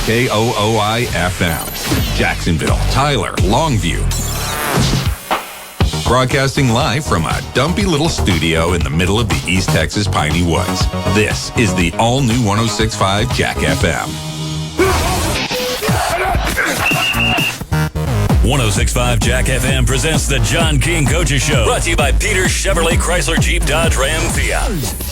KOOI-FM. Jacksonville, Tyler, Longview. Broadcasting live from a dumpy little studio in the middle of the East Texas Piney Woods. This is the all-new 106.5 Jack FM. 106.5 Jack FM presents the John King Coaches Show. Brought to you by Peter Chevrolet Chrysler Jeep Dodge Ram Fiat.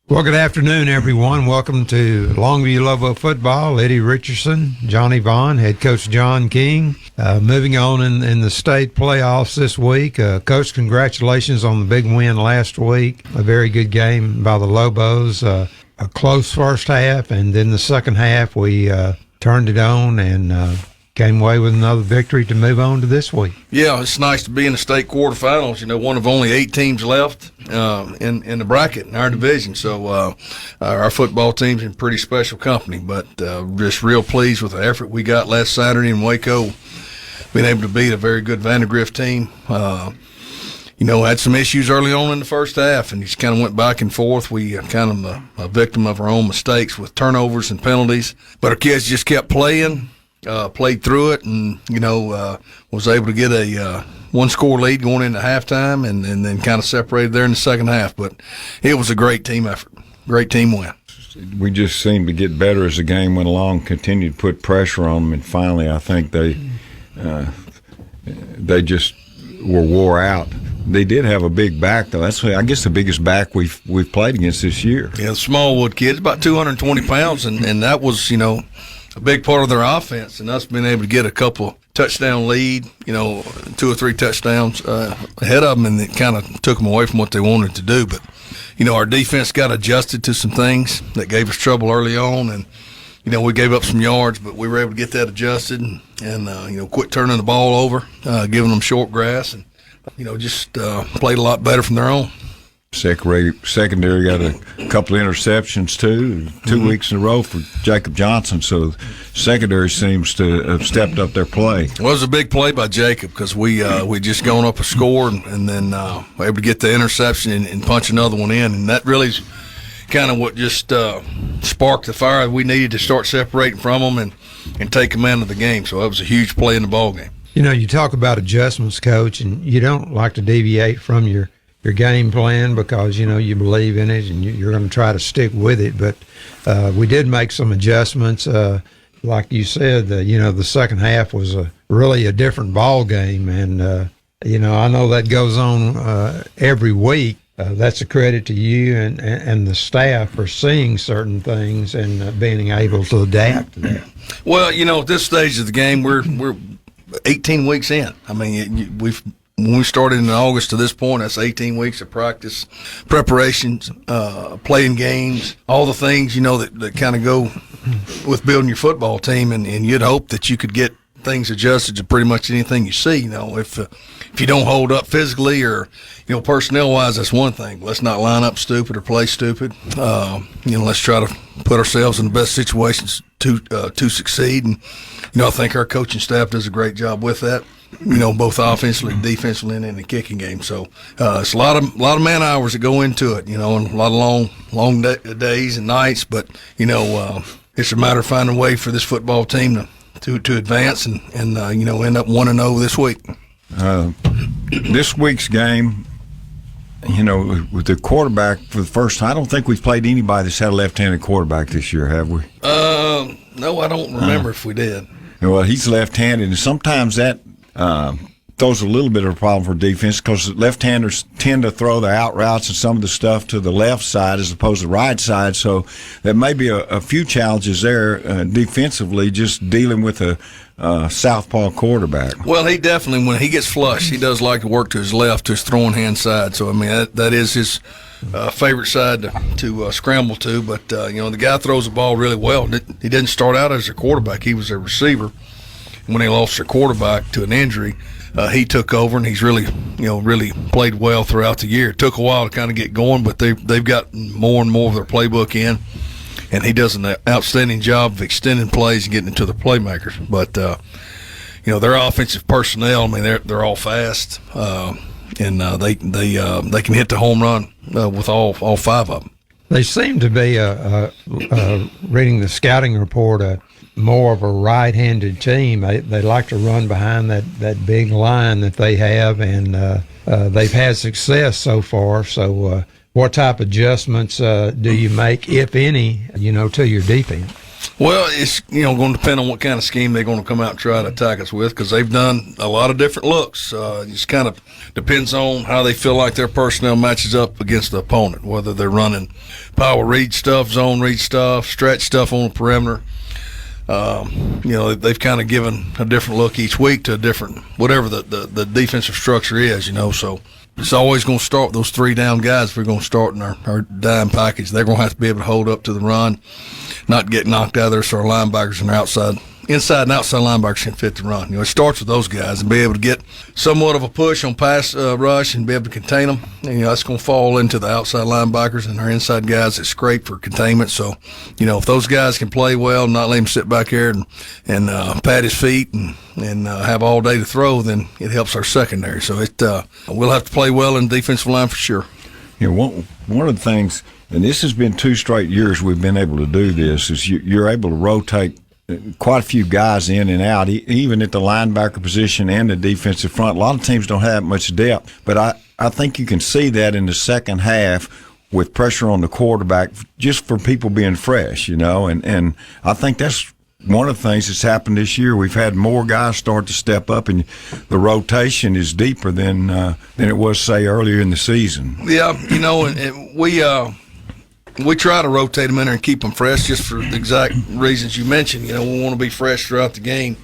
Well, good afternoon, everyone. Welcome to Longview Lobo football. Eddie Richardson, Johnny Vaughn, head coach John King. Moving on in the state playoffs this week. Coach, congratulations on the big win last week. A very good game by the Lobos. A close first half, and then the second half we turned it on and came away with another victory to move on to this week. Yeah, it's nice to be in the state quarterfinals. You know, one of only 8 teams left in the bracket in our division. So our football team's in pretty special company. But just real pleased with the effort we got last Saturday in Waco. Being able to beat a very good Vandergrift team. You know, had some issues early on in the first half, and just kind of went back and forth. We kind of a victim of our own mistakes with turnovers and penalties. But our kids just kept playing. Played through it, and was able to get a one-score lead going into halftime, and then kind of separated there in the second half. But it was a great team effort, great team win. We just seemed to get better as the game went along, continued to put pressure on them, and finally I think they just were wore out. They did have a big back, though. That's, I guess, the biggest back we've played against this year. Yeah, the Smallwood kids, about 220 pounds, and that was, a big part of their offense, and us being able to get a couple touchdown lead, 2 or 3 touchdowns ahead of them, and it kind of took them away from what they wanted to do. But, our defense got adjusted to some things that gave us trouble early on, and, we gave up some yards, but we were able to get that adjusted and quit turning the ball over, giving them short grass, and, just played a lot better from their own. Secondary got a couple of interceptions, too, 2 weeks in a row for Jacob Johnson. So secondary seems to have stepped up their play. Well, it was a big play by Jacob because we just gone up a score and then were able to get the interception and punch another one in. And that really is kind of what just sparked the fire we needed to start separating from them and take command of the game. So that was a huge play in the ball game. You talk about adjustments, Coach, and you don't like to deviate from your game plan because, you believe in it and you're going to try to stick with it. But we did make some adjustments. Like you said, the second half was really a different ball game. And, I know that goes on every week. That's a credit to you and the staff for seeing certain things and being able to adapt to that. Well, at this stage of the game, we're 18 weeks in. I mean, when we started in August to this point, that's 18 weeks of practice, preparations, playing games, all the things, that kind of go with building your football team. And you'd hope that you could get things adjusted to pretty much anything you see. If you don't hold up physically or, personnel-wise, that's one thing. Let's not line up stupid or play stupid. Let's try to put ourselves in the best situations to succeed. And, I think our coaching staff does a great job with that. Both offensively and defensively and in the kicking game. So it's a lot of man hours that go into it, and a lot of long days and nights. But, it's a matter of finding a way for this football team to advance and end up 1-0 this week. This week's game, with the quarterback for the first time, I don't think we've played anybody that's had a left-handed quarterback this year, have we? No, I don't remember if we did. Well, he's left-handed, and sometimes that throws a little bit of a problem for defense because left-handers tend to throw the out routes and some of the stuff to the left side as opposed to the right side. So there may be a few challenges there defensively, just dealing with a southpaw quarterback. Well, he definitely, when he gets flush, he does like to work to his left, to his throwing hand side. So, I mean, that is his favorite side to scramble to. But, the guy throws the ball really well. He didn't start out as a quarterback. He was a receiver. When they lost their quarterback to an injury, he took over, and he's really played well throughout the year. It took a while to kind of get going, but they've got more and more of their playbook in, and he does an outstanding job of extending plays and getting into the playmakers. But their offensive personnel, I mean, they're all fast, and they can hit the home run with all 5 of them. They seem to be, reading the scouting report, more of a right-handed team. They like to run behind that big line that they have, and they've had success so far. So what type of adjustments do you make, if any, to your defense? Well, it's going to depend on what kind of scheme they're going to come out and try to attack us with, because they've done a lot of different looks. It just kind of depends on how they feel like their personnel matches up against the opponent, whether they're running power read stuff, zone read stuff, stretch stuff on the perimeter. They've kind of given a different look each week to a different, whatever the defensive structure is, So it's always going to start with those 3 down guys. If we're going to start in our dime package, they're going to have to be able to hold up to the run, not get knocked out of there, so our linebackers and our inside and outside linebackers can fit the run. It starts with those guys and be able to get somewhat of a push on pass rush and be able to contain them. And, that's going to fall into the outside linebackers and our inside guys that scrape for containment. So, if those guys can play well and not let him sit back here and pat his feet and have all day to throw, then it helps our secondary. So we'll have to play well in the defensive line for sure. One of the things, and this has been 2 straight years we've been able to do this, is you're able to rotate quite a few guys in and out, even at the linebacker position and the defensive front. A lot of teams don't have much depth, but I think you can see that in the second half with pressure on the quarterback, just for people being fresh, and I think that's one of the things that's happened this year. We've had more guys start to step up, and the rotation is deeper than it was, say, earlier in the season. Yeah, and we try to rotate them in there and keep them fresh, just for the exact reasons you mentioned. We want to be fresh throughout the game.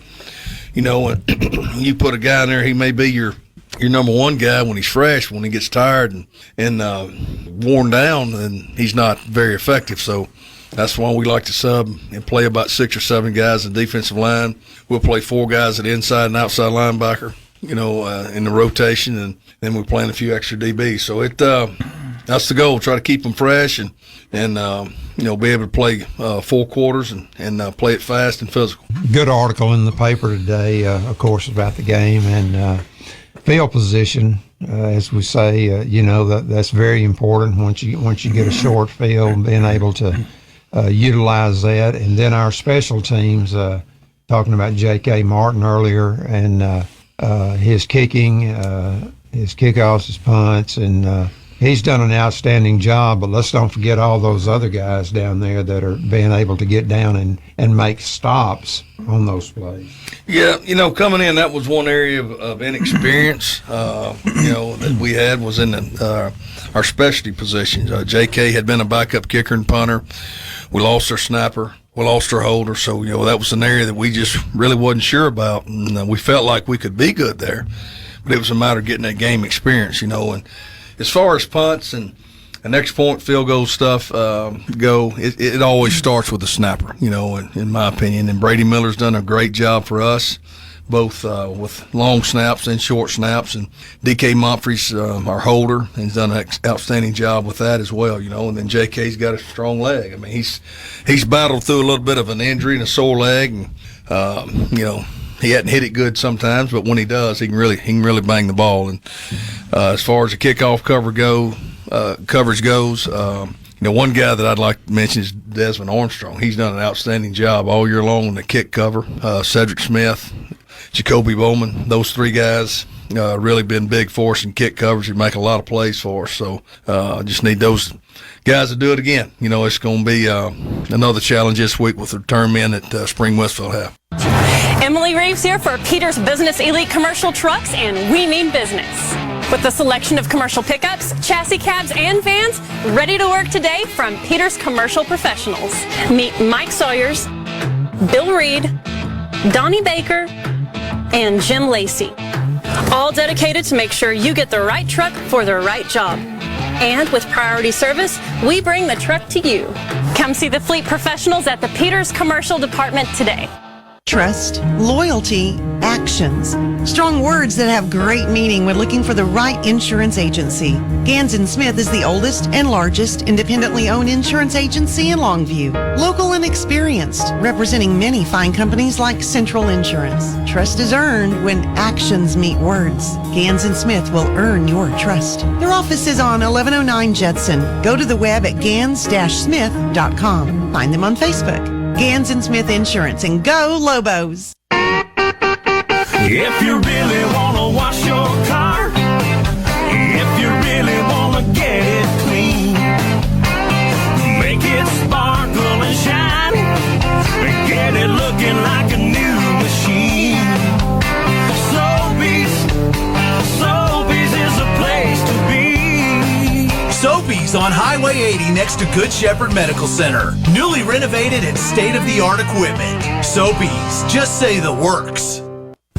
And you put a guy in there, he may be your number 1 guy when he's fresh. When he gets tired and worn down, then he's not very effective. So that's why we like to sub and play about 6 or 7 guys in the defensive line. We'll play 4 guys at inside and outside linebacker, in the rotation, and then we're playing a few extra DBs. So that's the goal. Try to keep them fresh and be able to play 4 quarters and play it fast and physical. Good article in the paper today, of course, about the game and field position. As we say, that's very important once you get a short field, being able to utilize that. And then our special teams, talking about J.K. Martin earlier and his kicking, his kickoffs, his punts, and he's done an outstanding job, but let's don't forget all those other guys down there that are being able to get down and make stops on those plays. Yeah, coming in, that was one area of inexperience, that we had was in our specialty positions. J.K. had been a backup kicker and punter. We lost our snapper. We lost our holder. So, that was an area that we just really wasn't sure about. And we felt like we could be good there, but it was a matter of getting that game experience, and as far as punts and extra point field goal stuff go, it always starts with the snapper, in my opinion. And Brady Miller's done a great job for us, both with long snaps and short snaps. And D.K. Montfrey's our holder, and he's done an outstanding job with that as well, And then J.K.'s got a strong leg. I mean, he's battled through a little bit of an injury and a sore leg, and he hadn't hit it good sometimes, but when he does, he can really bang the ball. And as far as the kickoff coverage goes, one guy that I'd like to mention is Desmond Armstrong. He's done an outstanding job all year long in the kick cover. Cedric Smith, Jacoby Bowman, those 3 guys really been big for us in kick coverage and make a lot of plays for us. So just need those guys to do it again. It's going to be another challenge this week with the return men that Spring Westfield have. Emily Reeves here for Peters Business Elite Commercial Trucks, and we mean business. With a selection of commercial pickups, chassis cabs, and vans ready to work today from Peters Commercial Professionals. Meet Mike Sawyers, Bill Reed, Donnie Baker, and Jim Lacey. All dedicated to make sure you get the right truck for the right job. And with priority service, we bring the truck to you. Come see the fleet professionals at the Peters Commercial Department today. Trust, loyalty, accuracy. actions. Strong words that have great meaning when looking for the right insurance agency. Gans & Smith is the oldest and largest independently owned insurance agency in Longview. Local and experienced, representing many fine companies like Central Insurance. Trust is earned when actions meet words. Gans & Smith will earn your trust. Their office is on 1109 Judson. Go to the web at gans-smith.com. Find them on Facebook. Gans & Smith Insurance, and go Lobos. If you really want to wash your car, if you really want to get it clean, make it sparkle and shine, and get it looking like a new machine. Sobeys is a place to be. Sobeys on Highway 80 next to Good Shepherd Medical Center. Newly renovated and state-of-the-art equipment. Sobeys, just say the works.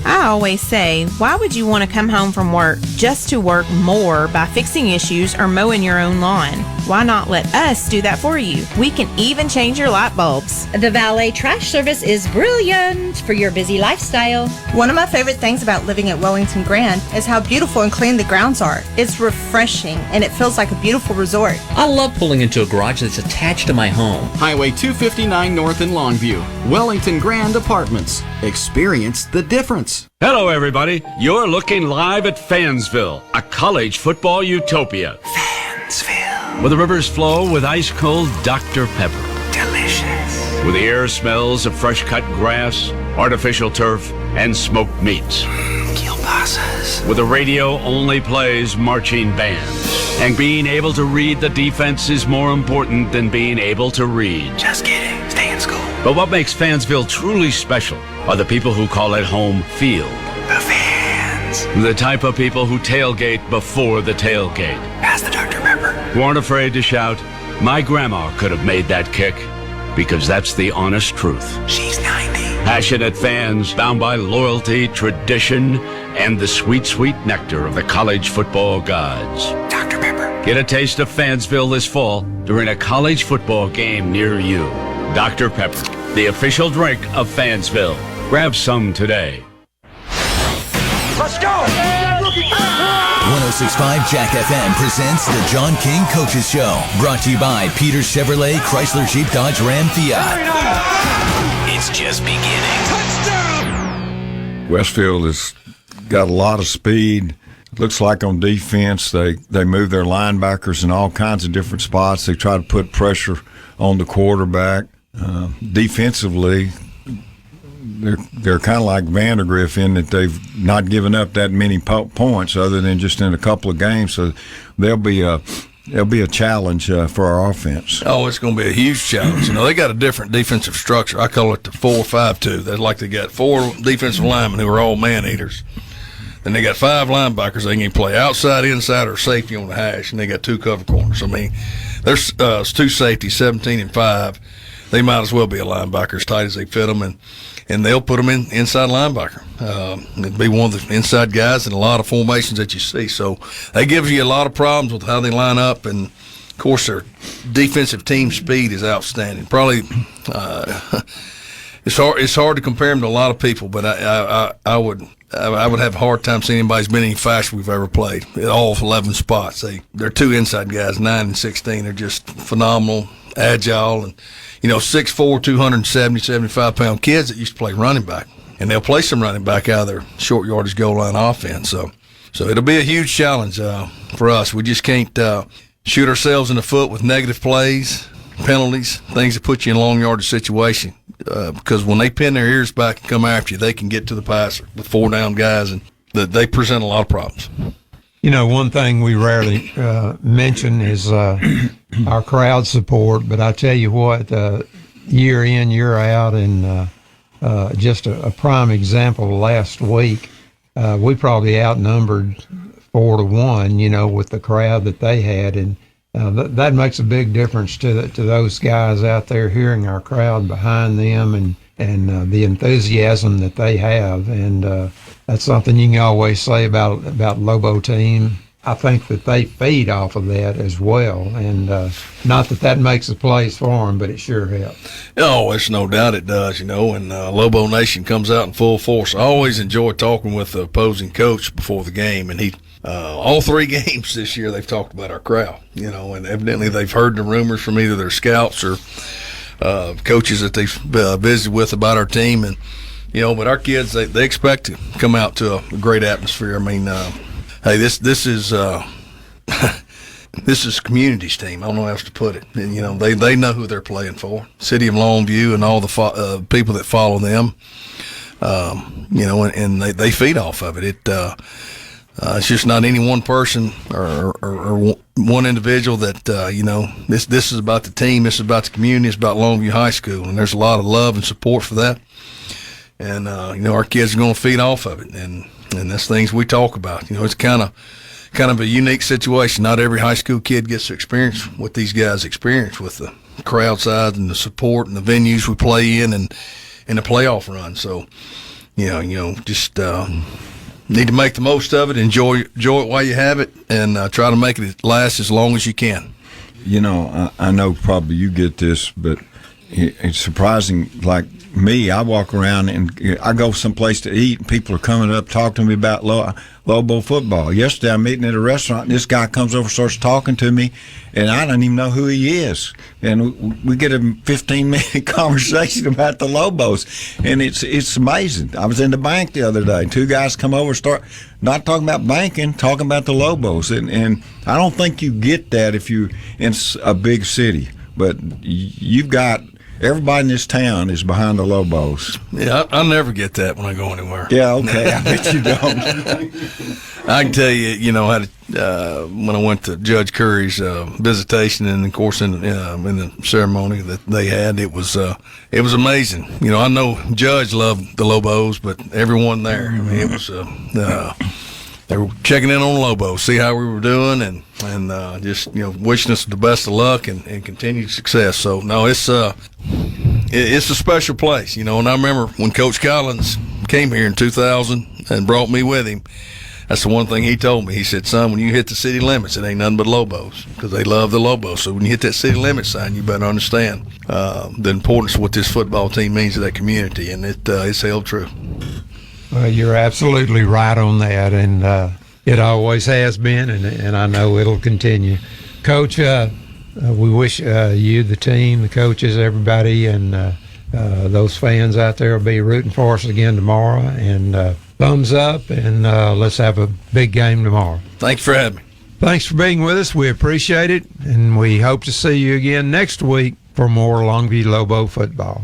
I always say, why would you want to come home from work just to work more by fixing issues or mowing your own lawn? Why not let us do that for you? We can even change your light bulbs. The valet trash service is brilliant for your busy lifestyle. One of my favorite things about living at Wellington Grand is how beautiful and clean the grounds are. It's refreshing and it feels like a beautiful resort. I love pulling into a garage that's attached to my home. Highway 259 North in Longview. Wellington Grand Apartments. Experience the difference. Hello, everybody. You're looking live at Fansville, a college football utopia. Fansville. Where the rivers flow with ice-cold Dr. Pepper. Delicious. Where the air smells of fresh-cut grass, artificial turf, and smoked meats. Kielbasa's. Where the radio only plays marching bands. And being able to read the defense is more important than being able to read. Just kidding. Stay in school. But what makes Fansville truly special are the people who call it home field. The fans. The type of people who tailgate before the tailgate. Pass the Dr. Pepper. Who aren't afraid to shout, "My grandma could have made that kick," because that's the honest truth. She's 90. Passionate fans bound by loyalty, tradition, and the sweet, sweet nectar of the college football gods. Dr. Pepper. Get a taste of Fansville this fall during a college football game near you. Dr. Pepper, the official drink of Fansville. Grab some today. Let's go! 106.5 Jack FM presents the John King Coaches Show. Brought to you by Peters Chevrolet, Chrysler, Jeep, Dodge, Ram, Fiat. It's just beginning. Touchdown! Westfield has got a lot of speed. Looks like on defense they move their linebackers in all kinds of different spots. They try to put pressure on the quarterback. Defensively, they're kind of like Vandergrift in that they've not given up that many points other than just in a couple of games. So there'll be a challenge for our offense. Oh, it's going to be a huge challenge. You know, they got a different defensive structure. I call it the 4-5-2. They're like they got 4 defensive linemen who are all man-eaters. Then they got 5 linebackers. They can play outside, inside, or safety on the hash, and they got 2 cover corners. I mean, there's 2 safeties, 17 and 5. They might as well be a linebacker as tight as they fit them, and they'll put them in inside linebacker. It'll be one of the inside guys in a lot of formations that you see. So that gives you a lot of problems with how they line up, and of course their defensive team speed is outstanding. Probably it's hard to compare them to a lot of people, but I would have a hard time seeing anybody's been any faster we've ever played at all 11 spots. They're 2 inside guys, 9 and 16. They're just phenomenal, agile, and 6'4", 270, 75-pound kids that used to play running back. And they'll play some running back out of their short yardage goal line offense. So it'll be a huge challenge for us. We just can't shoot ourselves in the foot with negative plays, penalties, things that put you in a long yardage situation. Because when they pin their ears back and come after you, they can get to the passer with 4 down guys, and they present a lot of problems. One thing we rarely mention is our crowd support, but I tell you what, year in, year out, and just a prime example last week, we probably outnumbered 4-1, with the crowd that they had, and that makes a big difference to those guys out there, hearing our crowd behind them and the enthusiasm that they have, and that's something you can always say about Lobo team. I think that they feed off of that as well. And not that makes the plays for them, but it sure helps. Oh, it's no doubt it does, and Lobo Nation comes out in full force. I always enjoy talking with the opposing coach before the game, and he all 3 games this year they've talked about our crowd, and evidently they've heard the rumors from either their scouts or coaches that they've visited with about our team, and but our kids they expect to come out to a great atmosphere. I mean, hey, this is this is community's team. I don't know how else to put it. And they know who they're playing for. City of Longview and all the people that follow them. And they feed off of it. It's just not any one person or one individual that this is about the team. This is about the community. It's about Longview High School, and there's a lot of love and support for that. And our kids are going to feed off of it, and that's things we talk about. It's kind of a unique situation. Not every high school kid gets to experience what these guys experience with the crowd size and the support and the venues we play in and the playoff run. So, just need to make the most of it, enjoy it while you have it, and try to make it last as long as you can. I know probably you get this, but it's surprising. Like me, I walk around and I go someplace to eat, and people are coming up talking to me about Lobo football. Yesterday, I'm eating at a restaurant, and this guy comes over, starts talking to me, and I don't even know who he is. And we get a 15-minute conversation about the Lobos, and it's amazing. I was in the bank the other day. 2 guys come over, start not talking about banking, talking about the Lobos, and I don't think you get that if you're in a big city. But you've got everybody in this town is behind the Lobos. Yeah, I'll never get that when I go anywhere. Yeah, okay. I bet you don't. I can tell you, when I went to Judge Curry's visitation, and of course in the ceremony that they had, it was amazing. I know Judge loved the Lobos, but everyone there, I mean, it was. They were checking in on Lobos, see how we were doing, and just wishing us the best of luck and continued success. So no, it's a special place, and I remember when Coach Collins came here in 2000 and brought me with him. That's the one thing he told me. He said, "Son, when you hit the city limits, it ain't nothing but Lobos, because they love the Lobos. So when you hit that city limit sign, you better understand the importance of what this football team means to that community, and it's held true." Well, you're absolutely right on that, and it always has been, and I know it'll continue. Coach, we wish you, the team, the coaches, everybody, and those fans out there will be rooting for us again tomorrow, and thumbs up, and let's have a big game tomorrow. Thanks for having me. Thanks for being with us. We appreciate it, and we hope to see you again next week for more Longview Lobo football.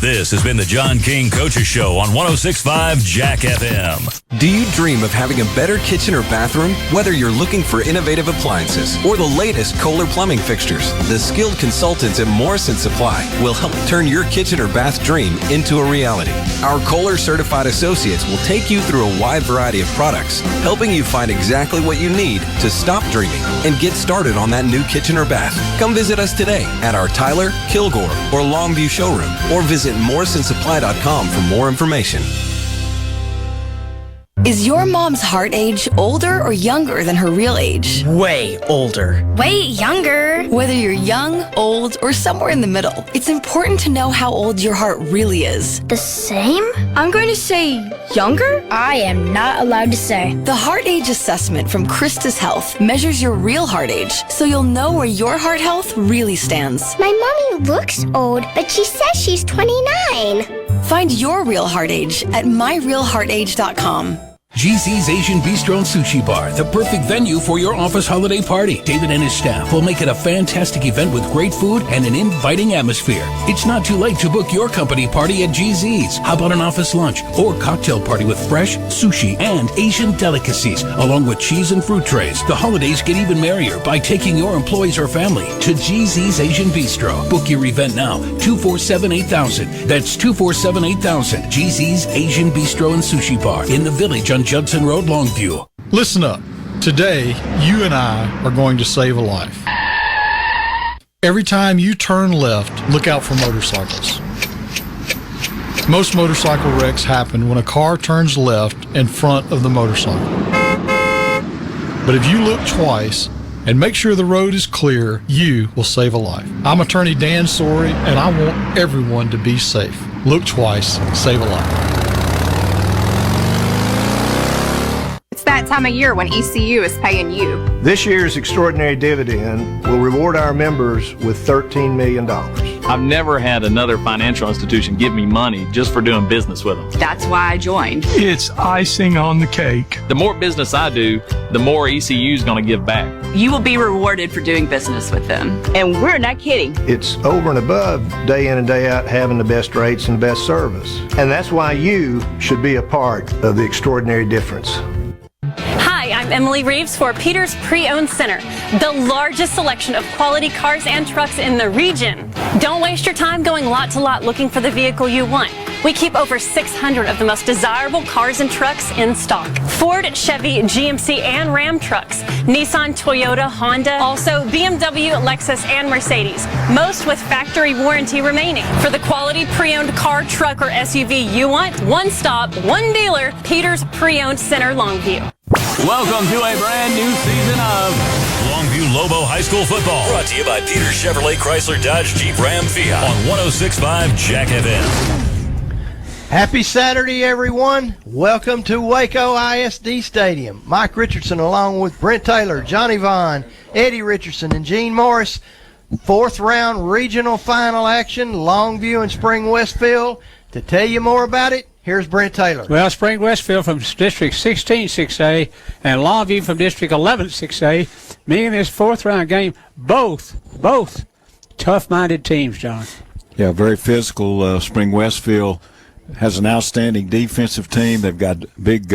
This has been the John King Coaches Show on 106.5 Jack FM. Do you dream of having a better kitchen or bathroom? Whether you're looking for innovative appliances or the latest Kohler plumbing fixtures, the skilled consultants at Morrison Supply will help turn your kitchen or bath dream into a reality. Our Kohler certified associates will take you through a wide variety of products, helping you find exactly what you need to stop dreaming and get started on that new kitchen or bath. Come visit us today at our Tyler, Kilgore, or Longview showroom, or visit MorrisonSupply.com for more information. Is your mom's heart age older or younger than her real age? Way older. Way younger. Whether you're young, old, or somewhere in the middle, it's important to know how old your heart really is. The same? I'm going to say younger? I am not allowed to say. The Heart Age Assessment from Christus Health measures your real heart age, so you'll know where your heart health really stands. My mommy looks old, but she says she's 29. Find your real heart age at myrealheartage.com. GZ's Asian Bistro and Sushi Bar, the perfect venue for your office holiday party. David and his staff will make it a fantastic event with great food and an inviting atmosphere. It's not too late to book your company party at GZ's. How about an office lunch or cocktail party with fresh sushi and Asian delicacies, along with cheese and fruit trays? The holidays get even merrier by taking your employees or family to GZ's Asian Bistro. Book your event now, 247-8000. That's 247-8000. GZ's Asian Bistro and Sushi Bar in the Village on Judson Road, Longview. Listen up. Today, you and I are going to save a life. Every time you turn left, look out for motorcycles. Most motorcycle wrecks happen when a car turns left in front of the motorcycle. But if you look twice and make sure the road is clear, you will save a life. I'm attorney Dan Sorey, and I want everyone to be safe. Look twice, save a life. It's that time of year when ECU is paying you. This year's extraordinary dividend will reward our members with $13 million. I've never had another financial institution give me money just for doing business with them. That's why I joined. It's icing on the cake. The more business I do, the more ECU is going to give back. You will be rewarded for doing business with them. And we're not kidding. It's over and above day in and day out having the best rates and the best service. And that's why you should be a part of the extraordinary difference. Hi, I'm Emily Reeves for Peters Pre-Owned Center, the largest selection of quality cars and trucks in the region. Don't waste your time going lot to lot looking for the vehicle you want. We keep over 600 of the most desirable cars and trucks in stock. Ford, Chevy, GMC, and Ram trucks. Nissan, Toyota, Honda, also BMW, Lexus, and Mercedes. Most with factory warranty remaining. For the quality pre-owned car, truck, or SUV you want, one stop, one dealer, Peters Pre-Owned Center, Longview. Welcome to a brand new season of Longview Lobo High School football. Brought to you by Peters Chevrolet Chrysler Dodge Jeep Ram Fiat on 106.5 Jack FM. Happy Saturday, everyone. Welcome to Waco ISD Stadium. Mike Richardson along with Brent Taylor, Johnny Vaughn, Eddie Richardson, and Gene Morris. Fourth round regional final action, Longview and Spring Westfield. To tell you more about it, here's Brent Taylor. Well, Spring Westfield from District 16 6A and Longview from District 11 6A. Me in this fourth round game, both tough-minded teams, John. Yeah, very physical. Spring Westfield has an outstanding defensive team. They've got big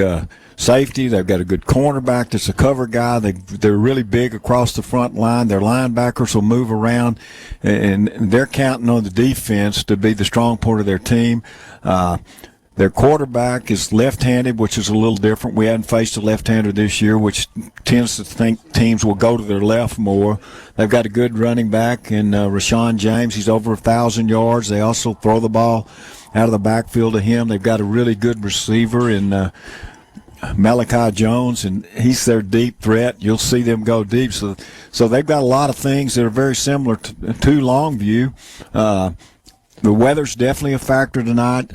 safety. They've got a good cornerback that's a cover guy. They're really big across the front line. Their linebackers will move around, and they're counting on the defense to be the strong part of their team. Their quarterback is left-handed, which is a little different. We hadn't faced a left-hander this year, which tends to think teams will go to their left more. They've got a good running back in Rashawn James. He's over 1,000 yards. They also throw the ball out of the backfield to him. They've got a really good receiver in Malachi Jones, and he's their deep threat. You'll see them go deep. So they've got a lot of things that are very similar to Longview. The weather's definitely a factor tonight.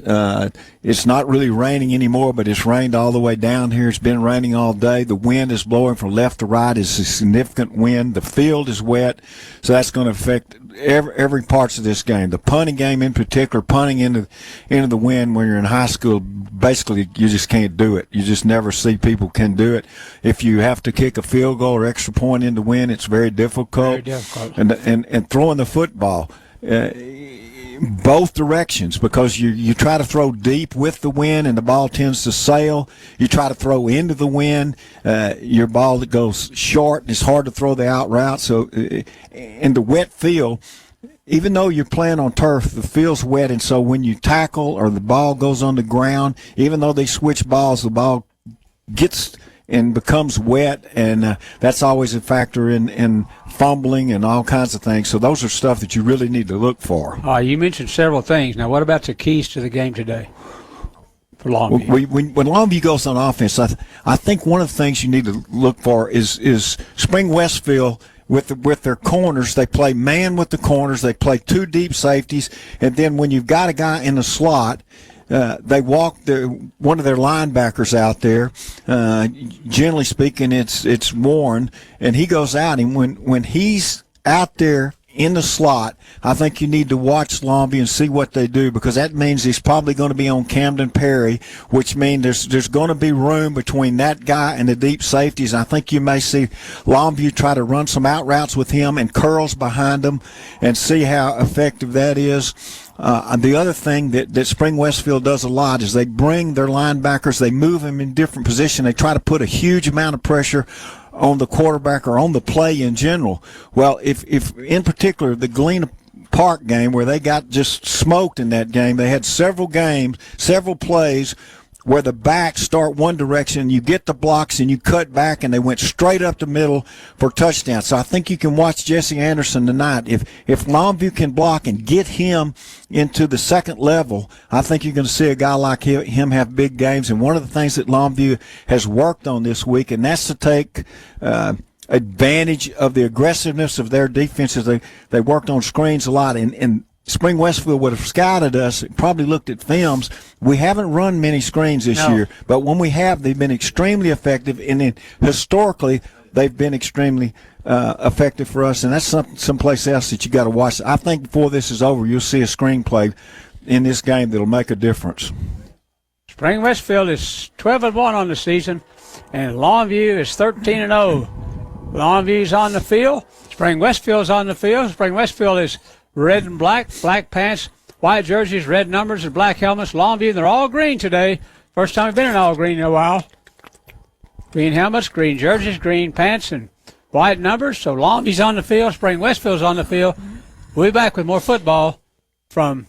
It's not really raining anymore, but it's rained all the way down here. It's been raining all day. The wind is blowing from left to right. It's a significant wind. The field is wet, so that's going to affect every parts of this game. The punting game in particular, punting into the wind when you're in high school, basically you just can't do it. You just never see people can do it. If you have to kick a field goal or extra point in the wind, it's very difficult. Very difficult. And throwing the football. Both directions, because you try to throw deep with the wind and the ball tends to sail. You try to throw into the wind, your ball that goes short, and it's hard to throw the out route. So in the wet field, even though you're playing on turf, the field's wet, and so when you tackle or the ball goes on the ground, even though they switch balls, the ball gets and becomes wet, and that's always a factor in fumbling and all kinds of things. So those are stuff that you really need to look for. You mentioned several things. Now, what about the keys to the game today for Longview? When Longview goes on offense, I think one of the things you need to look for is Spring Westfield. With their corners, they play man with the corners. They play two deep safeties, and then when you've got a guy in the slot, they walk one of their linebackers out there. Generally speaking, it's Warren, and he goes out. And when he's out there in the slot, I think you need to watch Longview and see what they do, because that means he's probably going to be on Camden Perry, which means there's going to be room between that guy and the deep safeties. I think you may see Longview try to run some out routes with him and curls behind him and see how effective that is. The other thing that Spring Westfield does a lot is they bring their linebackers, they move them in different positions. They try to put a huge amount of pressure on the quarterback or on the play in general. Well, if in particular the Galena Park game, where they got just smoked in that game, they had several plays where the backs start one direction, you get the blocks and you cut back, and they went straight up the middle for touchdowns. So I think you can watch Jesse Anderson tonight. If Longview can block and get him into the second level, I think you're going to see a guy like him have big games. And one of the things that Longview has worked on this week, and that's to take advantage of the aggressiveness of their defenses. They worked on screens a lot, and Spring Westfield would have scouted us, probably looked at films. We haven't run many screens this year, but when we have, they've been extremely effective, and then historically they've been extremely effective for us, and that's someplace else that you got to watch. I think before this is over, you'll see a screenplay in this game that'll make a difference. Spring Westfield is 12-1 on the season, and Longview is 13-0. Longview's on the field. Spring Westfield's on the field. Spring Westfield is red and black pants, white jerseys, red numbers, and black helmets. Longview, they're all green today. First time we've been in all green in a while. Green helmets, green jerseys, green pants, and white numbers. So Longview's on the field. Spring Westfield's on the field. We'll be back with more football from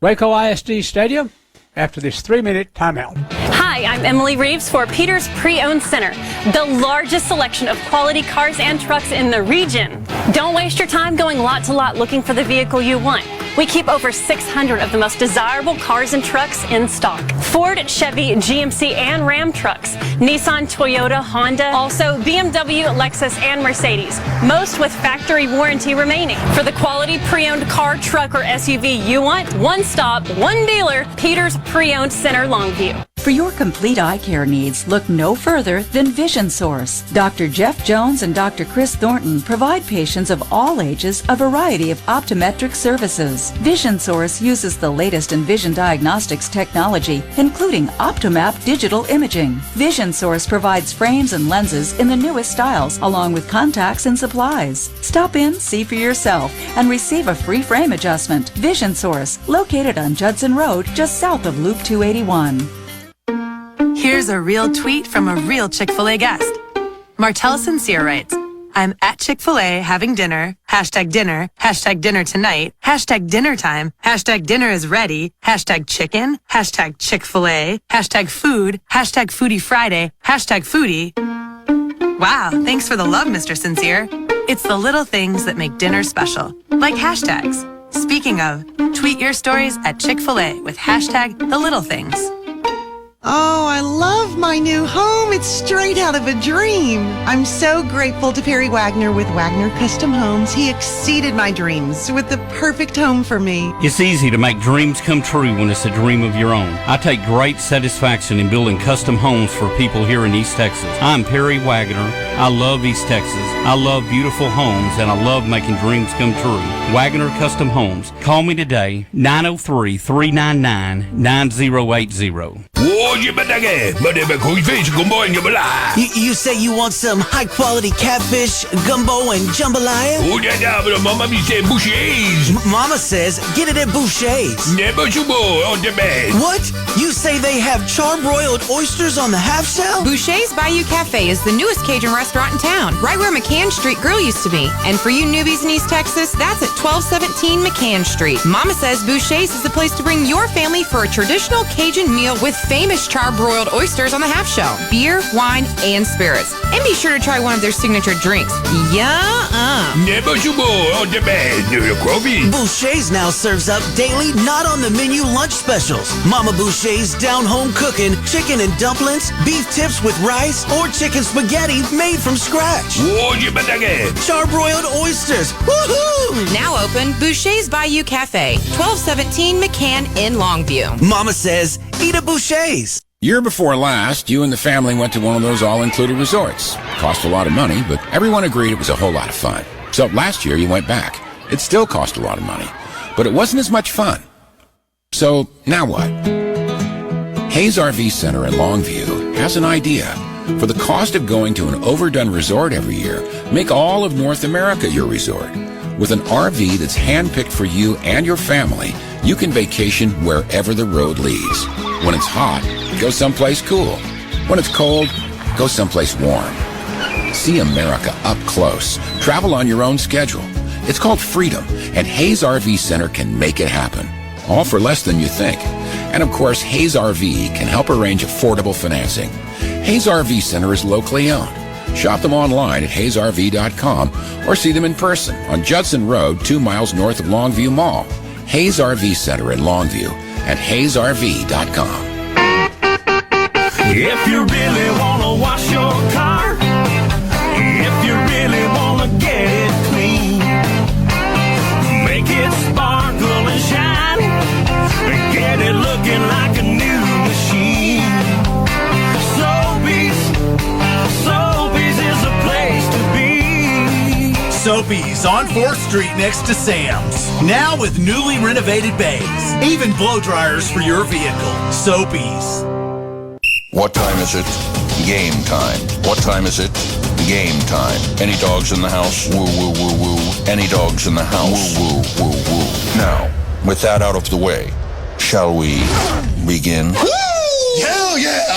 Waco ISD Stadium after this 3-minute timeout. Hi, I'm Emily Reeves for Peters Pre-Owned Center, the largest selection of quality cars and trucks in the region. Don't waste your time going lot to lot looking for the vehicle you want. We keep over 600 of the most desirable cars and trucks in stock. Ford, Chevy, GMC, and Ram trucks. Nissan, Toyota, Honda, also BMW, Lexus, and Mercedes. Most with factory warranty remaining. For the quality pre-owned car, truck, or SUV you want, one stop, one dealer, Peters Pre-Owned Center, Longview. For your complete eye care needs, look no further than Vision Source. Dr. Jeff Jones and Dr. Chris Thornton provide patients of all ages a variety of optometric services. Vision Source uses the latest in vision diagnostics technology, including Optomap digital imaging. Vision Source provides frames and lenses in the newest styles, along with contacts and supplies. Stop in, see for yourself, and receive a free frame adjustment. Vision Source, located on Judson Road, just south of Loop 281. Here's a real tweet from a real Chick-fil-A guest. Martella Sincere writes, I'm at Chick-fil-A having dinner, hashtag dinner tonight, hashtag dinner time, hashtag dinner is ready, hashtag chicken, hashtag Chick-fil-A, hashtag food, hashtag foodie Friday, hashtag foodie. Wow, thanks for the love, Mr. Sincere. It's the little things that make dinner special, like hashtags. Speaking of, tweet your stories at Chick-fil-A with hashtag the little things. Oh, I love my new home. It's straight out of a dream. I'm so grateful to Perry Wagner with Wagner Custom Homes. He exceeded my dreams with the perfect home for me. It's easy to make dreams come true when it's a dream of your own. I take great satisfaction in building custom homes for people here in East Texas. I'm Perry Wagner. I love East Texas. I love beautiful homes, and I love making dreams come true. Wagner Custom Homes. Call me today, 903-399-9080. You say you want some high-quality catfish, gumbo, and jambalaya? Mama says get it at Boucher's. What? You say they have charbroiled oysters on the half shell? Boucher's Bayou Cafe is the newest Cajun restaurant in town, right where McCann Street Grill used to be. And for you newbies in East Texas, that's at 1217 McCann Street. Mama says Boucher's is the place to bring your family for a traditional Cajun meal with famous charbroiled oysters on the half shell, beer, wine, and spirits. And be sure to try one of their signature drinks. Boucher's now serves up daily, not on the menu lunch specials. Mama Boucher's down home cooking, chicken and dumplings, beef tips with rice, or chicken spaghetti made from scratch. Charbroiled oysters. Woohoo! Now open Boucher's Bayou Cafe, 1217 McCann in Longview. Mama says, eat at Boucher's. Year before last, you and the family went to one of those all-included resorts. Cost a lot of money, but everyone agreed it was a whole lot of fun. So last year you went back. It still cost a lot of money, but it wasn't as much fun. So now what? Hayes RV Center in Longview has an idea. For the cost of going to an overdone resort every year, make all of North America your resort. With an RV that's handpicked for you and your family, you can vacation wherever the road leads. When it's hot, go someplace cool. When it's cold, go someplace warm. See America up close. Travel on your own schedule. It's called freedom, and Hayes RV Center can make it happen. All for less than you think. And of course, Hayes RV can help arrange affordable financing. Hayes RV Center is locally owned. Shop them online at hayesrv.com or see them in person on Judson Road, 2 miles north of Longview Mall. Hayes RV Center in Longview at hayesrv.com. If you really want to wash your car, if you really want to get it clean, make it sparkle and shine, and get it looking like a new machine. Sobeys is a place to be. Sobeys on 4th Street next to Sam's. Now with newly renovated bays. Even blow dryers for your vehicle. Sobeys. What time is it? Game time. What time is it? Game time. Any dogs in the house? Woo, woo, woo, woo. Any dogs in the house? Woo, woo, woo, woo. Now, with that out of the way, shall we begin? Hell yeah!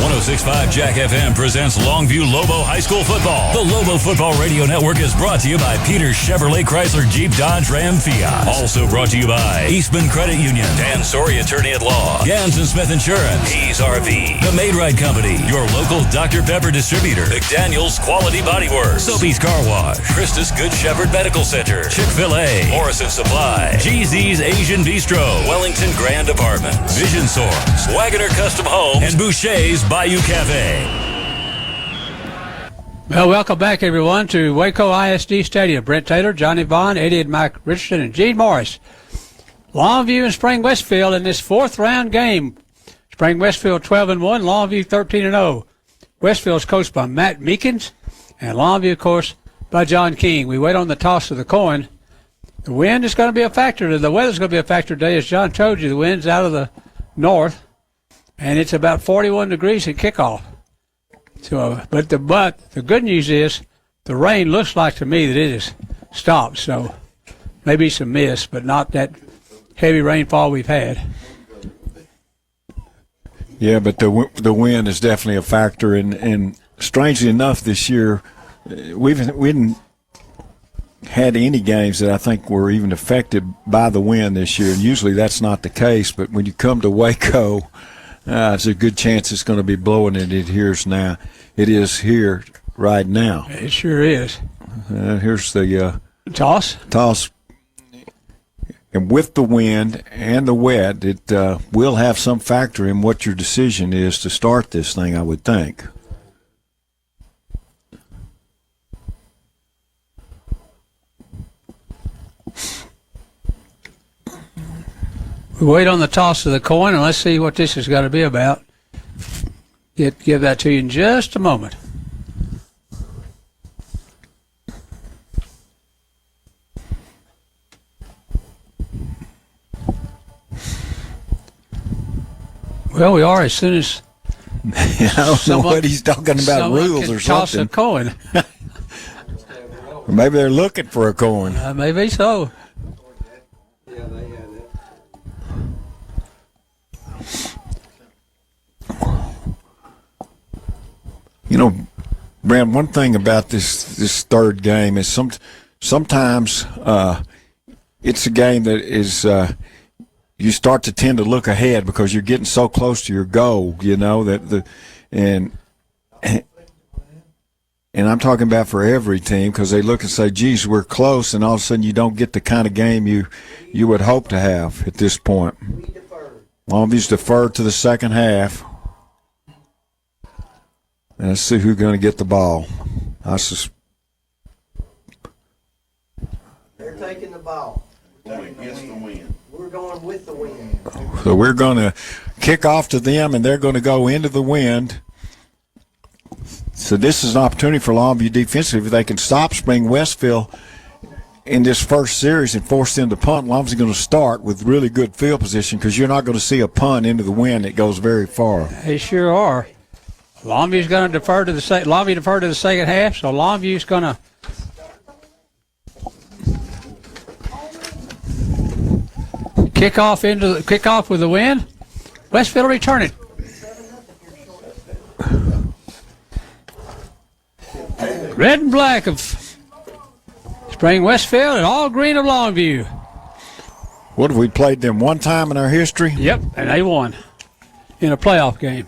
106.5 Jack FM presents Longview Lobo High School Football. The Lobo Football Radio Network is brought to you by Peters Chevrolet Chrysler Jeep Dodge Ram Fiat. Also brought to you by Eastman Credit Union, Dan Sorey Attorney at Law, Gans and Smith Insurance, Hayes RV, The Maid-Rite Company, your local Dr. Pepper distributor, McDaniel's Quality Body Works, Sobeys Car Wash, Christus Good Shepherd Medical Center, Chick-fil-A, Morrison Supply, GZ's Asian Bistro, Wellington Grand Apartment, Vision Source, Wagoner Custom Homes, and Boucher's Bayou Cafe. Well, welcome back, everyone, to Waco ISD Stadium. Brent Taylor, Johnny Vaughn, Eddie and Mike Richardson, and Gene Morris. Longview and Spring Westfield in this fourth round game. Spring Westfield 12-1, Longview 13-0. Westfield's coached by Matt Meekins, and Longview, of course, by John King. We wait on the toss of the coin. The wind is going to be a factor. The weather's going to be a factor today, as John told you. The wind's out of the north, and it's about 41 degrees at kickoff. So, but the good news is the rain looks like to me that it has stopped. So maybe some mist, but not that heavy rainfall we've had. Yeah, but the wind is definitely a factor, and strangely enough, this year we didn't had any games that I think were even affected by the wind this year, and usually that's not the case. But when you come to Waco, there's a good chance it's going to be blowing, and it is here right now. It sure is. Here's the toss. And with the wind and the wet, it will have some factor in what your decision is to start this thing, I would think. We wait on the toss of the coin, and let's see what this is going to be about. Give that to you in just a moment. Well, we are as soon as I don't know what he's talking about, rules or toss something. a coin. Or maybe they're looking for a coin. Maybe so. You know, Brad, one thing about this third game is sometimes it's a game that is you start to tend to look ahead because you're getting so close to your goal. You know and I'm talking about for every team, because they look and say, "Geez, we're close," and all of a sudden you don't get the kind of game you would hope to have at this point. Longview's deferred to the second half. And let's see who's going to get the ball. They're taking the ball. Against the wind. We're going with the wind. So we're going to kick off to them, and they're going to go into the wind. So this is an opportunity for Longview defensively. If they can stop Spring Westfield in this first series and force them to punt, Longview's going to start with really good field position, because you're not going to see a punt into the wind that goes very far. They sure are. Longview's going to defer to the second half, so Longview's going to kick off with the wind. Westfield will return it. Red and black of Spring Westfield and all green of Longview. What have we played them one time in our history? Yep, and they won in a playoff game.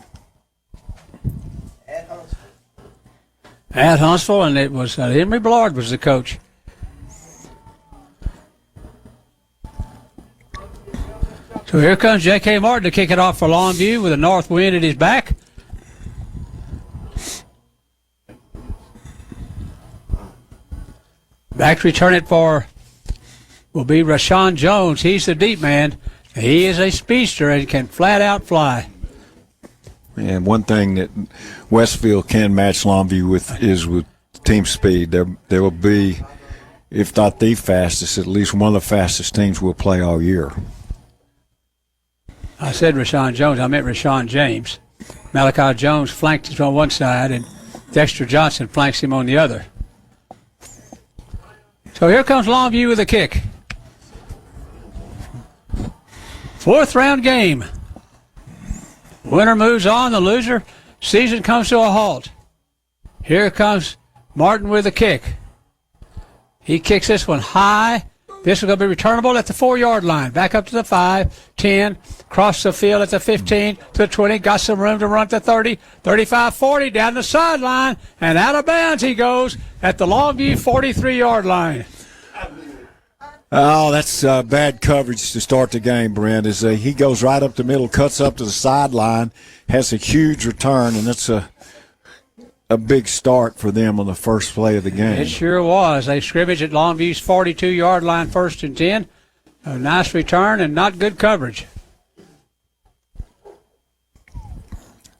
At Huntsville, and it was Henry Ballard was the coach. So here comes J.K. Martin to kick it off for Longview with a north wind at his back. Back to return it for will be Rashawn Jones. He's the deep man. He is a speedster and can flat out fly. And one thing that Westfield can match Longview with is with team speed. There will be, if not the fastest, at least one of the fastest teams we'll play all year. I said Rashawn Jones. I meant Rashawn James. Malachi Jones flanked him on one side, and Dexter Johnson flanks him on the other. So here comes Longview with a kick. Fourth round game. Winner moves on. The loser. Season comes to a halt. Here comes Martin with a kick. He kicks this one high. This is going to be returnable at the 4-yard line. Back up to the 5, 10, across the field at the 15, to the 20. Got some room to run at the 30, 35, 40, down the sideline, and out of bounds he goes at the Longview 43-yard line. Oh, that's bad coverage to start the game, Brent. He goes right up the middle, cuts up to the sideline, has a huge return, and that's a big start for them on the first play of the game. It sure was. They scrimmage at Longview's 42-yard line, 1st and 10. A nice return and not good coverage.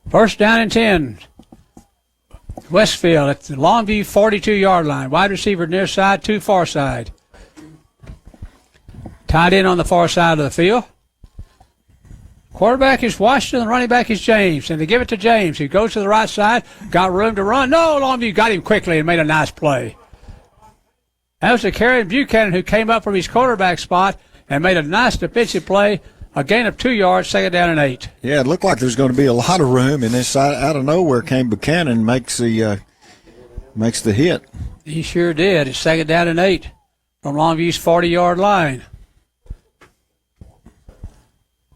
First down and 10. Westfield at the Longview 42-yard line. Wide receiver near side, 2 far side. Tied in on the far side of the field. Quarterback is Washington, the running back is James, and they give it to James. He goes to the right side, got room to run. No, Longview got him quickly and made a nice play. That was the Kerry Buchanan who came up from his quarterback spot and made a nice defensive play. A gain of 2 yards, 2nd down and 8. Yeah, it looked like there was going to be a lot of room, and this out of nowhere came Buchanan and makes the hit. He sure did. It's 2nd down and 8 from Longview's 40-yard line.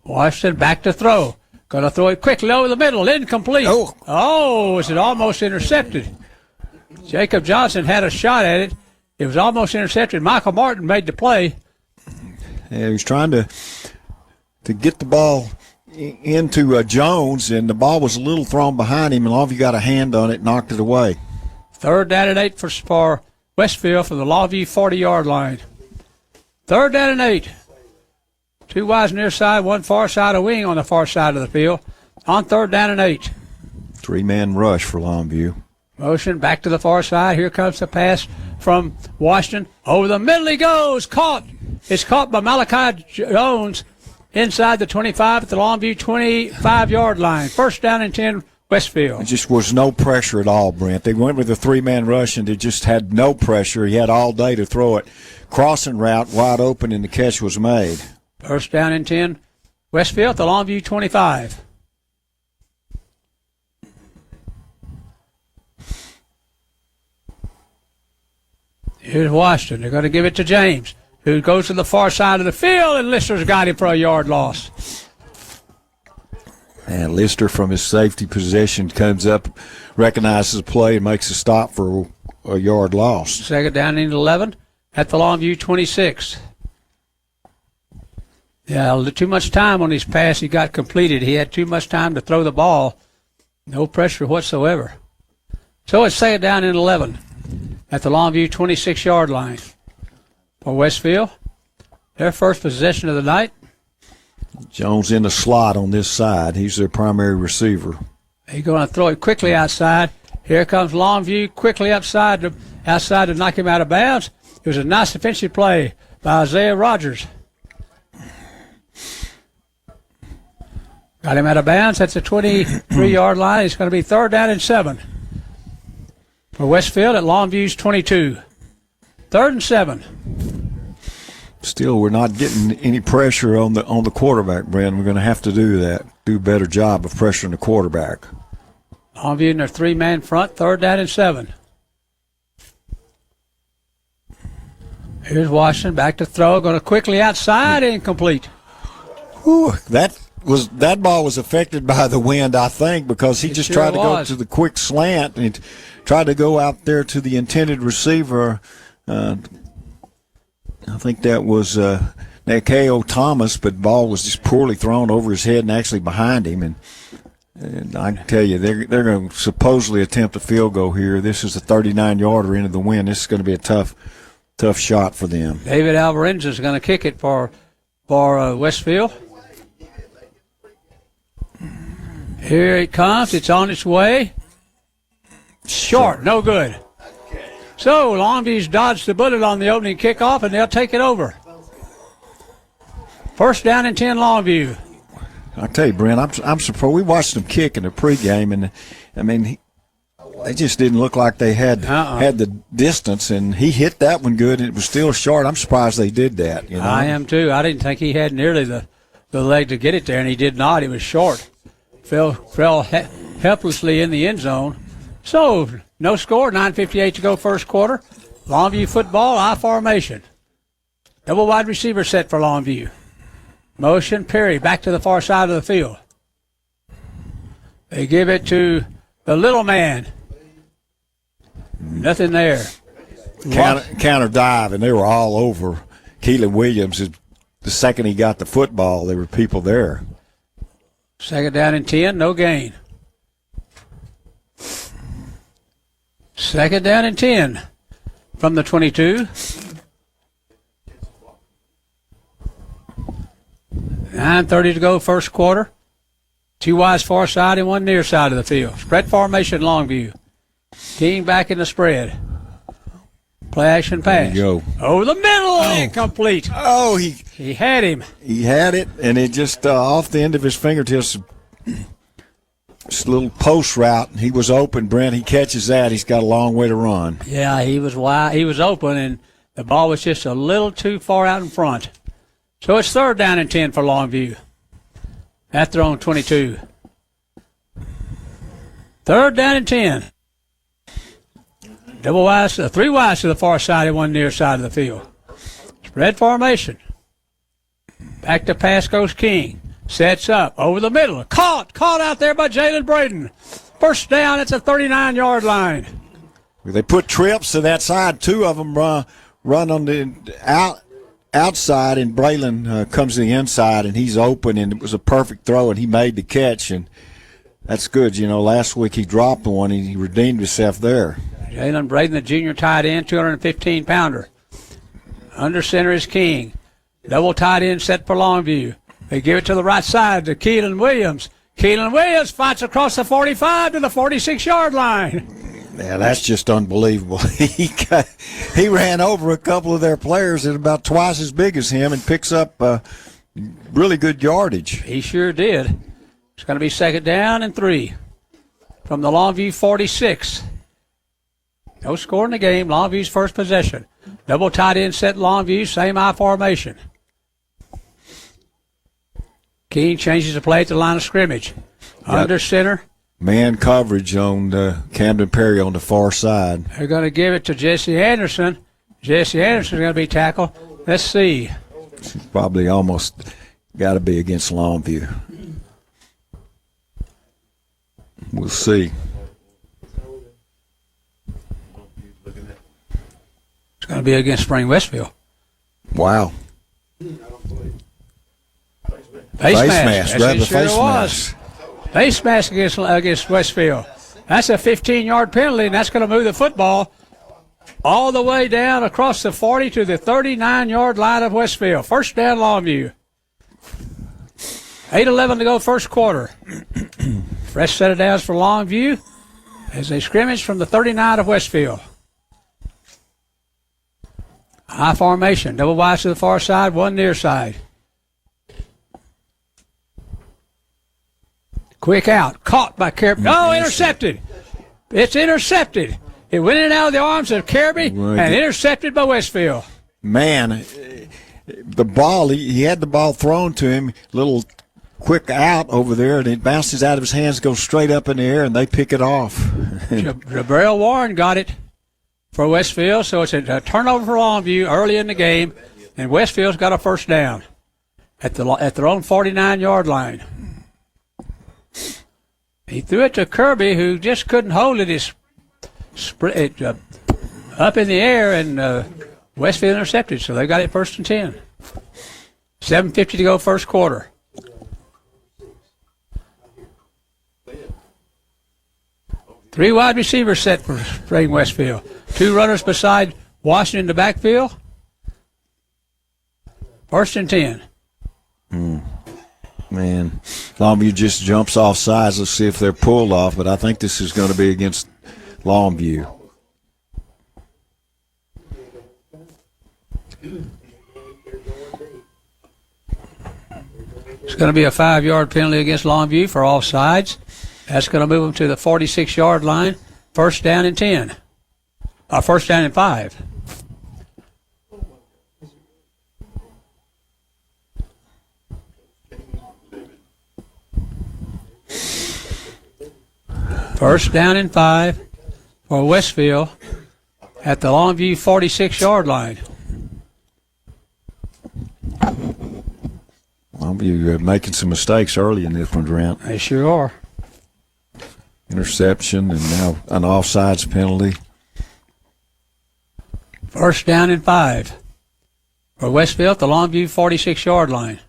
Washington back to throw. Going to throw it quickly over the middle. Incomplete. Oh, is it almost intercepted? Jacob Johnson had a shot at it. It was almost intercepted. Michael Martin made the play. Yeah, he was trying to get the ball into Jones, and the ball was a little thrown behind him, and Longview got a hand on it, knocked it away. 3rd down and 8 for Westfield from the Longview 40-yard line. 3rd down and 8. 2 wides near side, 1 far side, a wing on the far side of the field. On 3rd down and 8. 3-man rush for Longview. Motion back to the far side. Here comes the pass from Washington. Over the middle he goes. Caught. It's caught by Malachi Jones inside the 25 at the Longview 25-yard line. 1st down and 10, Westfield. There just was no pressure at all, Brent. They went with a 3-man rush, and they just had no pressure. He had all day to throw it. Crossing route wide open, and the catch was made. 1st down and 10, Westfield, the Longview 25. Here's Washington. They're going to give it to James, who goes to the far side of the field, and Lister's got him for a yard loss. And Lister, from his safety position, comes up, recognizes the play, and makes a stop for a yard loss. 2nd down and 11 at the Longview 26. Yeah, too much time on his pass. He got completed. He had too much time to throw the ball. No pressure whatsoever. So it's 2nd down and 11 at the Longview 26-yard line for Westfield. Their first possession of the night. Jones in the slot on this side. He's their primary receiver. He's going to throw it quickly outside. Here comes Longview quickly outside to knock him out of bounds. It was a nice defensive play by Isaiah Rogers. Got him out of bounds. That's a 23-yard line. It's going to be 3rd down and 7 for Westfield at Longview's 22. 3rd and 7. Still, we're not getting any pressure on the quarterback, Brent. We're going to have to do that. Do a better job of pressuring the quarterback. Longview in their 3-man front. 3rd down and 7. Here's Washington back to throw. Going to quickly outside. Incomplete. Whew, that ball was affected by the wind, I think, because he just tried to go to the quick slant and tried to go out there to the intended receiver. I think that was K.O. Thomas, but the ball was just poorly thrown over his head and actually behind him. And I can tell you, they're going to supposedly attempt a field goal here. This is a 39-yarder into the wind. This is going to be a tough shot for them. David Alvarenza is going to kick it for Westfield. Here it comes. It's on its way. Short, no good. So Longview's dodged the bullet on the opening kickoff, and they'll take it over. First down and 10, Longview. I tell you, Brent, I'm surprised. We watched them kick in the pregame, and I mean, they just didn't look like they had the distance, and he hit that one good, and it was still short. I'm surprised they did that. You know? I am too. I didn't think he had nearly the leg to get it there, and he did not. He was short. Fell helplessly in the end zone. So, no score, 9:58 to go first quarter. Longview football, I formation. Double wide receiver set for Longview. Motion, Perry, back to the far side of the field. They give it to the little man. Nothing there. Counter dive, and they were all over. Keelan Williams, the second he got the football, there were people there. Second down and 10, no gain. Second down and 10 from the 22. 9:30 to go first quarter. Two wides far side and one near side of the field. Spread formation, Longview. Team back in the spread. Play action pass. There you go. Over the middle, incomplete. Oh, he had him. He had it, and it just off the end of his fingertips. Just a little post route. He was open, Brent. He catches that. He's got a long way to run. Yeah, he was wide. He was open, and the ball was just a little too far out in front. So it's third down and 10 for Longview. At their own 22. Third down and 10. Double wide, three wides to the far side and one near side of the field. Spread formation. Back to pass goes King. Sets up over the middle. Caught out there by Jalen Braden. First down at the 39-yard line. They put trips to that side. Two of them run on the outside, and Braylon comes to the inside, and he's open, and it was a perfect throw, and he made the catch, and that's good. You know, last week he dropped one, and he redeemed himself there. Jalen Braden, the junior tight end, 215-pounder. Under center is King. Double tight end set for Longview. They give it to the right side to Keelan Williams. Keelan Williams fights across the 45 to the 46-yard line. Yeah, that's just unbelievable. He ran over a couple of their players that are about twice as big as him and picks up really good yardage. He sure did. It's going to be second down and 3 from the Longview 46. No score in the game. Longview's first possession. Double tight end set Longview, same I formation. King changes the play at the line of scrimmage. Under center. Man coverage on Camden Perry on the far side. They're going to give it to Jesse Anderson. Jesse Anderson's going to be tackled. Let's see. It's probably almost got to be against Longview. We'll see. It's going to be against Spring Westfield. Wow. Face mask. Grab the sure face was. mask. Face mask against Westfield. That's a 15-yard penalty, and that's going to move the football all the way down across the 40 to the 39-yard line of Westfield. First down, Longview. 8:11 to go first quarter. Fresh set of downs for Longview as they scrimmage from the 39 of Westfield. High formation. Double wide to the far side, one near side. Quick out. Caught by Kirby. No, intercepted. It's intercepted. It went in and out of the arms of Kirby and intercepted by Westfield. Man, the ball, he had the ball thrown to him, little quick out over there, and it bounces out of his hands, goes straight up in the air, and they pick it off. Jabril Warren got it for Westfield, so it's a turnover for Longview early in the game, and Westfield's got a first down at their own 49-yard line. He threw it to Kirby, who just couldn't hold it. Up in the air, and Westfield intercepted, so they got it first and 10. 7:50 to go first quarter. Three wide receivers set for Spring Westfield. Two runners beside Washington in the backfield. 1st and 10. Man, Longview just jumps off sides. Let's see if they're pulled off, but I think this is going to be against Longview. It's going to be a 5-yard penalty against Longview for offsides. That's going to move them to the 46-yard line. 1st down and 10. 1st down and 5. First down and 5 for Westfield at the Longview 46-yard line. Longview making some mistakes early in this one, Grant. They sure are. Interception and now an offsides penalty. 1st down and 5 for Westfield at the Longview 46-yard line.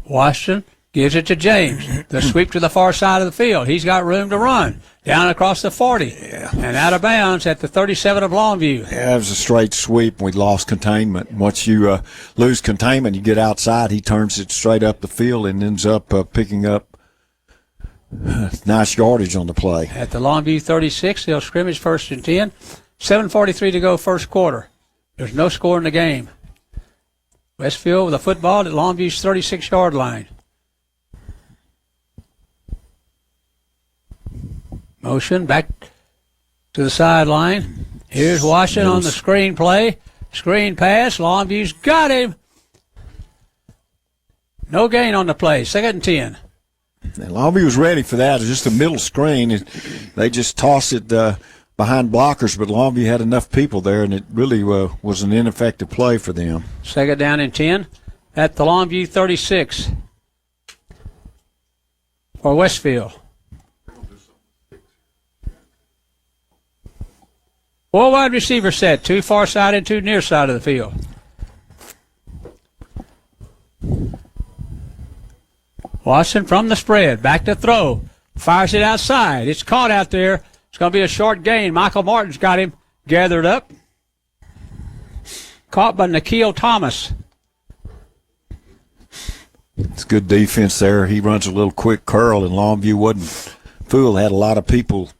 Washington gives it to James. The sweep to the far side of the field. He's got room to run. Down across the 40. And out of bounds at the 37 of Longview. Yeah, it was a straight sweep. We lost containment. Once you lose containment, you get outside. He turns it straight up the field and ends up picking up nice yardage on the play. At the Longview 36, they'll scrimmage 1st and 10. 7:43 to go first quarter. There's no score in the game. Westfield with a football at Longview's 36-yard line. Motion back to the sideline. Here's Washington on the screen play. Screen pass. Longview's got him. No gain on the play. 2nd and 10. And Longview was ready for that. It was just a middle screen. They just tossed it behind blockers, but Longview had enough people there, and it really was an ineffective play for them. 2nd down and 10 at the Longview 36 for Westfield. 4 wide receiver set, 2 far side and 2 near side of the field. Watson from the spread, back to throw, fires it outside. It's caught out there. It's going to be a short gain. Michael Martin's got him gathered up. Caught by Nikhil Thomas. It's good defense there. He runs a little quick curl, and Longview wasn't fooled. Had a lot of people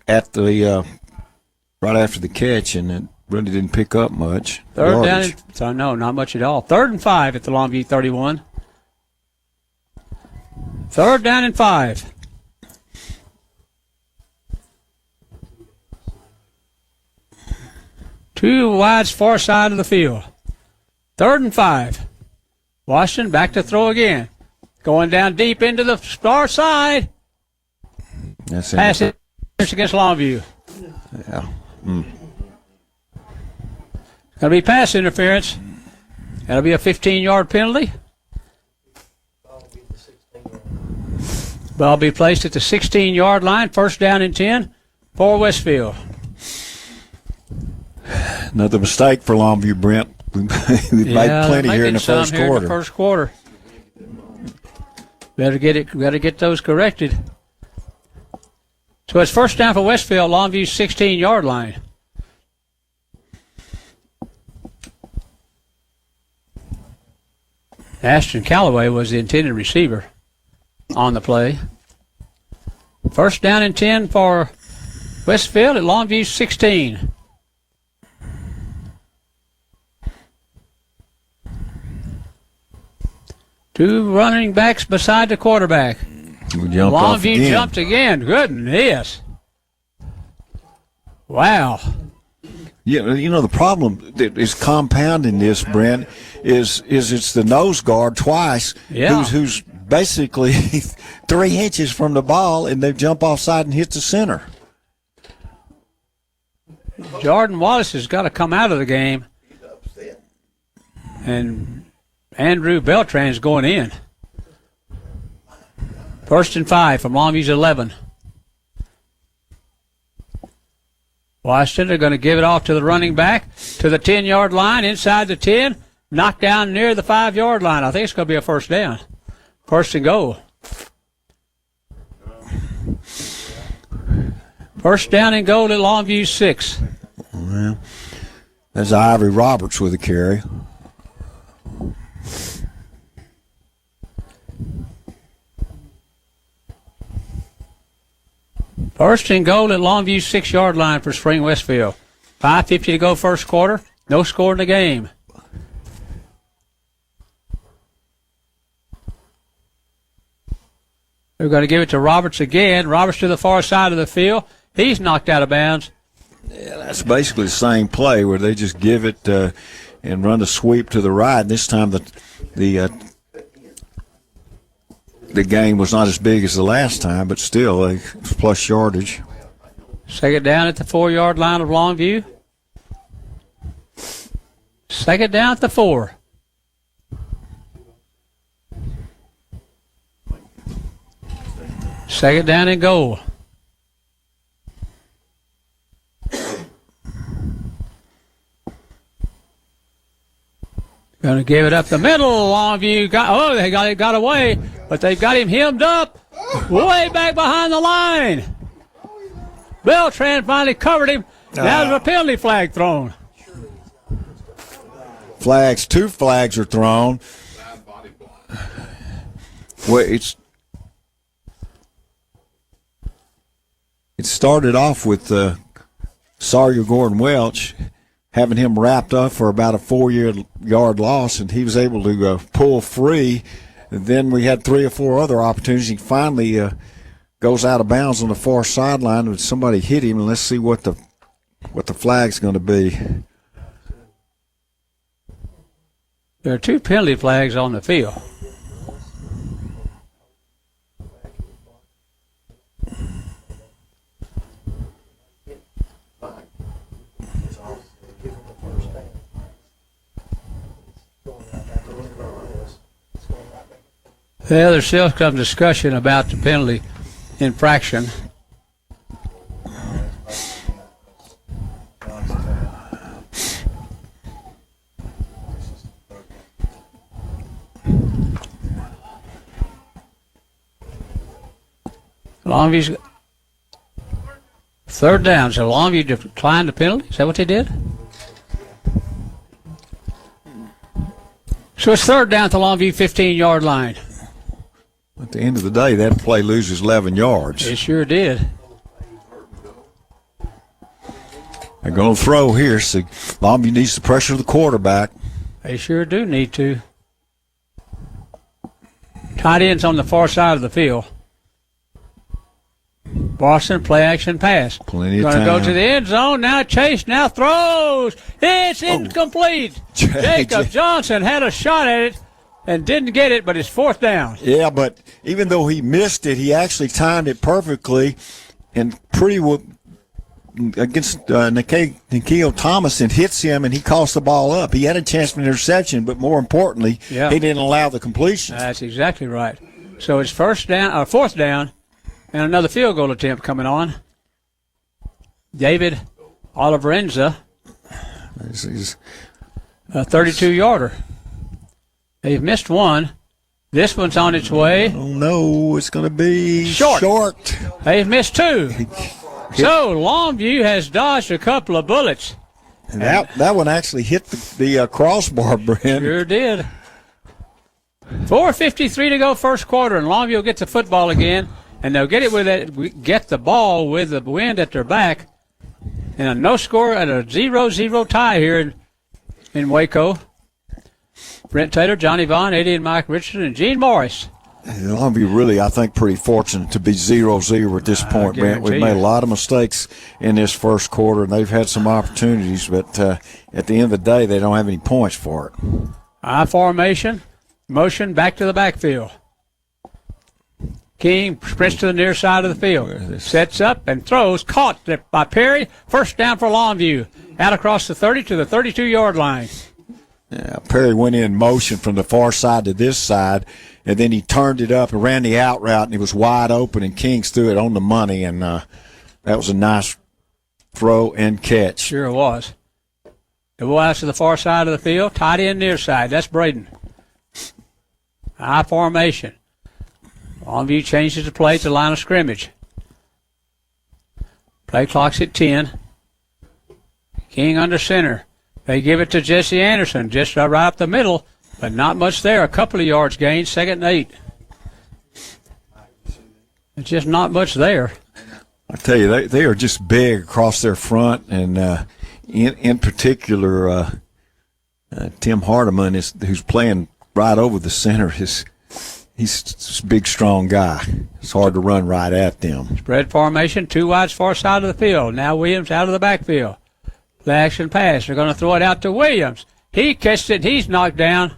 at the right after the catch, and it really didn't pick up much. 3rd down. So no, not much at all. 3rd and 5 at the Longview 31. 3rd down and 5. Two wides far side of the field. 3rd and 5. Washington back to throw again. Going down deep into the far side. That's it. Pass it against Longview. Yeah. Going to be pass interference. That'll be a 15-yard penalty. Ball be placed at the 16-yard line. 1st down and 10 for Westfield. Another mistake for Longview, Brent. We made plenty here in the first quarter. Better get those corrected. So it's 1st down for Westfield, Longview's 16-yard line. Ashton Calloway was the intended receiver on the play. 1st down and 10 for Westfield at Longview's 16. Two running backs beside the quarterback. Longview jumped again. Goodness. Wow. Yeah, you know, the problem that is compounding this, Brent, is it's the nose guard twice who's basically 3 inches from the ball, and they jump offside and hit the center. Jordan Wallace has got to come out of the game. And Andrew Beltran's going in. 1st and 5 from Longview's 11. Washington are going to give it off to the running back to the 10-yard line, inside the 10. knocked down near the 5-yard line. I think it's going to be a first down. First and goal. First down and goal at Longview 6. Well, that's Ivory Roberts with a carry. First and goal at Longview 6-yard line for Spring Westfield. 5:50 to go first quarter. No score in the game. We're going to give it to Roberts again. Roberts to the far side of the field. He's knocked out of bounds. Yeah, that's basically the same play where they just give it and run the sweep to the right. This time the gain was not as big as the last time, but still a plus yardage. Second down at the 4-yard line of Longview. Second down at the 4. Second down and goal. Going to give it up the middle. Longview got away, but they've got him hemmed up way back behind the line. Beltran finally covered him. Now there's a penalty flag thrown. Two flags are thrown. Well, it started off with Sawyer Gordon Welch having him wrapped up for about a 4-yard loss, and he was able to pull free. And then we had 3 or 4 other opportunities. He finally goes out of bounds on the far sideline, and somebody hit him. And let's see what the flag's going to be. There are 2 penalty flags on the field. Well, there's still some discussion about the penalty infraction. Longview's third down. So Longview declined the penalty. Is that what they did? So it's third down at the Longview 15-yard line. At the end of the day, that play loses 11 yards. It sure did. They're going to throw here, so Longview needs to pressure the quarterback. They sure do need to. Tight ends on the far side of the field. Boston play action pass. Plenty of time. Going to go to the end zone. Now Chase now throws. It's incomplete. Jacob Johnson had a shot at it and didn't get it, but it's fourth down. Yeah, but even though he missed it, he actually timed it perfectly and against Nikhil Thomas, and hits him, and he calls the ball up. He had a chance for an interception, but more importantly, he didn't allow the completion. That's exactly right. So it's fourth down, and another field goal attempt coming on. David Oliverenza, a 32-yarder. They've missed one. This one's on its way. Oh, no, it's going to be short. They've missed 2. So Longview has dodged a couple of bullets. And that one actually hit the crossbar, Brent. Sure did. 4:53 to go first quarter, and Longview gets the football again, and they'll get the ball with the wind at their back, and a no score and a 0-0 tie here in Waco. Brent Taylor, Johnny Vaughn, Eddie and Mike Richardson, and Gene Morris. Longview really, I think, pretty fortunate to be 0-0 at this point, Brent. We've made a lot of mistakes in this first quarter, and they've had some opportunities, but at the end of the day, they don't have any points for it. I formation, motion back to the backfield. King sprints to the near side of the field, sets up and throws, caught by Perry. First down for Longview, out across the 30 to the 32-yard line. Yeah, Perry went in motion from the far side to this side, and then he turned it up and ran the out route, and it was wide open, and Kings threw it on the money, and that was a nice throw and catch. Sure was. The ball out to the far side of the field. Tight end near side. That's Braden. High formation. Longview changes the play to the line of scrimmage. Play clock's at 10. King under center. They give it to Jesse Anderson, just right up the middle, but not much there. A couple of yards gained, 2nd and 8. It's just not much there. I tell you, they are just big across their front, and in particular, Tim Hardiman, who's playing right over the center, he's a big, strong guy. It's hard to run right at them. Spread formation, 2 wides far side of the field. Now Williams out of the backfield. Play action pass. They're going to throw it out to Williams. He catches it. He's knocked down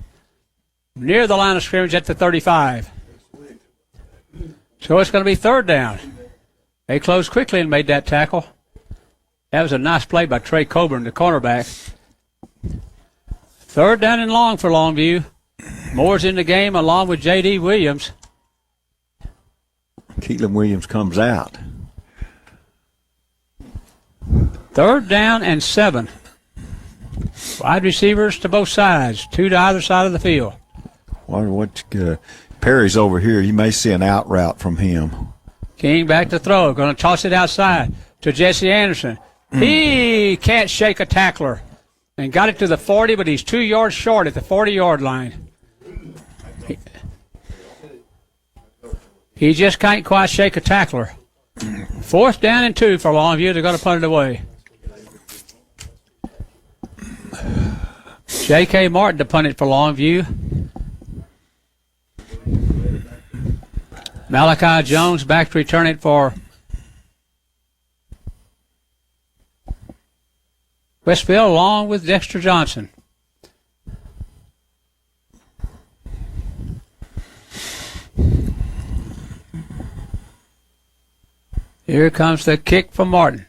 near the line of scrimmage at the 35. So it's going to be 3rd down. They closed quickly and made that tackle. That was a nice play by Trey Coburn, the cornerback. 3rd down and long for Longview. Moore's in the game along with J.D. Williams. Keelan Williams comes out. 3rd down and 7. Wide receivers to both sides, 2 to either side of the field. Perry's over here. You may see an out route from him. King back to throw. Going to toss it outside to Jesse Anderson. He can't shake a tackler. And got it to the 40, but he's 2 yards short at the 40-yard line. He just can't quite shake a tackler. 4th down and 2 for Longview. They're going to punt it away. J.K. Martin to punt it for Longview. Malachi Jones back to return it for Westfield along with Dexter Johnson. Here comes the kick from Martin.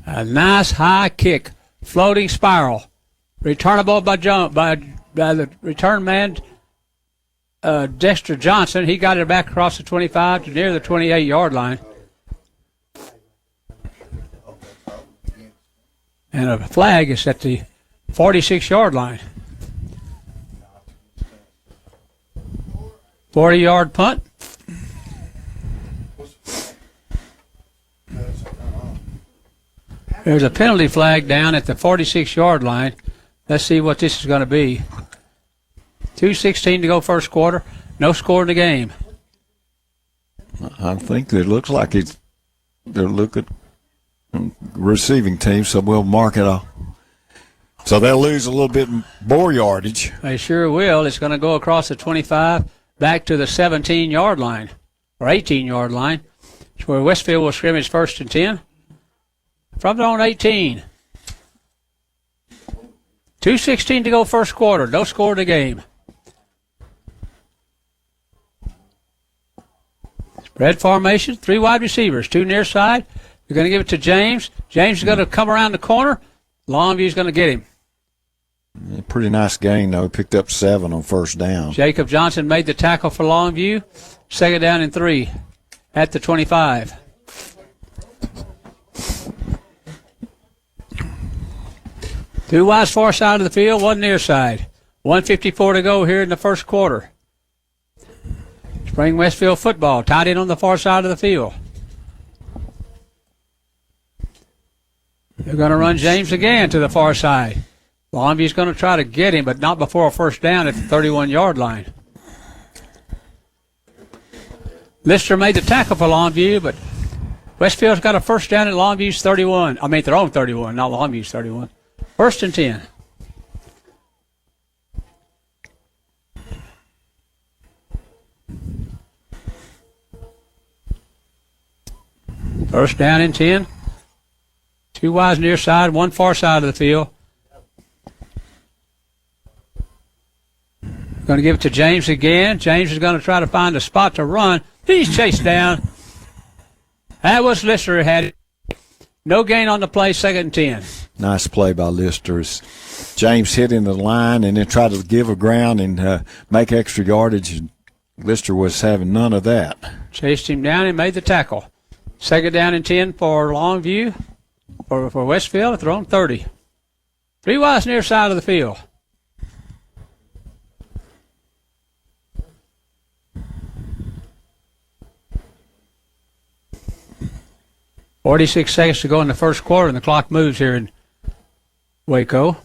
A nice high kick, floating spiral. Returnable by the return man, Dexter Johnson. He got it back across the 25 to near the 28-yard line. And a flag is at the 46-yard line. 40-yard punt. There's a penalty flag down at the 46-yard line. Let's see what this is going to be. 2:16 to go first quarter. No score in the game. I think it looks like they're looking receiving team, so we'll mark it off. So they'll lose a little bit more yardage. They sure will. It's going to go across the 25 back to the 17-yard line or 18-yard line. It's where Westfield will scrimmage 1st and 10. From their own 18. 2:16 to go first quarter. No score in the game. Spread formation. 3 wide receivers. 2 near side. They're going to give it to James. James is going to come around the corner. Longview's going to get him. Pretty nice gain, though. Picked up 7 on 1st down. Jacob Johnson made the tackle for Longview. 2nd down and 3 at the 25. Two wides far side of the field, 1 near side. 1:54 to go here in the first quarter. Spring Westfield football, tied in on the far side of the field. They're going to run James again to the far side. Longview's going to try to get him, but not before a 1st down at the 31-yard line. Lister made the tackle for Longview, but Westfield's got a 1st down at Longview's 31. I mean, their own 31, not Longview's 31. 1st and 10. First down and 10. 2 wides near side, 1 far side of the field. Going to give it to James again. James is going to try to find a spot to run. He's chased down. That was Lister who had it. No gain on the play, 2nd and 10. Nice play by Lister. James hit in the line and then tried to give a ground and make extra yardage. Lister was having none of that. Chased him down and made the tackle. 2nd down and 10 for Longview, for Westfield at their own 30. 3 wides near side of the field. .46 seconds to go in the first quarter, and the clock moves here in Waco.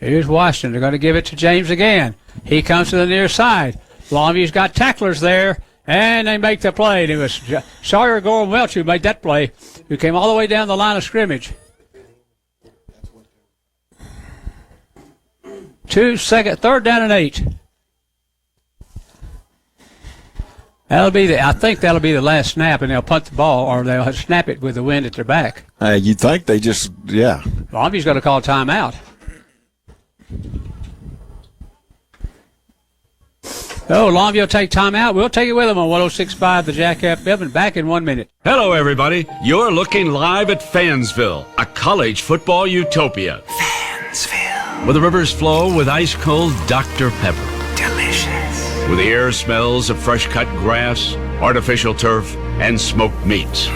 Here's Washington. They're going to give it to James again. He comes to the near side. Longview's got tacklers there, and they make the play. And it was Sawyer Gorham Welch who made that play, who came all the way down the line of scrimmage. 3rd down and 8. I think that'll be the last snap, and they'll punt the ball, or they'll snap it with the wind at their back. You'd think they just, yeah. Longview's going to call timeout. Longview will take timeout. We'll take it with them on 106.5 The Jack FM, back in 1 minute. Hello, everybody. You're looking live at Fansville, a college football utopia. Fansville. Where the rivers flow with ice-cold Dr. Pepper. Delicious. Where the air smells of fresh-cut grass, artificial turf, and smoked meats.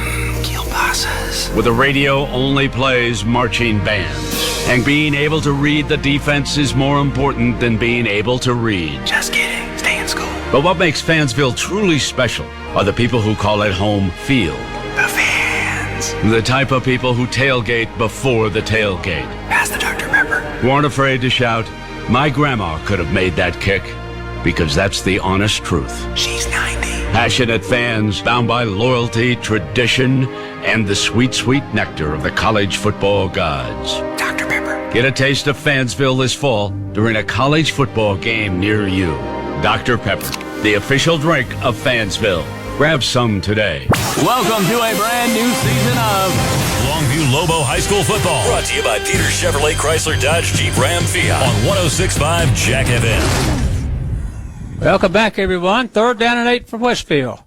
Kielbasa's. Where the radio only plays marching bands. And being able to read the defense is more important than being able to read. Just kidding. Stay in school. But what makes Fansville truly special are the people who call it home field. The fans. The type of people who tailgate before the tailgate. Pass the Dr. Pepper. Who aren't afraid to shout, "My grandma could have made that kick," because that's the honest truth. She's 90. Passionate fans bound by loyalty, tradition, and the sweet, sweet nectar of the college football gods. Dr. Pepper. Get a taste of Fansville this fall during a college football game near you. Dr. Pepper, the official drink of Fansville. Grab some today. Welcome to a brand new season of Longview Lobo High School football. Brought to you by Peter Chevrolet Chrysler Dodge Jeep Ram Fiat on 106.5 Jack FM. Welcome back, everyone. 3rd down and 8 from Westfield.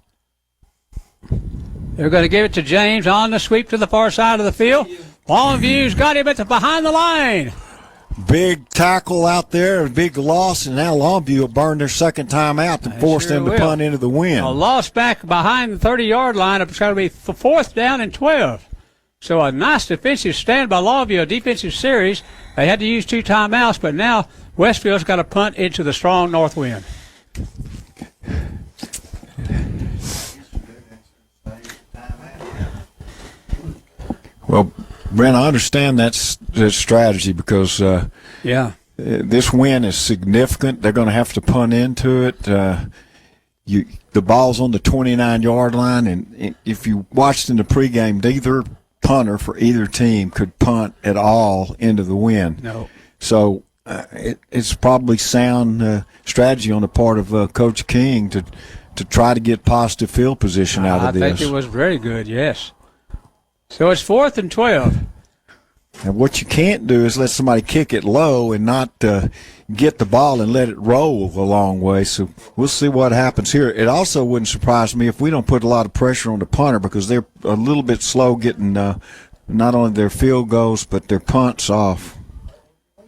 They're going to give it to James on the sweep to the far side of the field. Longview's got him at the behind the line. Big tackle out there, a big loss, and now Longview will burn their second time out to force them to punt into the wind. A loss back behind the 30-yard line. It's going to be 4th down and 12. So a nice defensive stand by Longview, a defensive series. They had to use 2 timeouts, but now Westfield's got to punt into the strong north wind. Well, Brent, I understand that's strategy because this win is significant. They're going to have to punt into it. The ball's on the 29-yard line, and if you watched in the pregame, either punter for either team could punt at all into the wind. No. So it's probably sound strategy on the part of Coach King to try to get positive field position out of this. I think it was very good, yes. So it's 4th and 12. And what you can't do is let somebody kick it low and not get the ball and let it roll a long way. So we'll see what happens here. It also wouldn't surprise me if we don't put a lot of pressure on the punter because they're a little bit slow getting not only their field goals but their punts off.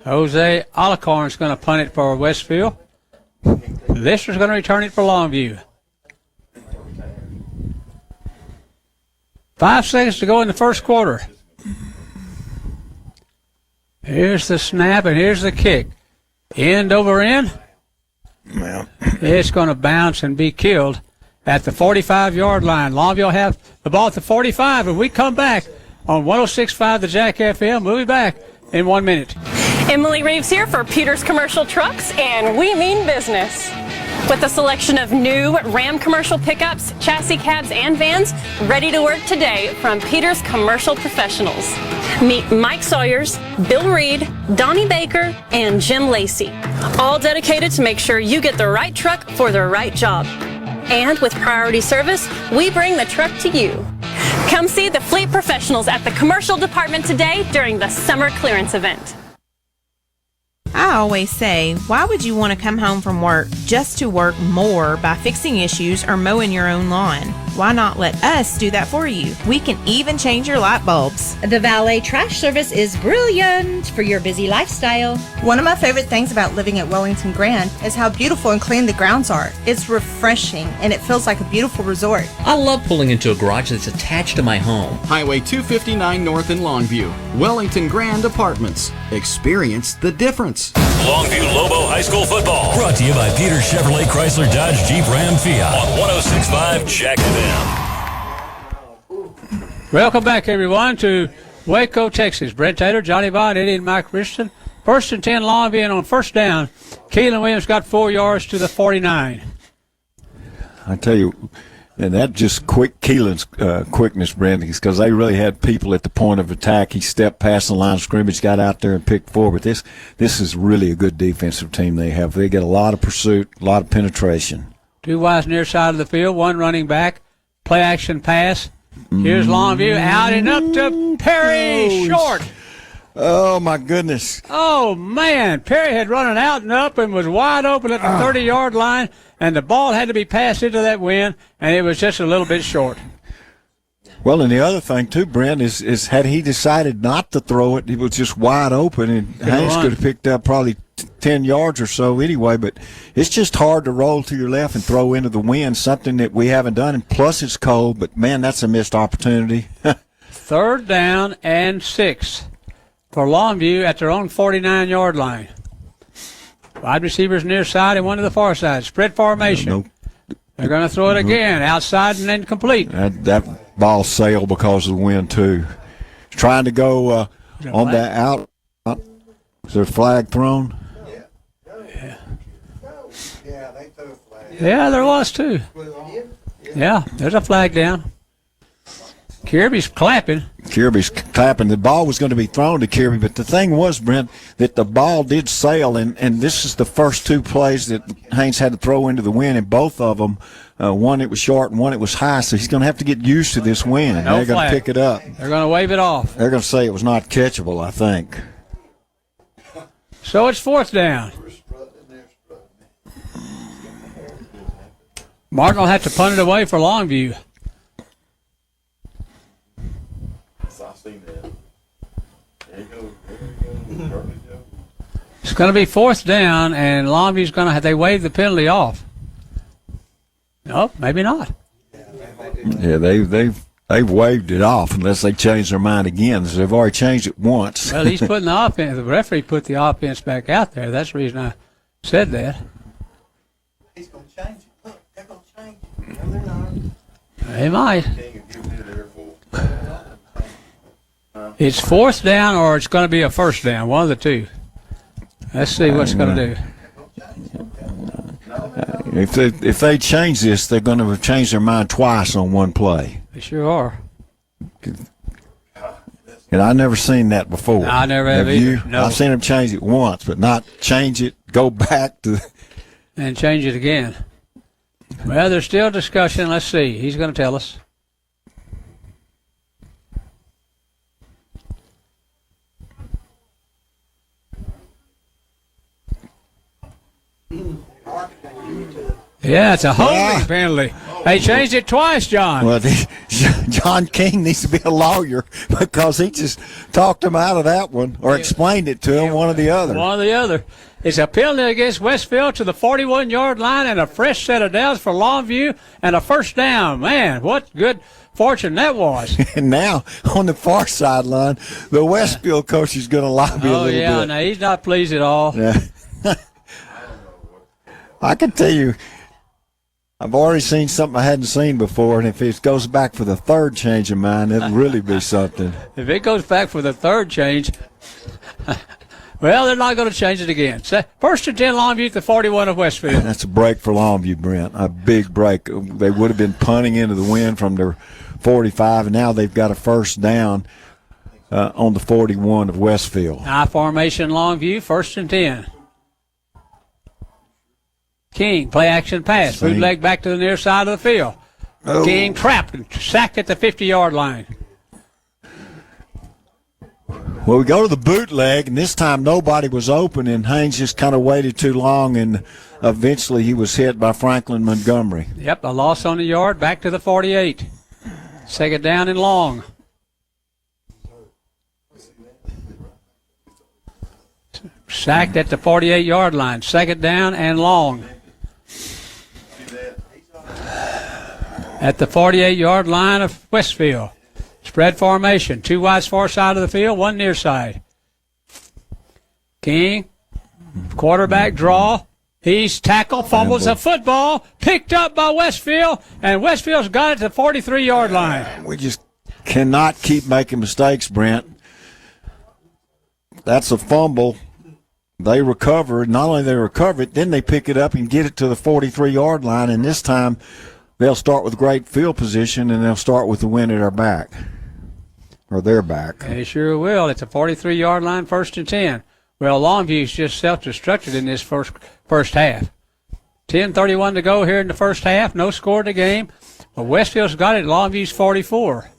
Jose Alicorn's going to punt it for Westfield. Lister's going to return it for Longview. 5 seconds to go in the first quarter. Here's the snap, and here's the kick. End over end. Well, it's going to bounce and be killed at the 45-yard line. Longview will have the ball at the 45, and we come back on 106.5 The Jack FM. We'll be back in 1 minute. Emily Reeves here for Peters Commercial Trucks, and we mean business. With a selection of new Ram commercial pickups, chassis cabs, and vans ready to work today from Peters Commercial Professionals. Meet Mike Sawyers, Bill Reed, Donnie Baker, and Jim Lacey. All dedicated to make sure you get the right truck for the right job. And with priority service, we bring the truck to you. Come see the fleet professionals at the commercial department today during the summer clearance event. I always say, why would you want to come home from work just to work more by fixing issues or mowing your own lawn. Why not let us do that for you? We can even change your light bulbs. The valet trash service is brilliant for your busy lifestyle. One of my favorite things about living at Wellington Grand is how beautiful and clean the grounds are. It's refreshing and it feels like a beautiful resort. I love pulling into a garage that's attached to my home. Highway 259 North in Longview. Wellington Grand Apartments. Experience the difference. Longview Lobo High School football. Brought to you by Peter Chevrolet Chrysler Dodge Jeep Ram Fiat on 106.5 Jack FM. Welcome back, everyone, to Waco, Texas. Brent Taylor, Johnny Vaughn, Eddie, and Mike Richardson. 1st and 10, Longview, and on first down, Keelan Williams got 4 yards to the 49. I tell you, and that just Keelan's quickness, Brent, because they really had people at the point of attack. He stepped past the line of scrimmage, got out there and picked four. But this is really a good defensive team they have. They get a lot of pursuit, a lot of penetration. Two wides near side of the field, one running back, play action pass. Here's Longview, out and up to Perry, short. Oh, my goodness. Oh, man. Perry had run it out and up and was wide open at the 30-yard line, and the ball had to be passed into that wind, and it was just a little bit short. Well, and the other thing, too, Brent, is had he decided not to throw it, it was just wide open, and Haynes could have picked up probably 10 yards or so anyway, but it's just hard to roll to your left and throw into the wind, something that we haven't done, and plus it's cold, but, man, that's a missed opportunity. 3rd down and 6 for Longview at their own 49-yard line. Wide receivers near side and one to the far side. Spread formation. They're going to throw it again, outside and then complete. That ball sailed because of the wind, too. Trying to go on that out. Is there a flag thrown? Yeah, there was, too. Yeah, there's a flag down. Kirby's clapping. The ball was going to be thrown to Kirby, but the thing was, Brent, that the ball did sail, and this is the first two plays that Haynes had to throw into the wind, and both of them, one it was short and one it was high, so he's going to have to get used to this wind. No They're going flag. to pick it up. They're going to wave it off. They're going to say it was not catchable, I think. So it's 4th down. Martin will have to punt it away for Longview. It's going to be 4th down, and Longview's going to have, they wave the penalty off. Nope, maybe not. Yeah, they've waved it off unless they change their mind again. So they've already changed it once. Well, he's putting the offense. The referee put the offense back out there. That's the reason I said that. He's going to change it. Look, they're going to change it. No, they're not. They might. It's 4th down, or it's going to be a 1st down. One of the two. Let's see what's going to do. If they change this, they're going to change their mind twice on one play. They sure are. And I've never seen that before. I never have either. You? No. I've seen them change it once, but not change it, go back to. And change it again. Well, there's still discussion. Let's see. He's going to tell us. Yeah, it's a holding penalty. They changed it twice, John. Well, John King needs to be a lawyer because he just talked him out of that one or explained it to him, one or the other. One or the other. It's a penalty against Westfield to the 41-yard line and a fresh set of downs for Longview and a 1st down. Man, what good fortune that was. And now, on the far sideline, the Westfield coach is going to lobby a little bit. Oh, yeah, no, he's not pleased at all. Yeah. I can tell you, I've already seen something I hadn't seen before, and if it goes back for the 3rd change of mine, it'll really be something. If it goes back for the 3rd change, well, they're not going to change it again. So 1st and 10, Longview at the 41 of Westfield. That's a break for Longview, Brent, a big break. They would have been punting into the wind from their 45, and now they've got a 1st down on the 41 of Westfield. High formation, Longview, 1st and 10. King, play action pass. Bootleg back to the near side of the field. Oh. King trapped and sacked at the 50-yard line. Well, we go to the bootleg, and this time nobody was open, and Haynes just kind of waited too long, and eventually he was hit by Franklin Montgomery. Yep, a loss on the yard, back to the 48. Second down and long. Sacked at the 48-yard line. Second down and long. At the 48-yard line of Westfield. Spread formation. 2 wides far side of the field, 1 near side. King, quarterback draw. He's tackled, fumbles the football, picked up by Westfield, and Westfield's got it to the 43-yard line. We just cannot keep making mistakes, Brent. That's a fumble. They recover. Not only they recover it, then they pick it up and get it to the 43-yard line, and this time they'll start with great field position, and they'll start with the win at our back, or their back. They sure will. It's a 43-yard line, 1st and 10. Well, Longview's just self-destructed in this first half. 10:31 to go here in the first half. No score in the game. Well, Westfield's got it. Longview's 44.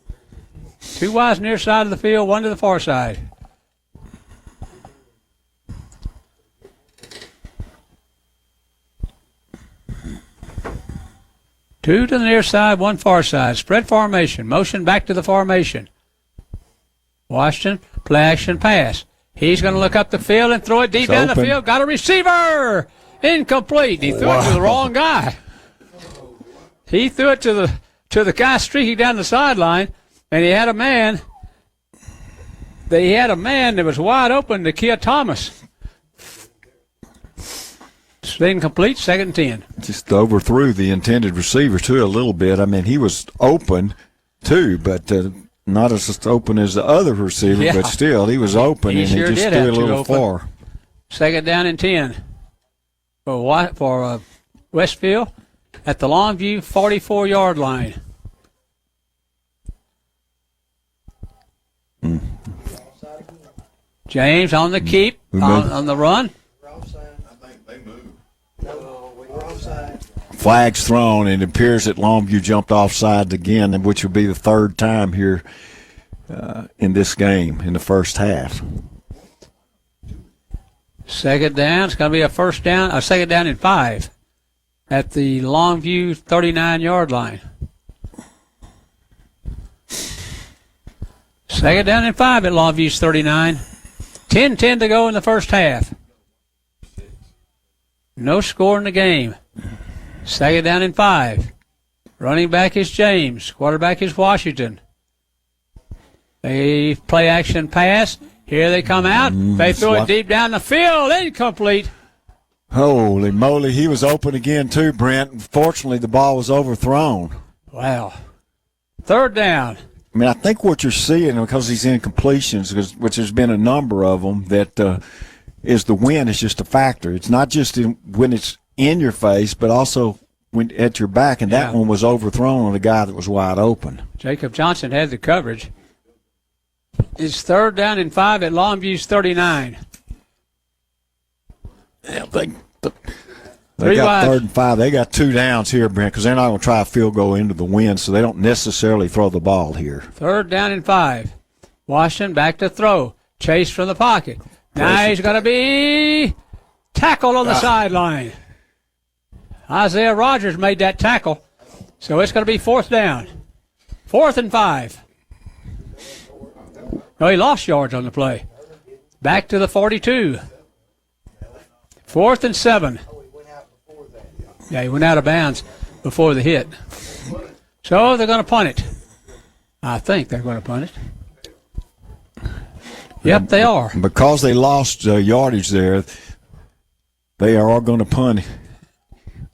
2 wides near side of the field, 1 to the far side. Two to the near side, 1 far side. Spread formation. Motion back to the formation. Washington, play action pass. He's going to look up the field and throw it deep down the field. Got a receiver. Incomplete. He threw it to the wrong guy. He threw it to the guy streaking down the sideline, and he had a man. That was wide open to Kia Thomas. It's incomplete, 2nd and 10. Just overthrew the intended receiver, too, a little bit. I mean, he was open, too, but not as open as the other receiver, but still, he was open, and he just threw it a little far. 2nd down and 10 for Westfield at the Longview 44-yard line. James on the keep, on the run. Flags thrown, and it appears that Longview jumped offside again, which will be the 3rd time here in this game in the first half. 2nd down. It's going to be a 2nd down and 5 at the Longview 39-yard line. 2nd down and 5 at Longview's 39. 10:10 to go in the first half. No score in the game. 2nd down and 5. Running back is James. Quarterback is Washington. They play action pass. Here they come out. They throw it deep down the field. Incomplete. Holy moly. He was open again, too, Brent. Fortunately, the ball was overthrown. Wow. 3rd down. I mean, I think what you're seeing, because these incompletions, which there's been a number of them, that is the wind is just a factor. It's not just when it's in your face, but also when at your back, and that one was overthrown on a guy that was wide open. Jacob Johnson had the coverage. It's 3rd down and 5 at Longview's 39. Yeah, they got 3rd and 5. They got 2 downs here, Brent, because they're not going to try a field goal into the wind, so they don't necessarily throw the ball here. 3rd down and 5. Washington back to throw. Chase from the pocket. Now he's going to be tackled on the sideline. Isaiah Rogers made that tackle, so it's going to be 4th down. 4th and 5. No, he lost yards on the play. Back to the 42. 4th and 7. Yeah, he went out of bounds before the hit. So they're going to punt it. I think they're going to punt it. Yep, they are. Because they lost yardage there, they are going to punt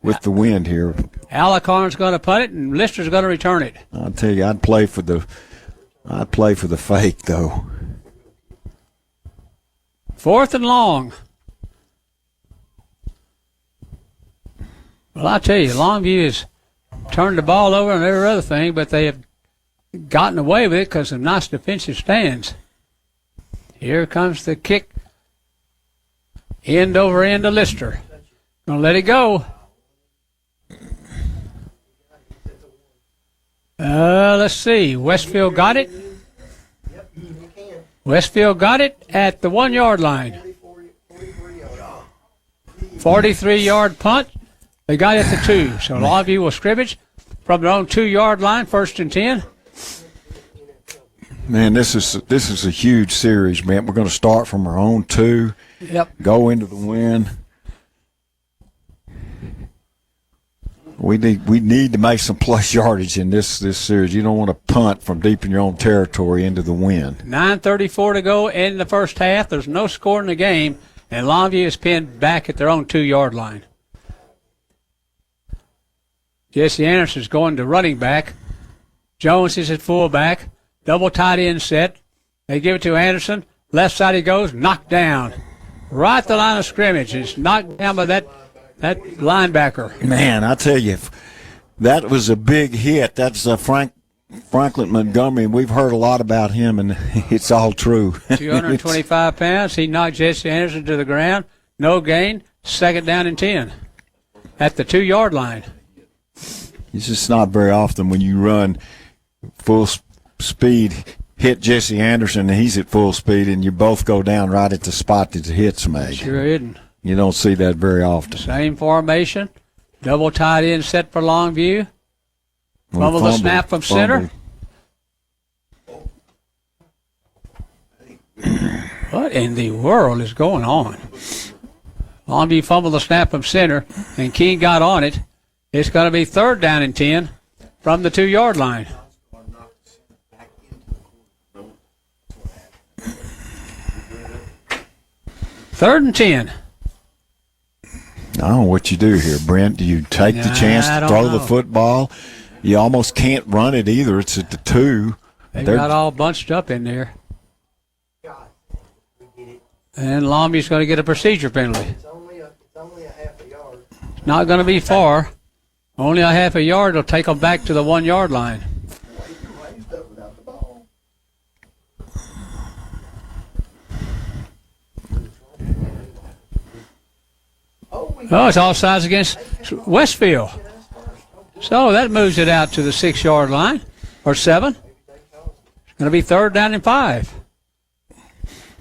with the wind here. Alicorn's going to punt it, and Lister's going to return it. I'll tell you, I'd play for the fake, though. 4th and long. Well, I tell you, Longview has turned the ball over and every other thing, but they have gotten away with it because of nice defensive stands. Here comes the kick. End over end to Lister. Gonna let it go. Let's see. Westfield got it. Westfield got it at the 1 yard line. 43-yard punt. They got it at the 2. So Longview will scrimmage from their own 2 yard line, 1st and 10. Man, this is a huge series, man. We're going to start from our own 2. Yep. Go into the win. We need to make some plus yardage in this series. You don't want to punt from deep in your own territory into the win. 9:34 to go in the first half. There's no score in the game, and Longview is pinned back at their own 2 yard line. Jesse Anderson's going to running back. Jones is at fullback. Double tight end set. They give it to Anderson. Left side he goes. Knocked down. Right at the line of scrimmage. It's knocked down by that linebacker. Man, I tell you, that was a big hit. That's Franklin Montgomery. We've heard a lot about him, and it's all true. 225 pounds. He knocked Jesse Anderson to the ground. No gain. 2nd down and 10 at the 2 yard line. It's just not very often when you run full speed, hit Jesse Anderson, and he's at full speed, and you both go down right at the spot that the hit's made. Sure isn't. You don't see that very often. Same formation. Double tight end set for Longview. Fumble the snap from center. What in the world is going on? Longview fumbled the snap from center, and King got on it. It's going to be 3rd down and 10 from the 2 yard line. Third and 10. I don't know what you do here, Brent. Do you take the chance to throw the football? You almost can't run it either. It's at the 2. They've got all bunched up in there. And Longview's going to get a procedure penalty. It's only a half a yard. It's not going to be far. Only a half a yard will take them back to the 1 yard line. Oh, it's offsides against Westfield. So that moves it out to the 6 yard line, or 7. It's going to be 3rd down and 5.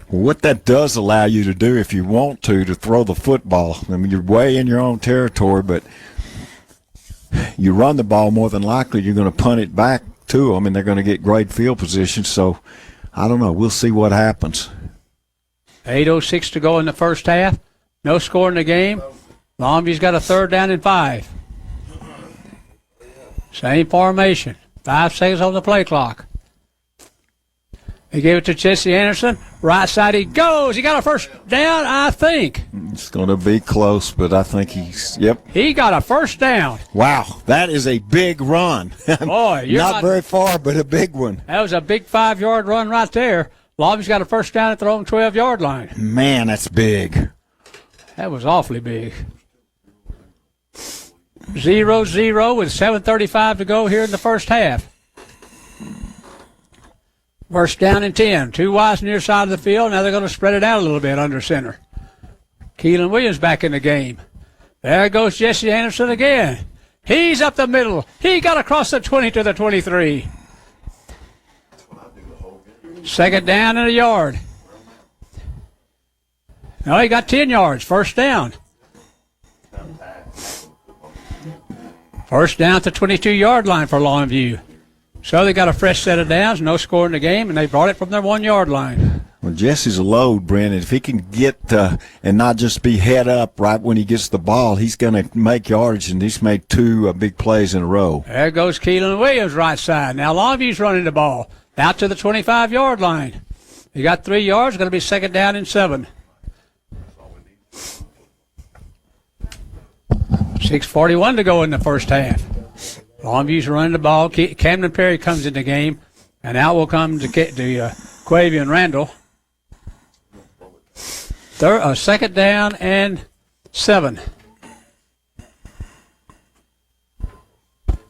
What that does allow you to do, if you want to throw the football. I mean, you're way in your own territory, but you run the ball, more than likely you're going to punt it back to them, and they're going to get great field position. So, I don't know. We'll see what happens. 8:06 to go in the first half. No score in the game. Longview's got a 3rd down and 5. Same formation. 5 seconds on the play clock. They gave it to Jesse Anderson. Right side he goes. He got a first down, I think. It's going to be close, but I think yep. He got a first down. Wow, that is a big run. Boy, you're not very far, but a big one. That was a big 5 yard run right there. Longview's got a first down at their own 12 yard line. Man, that's big. That was awfully big. 0-0 with 7:35 to go here in the first half. First down and 10. 2 wides near side of the field. Now they're going to spread it out a little bit under center. Keelan Williams back in the game. There goes Jesse Anderson again. He's up the middle. He got across the 20 to the 23. 2nd down and a yard. No, he got 10 yards. First down. First down at the 22 yard line for Longview. So they got a fresh set of downs, no score in the game, and they brought it from their 1 yard line. Well, Jesse's a load, Brandon. If he can get and not just be head up right when he gets the ball, he's going to make yardage, and he's made 2 big plays in a row. There goes Keelan Williams right side. Now Longview's running the ball out to the 25 yard line. He got 3 yards, going to be 2nd down and 7. 6:41 to go in the first half. Longview's running the ball. Camden Perry comes in the game, and out will come to Quavian Randall. 2nd down and 7.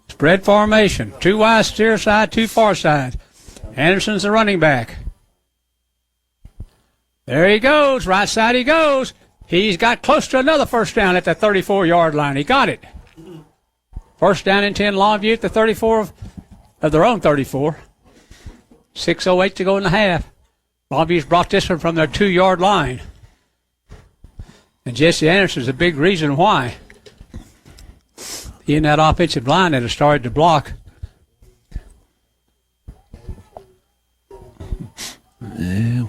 Spread formation. 2 wide steer side, 2 far side. Anderson's the running back. There he goes. Right side he goes. He's got close to another first down at the 34 yard line. He got it. First down and 10, Longview at the 34 of their own 34. 6:08 to go in the half. Longview's brought this one from their 2-yard line. And Jesse Anderson's a big reason why. He and that offensive line that has started to block. Yeah.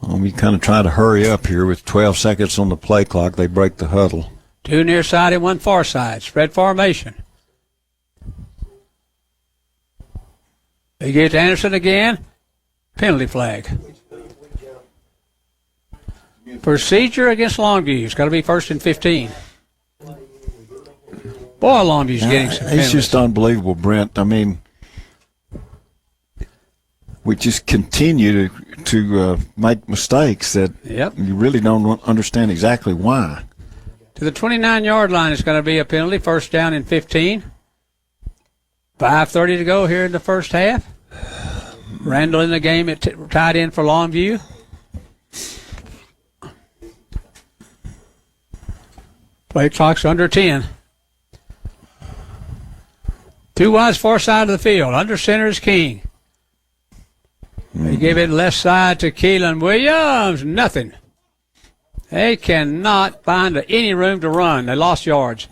We kind of try to hurry up here with 12 seconds on the play clock. They break the huddle. 2 near side and 1 far side. Spread formation. They get to Anderson again. Penalty flag. Procedure against Longview. It's got to be 1st and 15. Boy, Longview's getting some penalties. It's just unbelievable, Brent. I mean, we just continue to make mistakes that you really don't understand exactly why. To the 29-yard line, it's going to be a penalty. 1st down and 15. 5:30 to go here in the first half. Randall in the game at tight end for Longview. Play clock's under 10. 2 wides, far side of the field. Under center is King. They give it left side to Keelan Williams. Nothing. They cannot find any room to run. They lost yards.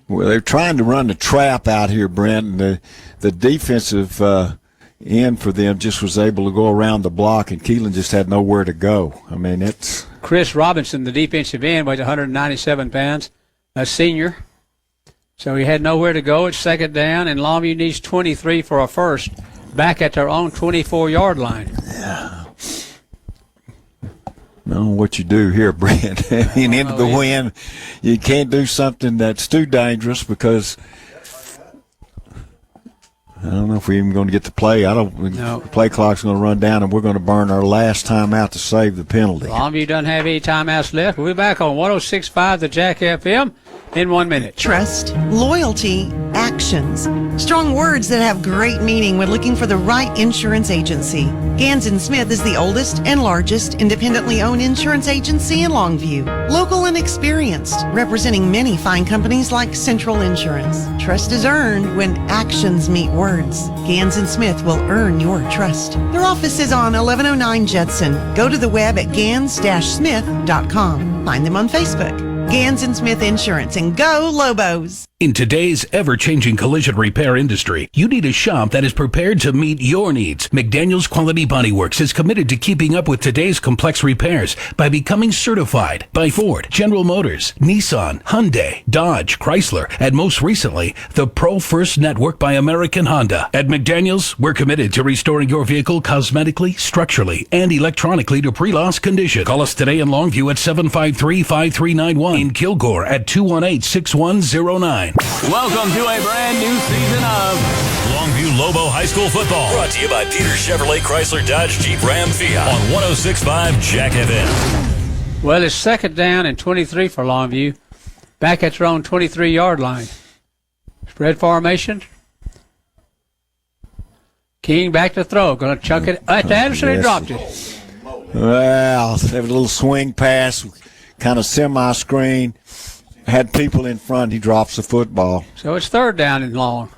Well, they're trying to run the trap out here, Brent, and the defensive end for them just was able to go around the block, and Keelan just had nowhere to go. I mean, it's... Chris Robinson, the defensive end, weighs 197 pounds, a senior. So he had nowhere to go. It's 2nd down, and Longview needs 23 for a first, back at their own 24-yard line. Yeah. I don't know what you do here, Brent. I mean, into the wind, you can't do something that's too dangerous because I don't know if we're even going to get to play. The play clock's going to run down, and we're going to burn our last time out to save the penalty. Longview doesn't have any timeouts left. We'll be back on 106.5 the Jack FM in 1 minute. Trust, loyalty, actions. Strong words that have great meaning when looking for the right insurance agency. Gans & Smith is the oldest and largest independently owned insurance agency in Longview. Local and experienced, representing many fine companies like Central Insurance. Trust is earned when actions meet words. Gans & Smith will earn your trust. Their office is on 1109 Judson. Go to the web at gans-smith.com. Find them on Facebook. Gans & Smith Insurance, and go Lobos. In today's ever-changing collision repair industry, you need a shop that is prepared to meet your needs. McDaniel's Quality Body Works is committed to keeping up with today's complex repairs by becoming certified by Ford, General Motors, Nissan, Hyundai, Dodge, Chrysler, and most recently, the Pro First Network by American Honda. At McDaniel's, we're committed to restoring your vehicle cosmetically, structurally, and electronically to pre-loss condition. Call us today in Longview at 753-5391, in Kilgore at 218-6109. Welcome to a brand new season of Longview Lobo High School football. Brought to you by Peter Chevrolet Chrysler Dodge Jeep Ram Fiat on 106.5 Jack FM. Well, it's 2nd down and 23 for Longview. Back at their own 23-yard line. Spread formation. King back to throw. Going to chuck it at Anderson and dropped it. Well, they have a little swing pass, kind of semi-screen. Had people in front, he drops the football. So it's 3rd down and long.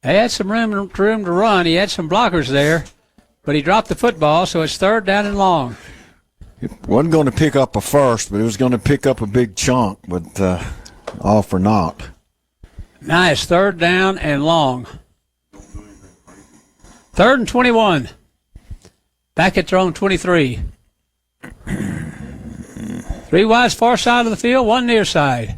They had some room to run. He had some blockers there, but he dropped the football, so it's 3rd down and long. It wasn't going to pick up a first, but it was going to pick up a big chunk, but all for naught. Now it's 3rd down and long. 3rd and 21. Back at their own 23. 3 wides, far side of the field, 1 near side.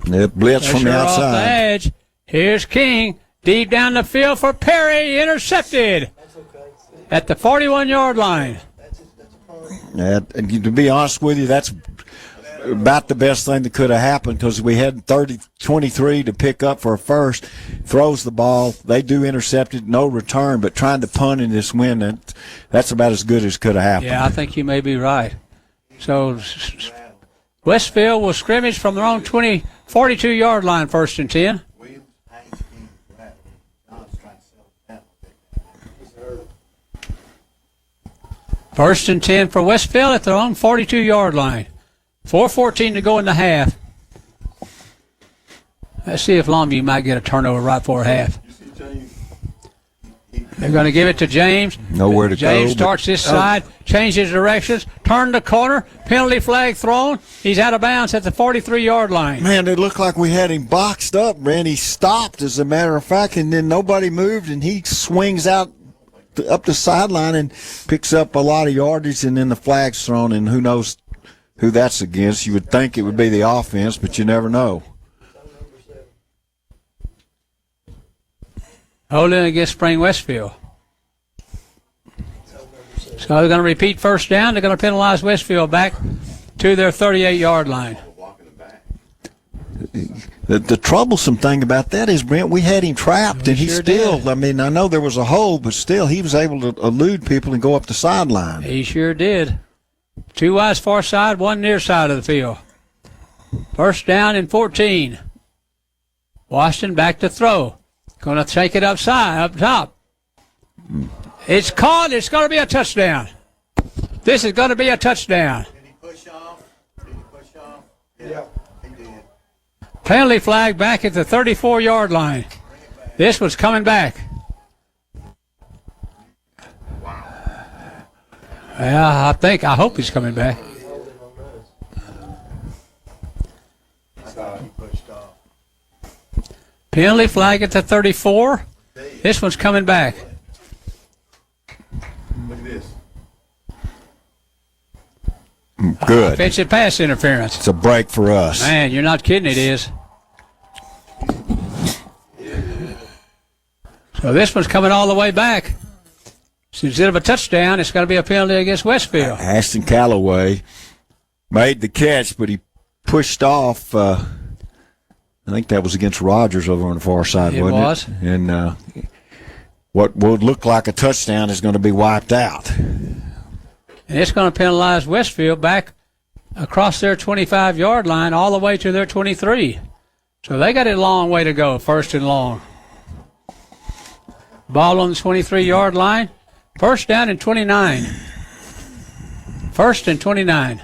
Blitz from the outside. Off the edge. Here's King. Deep down the field for Perry. Intercepted. At the 41-yard line. To be honest with you, that's about the best thing that could have happened because we had 23 to pick up for a first. Throws the ball. They do intercept it, no return, but trying to punt in this win, that's about as good as could have happened. Yeah, I think you may be right. So Westfield will scrimmage from their own 42-yard line, 1st and 10. First and 10 for Westfield at their own 42-yard line. 4:14 to go in the half. Let's see if Longview might get a turnover right before half. They're going to give it to James. Nowhere to James go. starts this side, changes directions, turn the corner, penalty flag thrown. He's out of bounds at the 43-yard line. Man, it looked like we had him boxed up, man. He stopped, as a matter of fact, and then nobody moved, and he swings out up the sideline and picks up a lot of yardage, and then the flag's thrown, and who knows who that's against. You would think it would be the offense, but you never know. Holding against Spring Westfield. So they're going to repeat first down. They're going to penalize Westfield back to their 38-yard line. The troublesome thing about that is, Brent, we had him trapped, and he sure still, did. I mean, I know there was a hole, but still he was able to elude people and go up the sideline. He sure did. 2 wides far side, 1 near side of the field. First down and 14. Washington back to throw. Going to take it up top. It's caught. It's going to be a touchdown. This is going to be a touchdown. Did he push off? Yeah, he did. Penalty flag back at the 34-yard line. This was coming back. Yeah, I hope he's coming back. Penalty flag at the 34. This one's coming back. Look at this. Good. Offensive pass interference. It's a break for us. Man, you're not kidding, it is. So this one's coming all the way back. So instead of a touchdown, it's going to be a penalty against Westfield. Ashton Calloway made the catch, but he pushed off. I think that was against Rogers over on the far side, It wasn't was. it? And what would look like a touchdown is going to be wiped out. And it's going to penalize Westfield back across their 25-yard line all the way to their 23. So they got a long way to go, first and long. Ball on the 23-yard line. First down and 29. First and 29.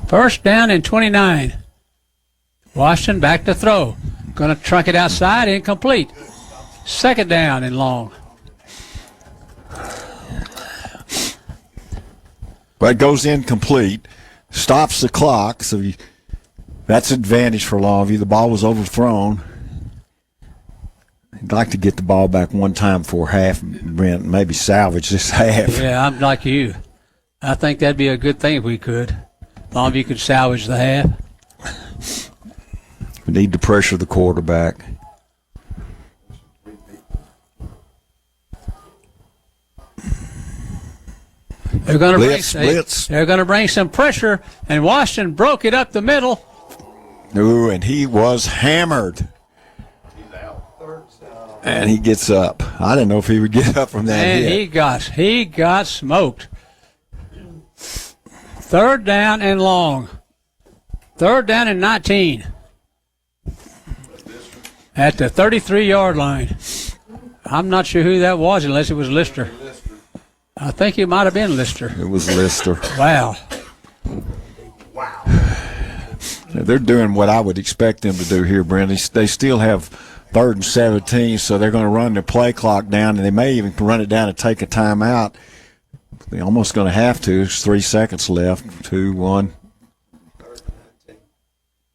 First down and 29. Washington back to throw. Going to trunk it outside, incomplete. Second down and long. But it goes incomplete, stops the clock, so that's advantage for Longview. The ball was overthrown. I'd like to get the ball back one time for half, Brent, maybe salvage this half. Yeah, I'm like you. I think that'd be a good thing if we could. Longview could salvage the half. We need to pressure the quarterback. They're going to Blitz. They're going to bring some pressure, and Washington broke it up the middle. Ooh, and he was hammered. And he gets up. I didn't know if he would get up from that And hit. he got smoked. Third down and long. Third down and 19. At the 33-yard line. I'm not sure who that was unless it was Lister. I think it might have been Lister. It was Lister. Wow. They're doing what I would expect them to do here, Brent. They still have 3rd and 17, so they're going to run the play clock down, and they may even run it down and take a timeout. They're almost going to have to. There's 3 seconds left. 2, 1.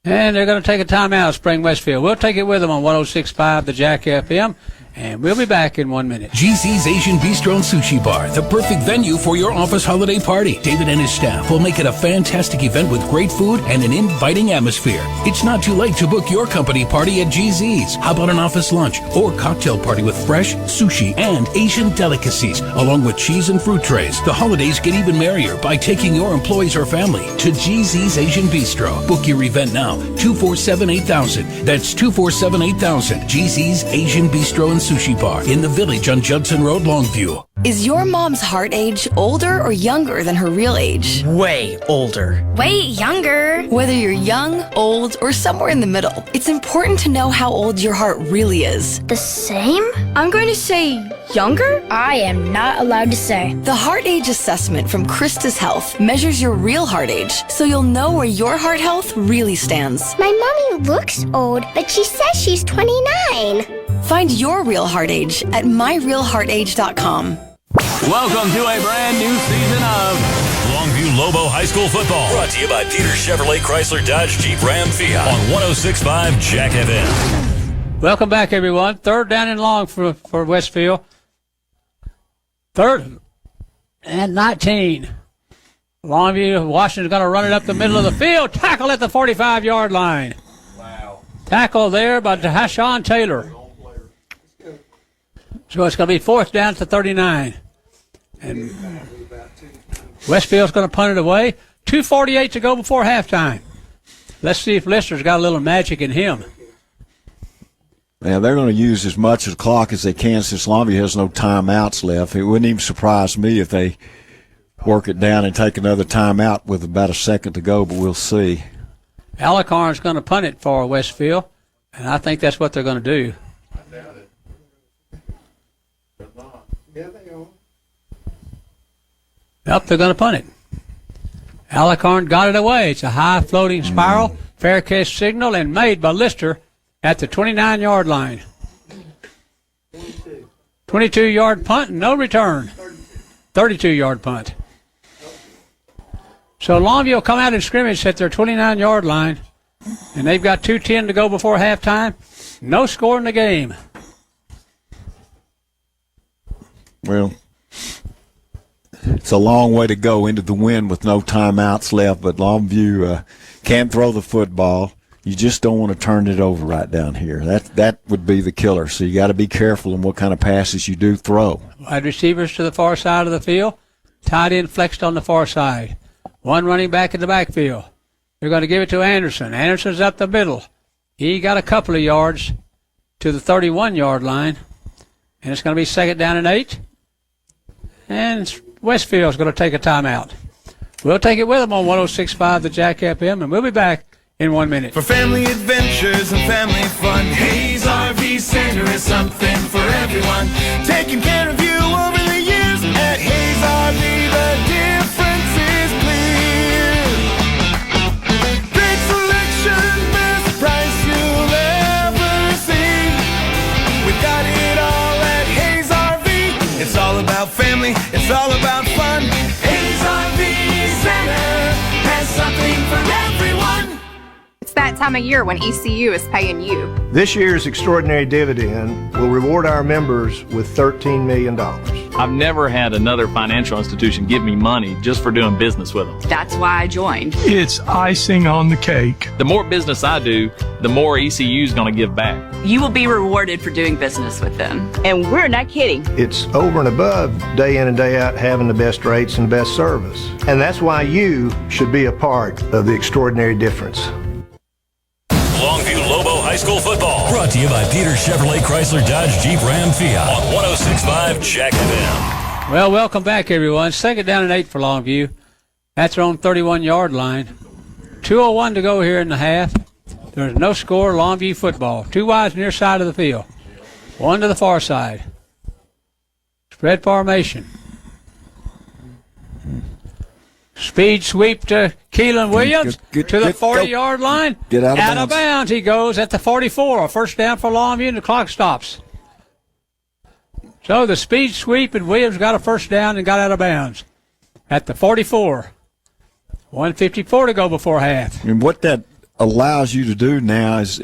And they're going to take a timeout, Spring Westfield. We'll take it with them on 106.5 The Jack FM, and we'll be back in 1 minute. GZ's Asian Bistro and Sushi Bar, the perfect venue for your office holiday party. David and his staff will make it a fantastic event with great food and an inviting atmosphere. It's not too late to book your company party at GZ's. How about an office lunch or cocktail party with fresh sushi and Asian delicacies, along with cheese and fruit trays? The holidays get even merrier by taking your employees or family to GZ's Asian Bistro. Book your event now, 247-8000. That's 247-8000. GZ's Asian Bistro and Sushi Bar in the Village on Judson Road, Longview. Is your mom's heart age older or younger than her real age? Way older. Way younger. Whether you're young, old, or somewhere in the middle, it's important to know how old your heart really is. The same? I'm going to say younger? I am not allowed to say. The Heart Age Assessment from Christus Health measures your real heart age, so you'll know where your heart health really stands. My mommy looks old, but she says she's 29. Find your real heart age at myrealheartage.com. Welcome to a brand new season of Longview Lobo High School football. Brought to you by Peter Chevrolet Chrysler Dodge Jeep Ram Fiat on 106.5 Jack FM. Welcome back, everyone. Third down and long for Westfield. Third and 19. Longview, Washington's going to run it up the middle of the field. Tackle at the 45-yard line. Wow. Tackle there by Hashawn Taylor. So it's going to be fourth down to 39. And Westfield's going to punt it away. 2:48 to go before halftime. Let's see if Lister's got a little magic in him. Yeah, they're going to use as much of the clock as they can since Longview has no timeouts left. It wouldn't even surprise me if they work it down and take another timeout with about a second to go, but we'll see. Alicorn's going to punt it for Westfield, and I think that's what they're going to do. Yep, they're going to punt it. Alicorn got it away. It's a high floating spiral, fair catch signal, and made by Lister at the 29-yard line. 22-yard punt, no return. 32-yard punt. So Longview will come out in scrimmage at their 29-yard line, and they've got 2:10 to go before halftime. No score in the game. Well, it's a long way to go into the win with no timeouts left, but Longview can throw the football. You just don't want to turn it over right down here. That would be the killer. So you got to be careful in what kind of passes you do throw. Wide receivers to the far side of the field. Tight end flexed on the far side. One running back in the backfield. They're going to give it to Anderson. Anderson's up the middle. He got a couple of yards to the 31-yard line. And it's going to be second down and 8. And Westfield's going to take a timeout. We'll take it with them on 106.5 the Jack FM, and we'll be back in 1 minute. For family adventures and family fun, Hayes RV Center is something for everyone. Taking care of you over the years at Hayes RV, the difference is clear. Great selection, best price you'll ever see. We got it all at Hayes RV. It's all about family, it's all about fun. Hayes RV Center has something for everyone. It's that time of year when ECU is paying you. This year's extraordinary dividend will reward our members with $13 million. I've never had another financial institution give me money just for doing business with them. That's why I joined. It's icing on the cake. The more business I do, the more ECU is going to give back. You will be rewarded for doing business with them. And we're not kidding. It's over and above day in and day out having the best rates and the best service. And that's why you should be a part of the extraordinary difference. Longview Lobo High School football. Brought to you by Peter Chevrolet Chrysler Dodge Jeep Ram Fiat on 106.5 Jack FM. Well, welcome back, everyone. Second down and 8 for Longview. That's their own 31-yard line. 2:01 to go here in the half. There's no score, Longview football. Two wides near side of the field. One to the far side. Spread formation. Speed sweep to Keelan Williams to the 40-yard line. Get out of bounds he goes at the 44. A first down for Longview, and the clock stops. So the speed sweep, and Williams got a first down and got out of bounds at the 44. 1:54 to go before half. And what that allows you to do now is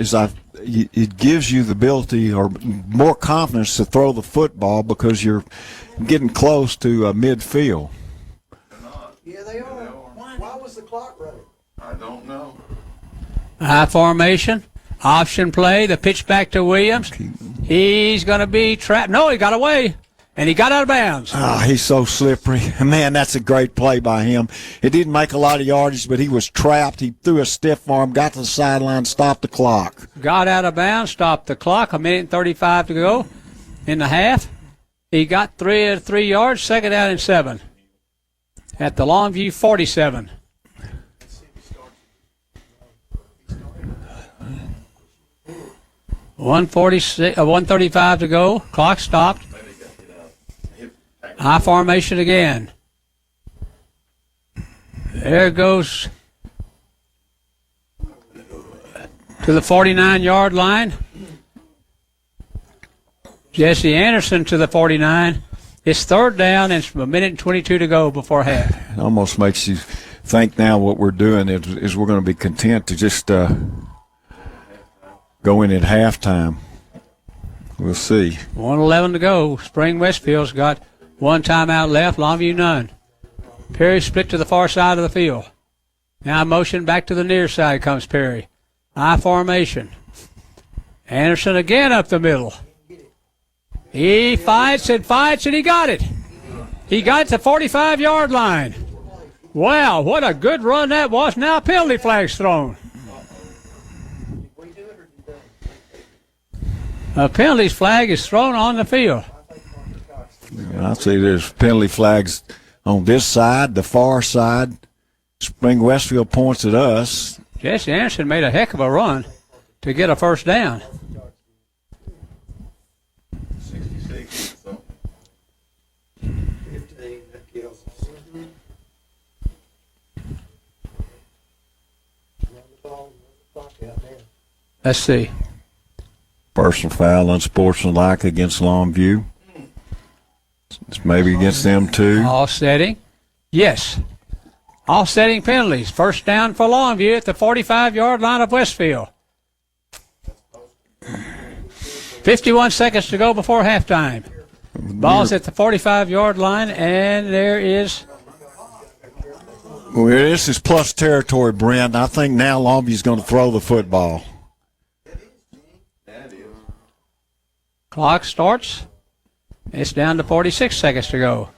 it gives you the ability or more confidence to throw the football because you're getting close to midfield. Yeah, they are. Why was the clock running? I don't know. High formation, option play, the pitch back to Williams. He's going to be trapped. No, he got away, and he got out of bounds. Oh, he's so slippery. Man, that's a great play by him. It didn't make a lot of yardage, but he was trapped. He threw a stiff arm, got to the sideline, stopped the clock. Got out of bounds, stopped the clock, 1:35 to go. in the half. He got 3 yards, second down and 7 at the Longview 47. $135 to go. Clock stopped. High formation again. There goes to the 49-yard line. Jesse Anderson to the 49. It's third down and a minute and 22 to go before half. It almost makes you think now what we're doing is we're going to be content to just go in at halftime. We'll see. 1:11 to go. Spring Westfield's got one timeout left. Longview none. Perry split to the far side of the field. Now motion back to the near side comes Perry. I formation. Anderson again up the middle. He fights and he got it. He got to the 45-yard line. Wow, what a good run that was. Now penalty flag's thrown. A penalty flag is thrown on the field. I see there's penalty flags on this side, the far side. Spring Westfield points at us. Jesse Anderson made a heck of a run to get a first down. Let's see. Personal foul, unsportsmanlike against Longview. It's maybe against them too. Offsetting. Yes. Offsetting penalties. First down for Longview at the 45-yard line of Westfield. 51 seconds to go before halftime. Ball's at the 45-yard line, and there is... Well, this is plus territory, Brent. I think now Longview's going to throw the football. Clock starts. It's down to 46 seconds to go.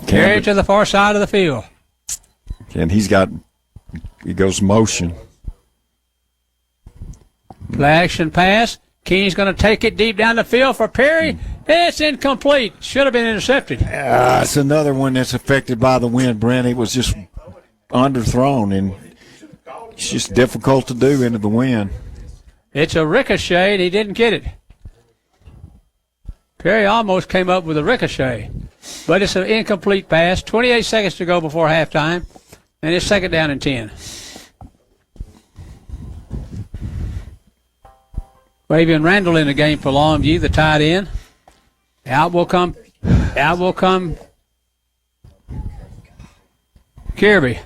Carry to the far side of the field. And he goes motion. Play action pass. Keeney's going to take it deep down the field for Perry. It's incomplete. Should have been intercepted. It's another one that's affected by the wind, Brent. It was just underthrown, and it's just difficult to do into the wind. It's a ricochet, and he didn't get it. Perry almost came up with a ricochet, but it's an incomplete pass. 28 seconds to go before halftime, and it's second down and 10. Fabian Randall in the game for Longview, the tight end. Out will come Kirby.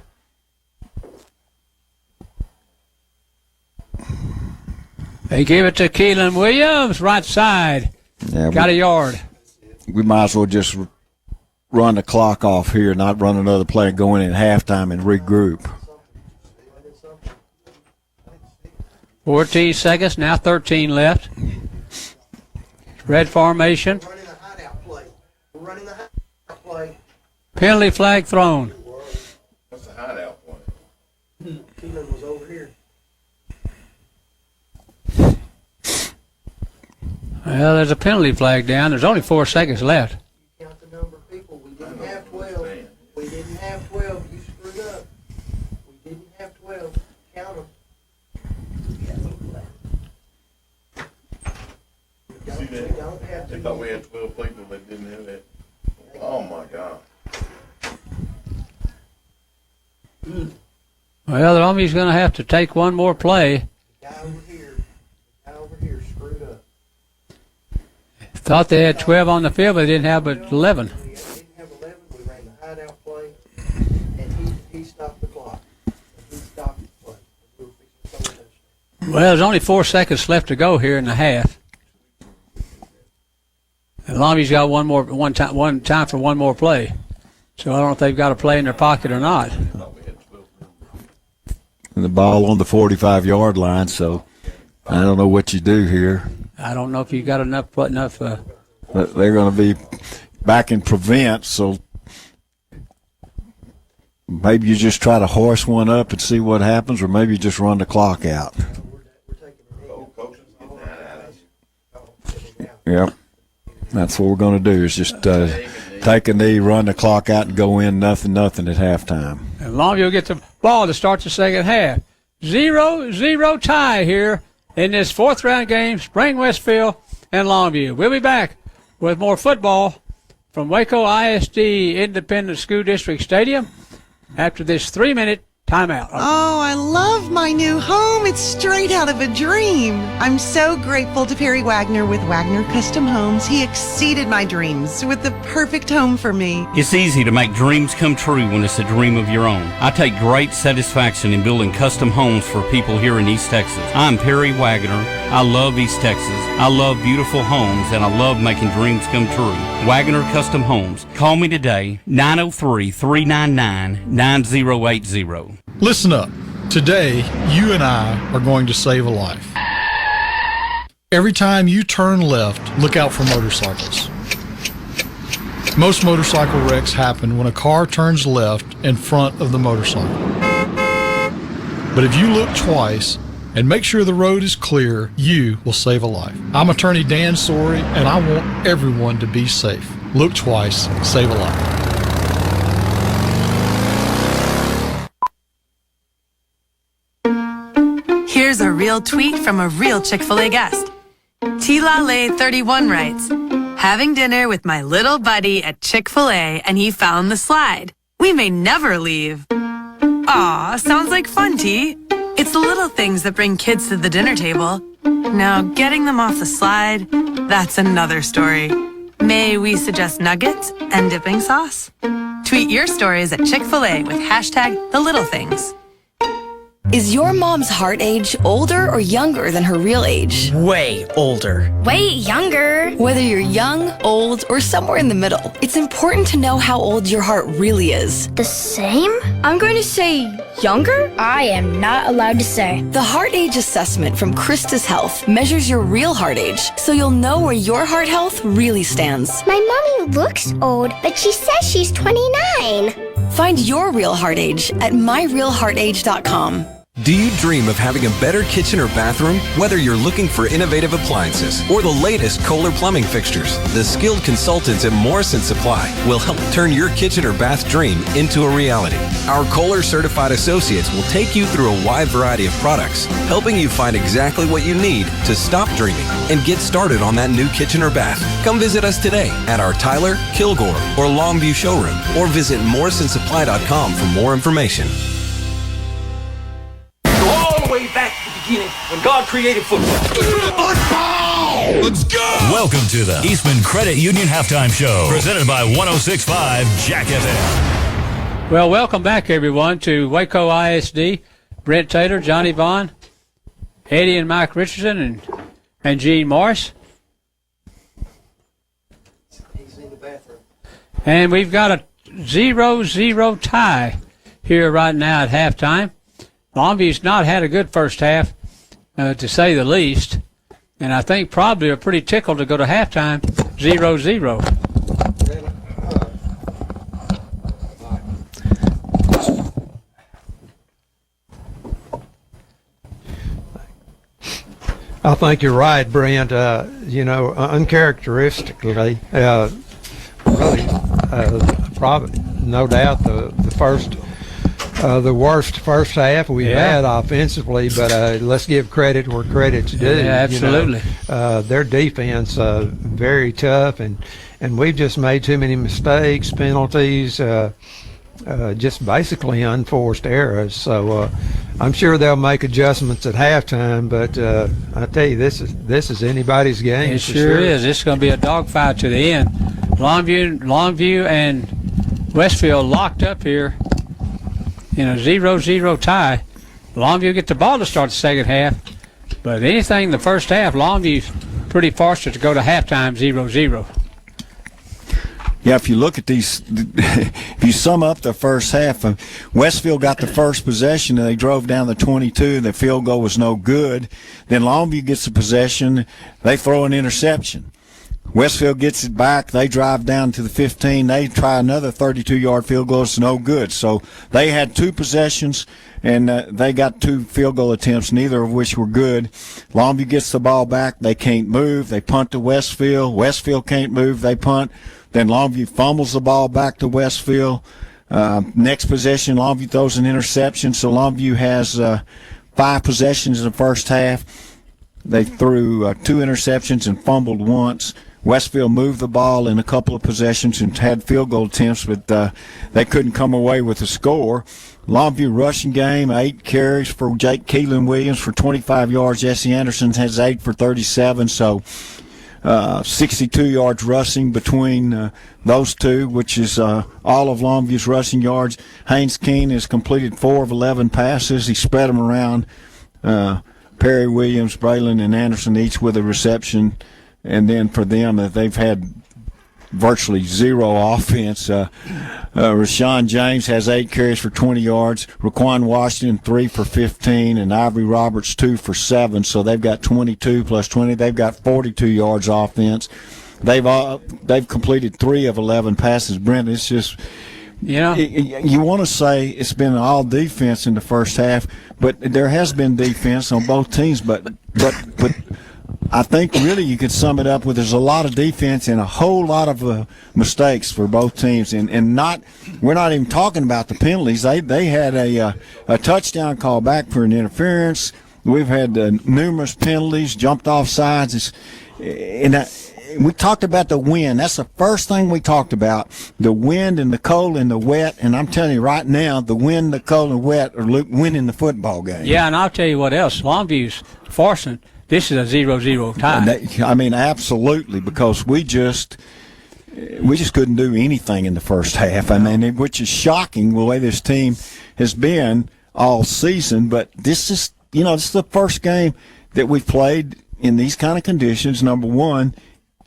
They give it to Keelan Williams, right side. Yeah, got a yard. We might as well just run the clock off here, not run another play and go in at halftime and regroup. 14 seconds, now 13 left. Red formation. Penalty flag thrown. What's the hideout point? Keelan was over here. Well, there's a penalty flag down. There's only 4 seconds left. Count the number of people. We didn't have 12. We didn't have 12. You screwed up. We didn't have 12. Count them. See that? They thought we had 12 people that didn't have it. Oh my God. Well, Longview's going to have to take one more play. Guy over here screwed up. Thought they had 12 on the field, but they didn't have but 11. We didn't have 11. We ran the hideout play, and he stopped the clock. He stopped the play. We were fixing to throw a touchdown. Well, there's only 4 seconds left to go here in the half. And Longview's got one time for one more play. So I don't know if they've got a play in their pocket or not. And the ball on the 45-yard line, so I don't know what you do here. I don't know if you got enough. But they're going to be back in prevent, so maybe you just try to horse one up and see what happens, or maybe you just run the clock out. Yep. That's what we're going to do is just take a knee, run the clock out, and go in nothing at halftime. And Longview gets the ball to start the second half. 0-0 tie here in this fourth round game, Spring Westfield and Longview. We'll be back with more football from Waco ISD Independent School District Stadium after this 3-minute timeout. Oh, I love my new home. It's straight out of a dream. I'm so grateful to Perry Wagner with Wagner Custom Homes. He exceeded my dreams with the perfect home for me. It's easy to make dreams come true when it's a dream of your own. I take great satisfaction in building custom homes for people here in East Texas. I'm Perry Wagner. I love East Texas. I love beautiful homes, and I love making dreams come true. Wagner Custom Homes. Call me today, 903-399-9080. Listen up. Today, you and I are going to save a life. Every time you turn left, look out for motorcycles. Most motorcycle wrecks happen when a car turns left in front of the motorcycle. But if you look twice and make sure the road is clear, you will save a life. I'm attorney Dan Sorey, and I want everyone to be safe. Look twice, save a life. Here's a real tweet from a real Chick-fil-A guest. T-La-Lay31 writes, having dinner with my little buddy at Chick-fil-A and he found the slide. We may never leave. Aw, sounds like fun, T. It's the little things that bring kids to the dinner table. Now, getting them off the slide, that's another story. May we suggest nuggets and dipping sauce? Tweet your stories at Chick-fil-A with #TheLittleThings. Is your mom's heart age older or younger than her real age? Way older. Way younger. Whether you're young, old, or somewhere in the middle, it's important to know how old your heart really is. The same? I'm going to say younger? I am not allowed to say. The Heart Age Assessment from Christus Health measures your real heart age, so you'll know where your heart health really stands. My mommy looks old, but she says she's 29. Find your real heart age at myrealheartage.com. Do you dream of having a better kitchen or bathroom? Whether you're looking for innovative appliances or the latest Kohler plumbing fixtures, the skilled consultants at Morrison Supply will help turn your kitchen or bath dream into a reality. Our Kohler certified associates will take you through a wide variety of products, helping you find exactly what you need to stop dreaming and get started on that new kitchen or bath. Come visit us today at our Tyler, Kilgore, or Longview showroom, or visit morrisonsupply.com for more information. Way back to the beginning when God created football. Let's go! Welcome to the Eastman Credit Union Halftime Show, presented by 106.5 Jack FM. Well, welcome back, everyone, to Waco ISD. Brent Taylor, Johnny Vaughn, Eddie and Mike Richardson, and Gene Morris. And we've got a 0-0 tie here right now at halftime. Longview's not had a good first half, to say the least, and I think probably are pretty tickled to go to halftime 0-0. I think you're right, Brent. Uncharacteristically, really, probably, no doubt, the worst first half we've had offensively, but let's give credit where credit's due. Yeah, absolutely. Their defense very tough, and we've just made too many mistakes, penalties, just basically unforced errors. So I'm sure they'll make adjustments at halftime, but I tell you, this is anybody's game. It sure is. It's going to be a dogfight to the end. Longview and Westfield locked up here in a 0-0 tie. Longview get the ball to start the second half, but anything in the first half, Longview's pretty fortunate to go to halftime 0-0. Yeah, if you look at these, if you sum up the first half, Westfield got the first possession and they drove down the 22. The field goal was no good. Then Longview gets the possession. They throw an interception. Westfield gets it back. They drive down to the 15. They try another 32-yard field goal. It's no good. So they had 2 possessions, and they got 2 field goal attempts, neither of which were good. Longview gets the ball back. They can't move. They punt to Westfield. Westfield can't move. They punt. Then Longview fumbles the ball back to Westfield. Next possession, Longview throws an interception. So Longview has 5 possessions in the first half. They threw 2 interceptions and fumbled once. Westfield moved the ball in a couple of possessions and had field goal attempts, but they couldn't come away with a score. Longview rushing game, 8 carries for Jake Keelan Williams for 25 yards. Jesse Anderson has 8 for 37, so 62 yards rushing between those two, which is all of Longview's rushing yards. Haynes Keene has completed 4 of 11 passes. He spread them around. Perry Williams, Braylon, and Anderson each with a reception. And then for them, they've had virtually 0 offense. Rashawn James has 8 carries for 20 yards. Raquan Washington, 3 for 15. And Ivory Roberts, 2 for 7. So they've got 22 plus 20. They've got 42 yards offense. They've completed 3 of 11 passes. Brent, it's just... You want to say it's been all defense in the first half, but there has been defense on both teams. But I think really you could sum it up with there's a lot of defense and a whole lot of mistakes for both teams, and we're not even talking about the penalties. They had a touchdown call back for an interference. We've had numerous penalties, jumped off sides, we talked about the wind. That's the first thing we talked about, the wind and the cold and the wet. And I'm telling you right now, the wind, the cold, and wet are winning the football game. Yeah, and I'll tell you what else. Longview's forcing. This is a 0-0 tie. I mean, absolutely, because we just couldn't do anything in the first half. I mean, which is shocking the way this team has been all season. But this is the first game that we've played in these kind of conditions, number one.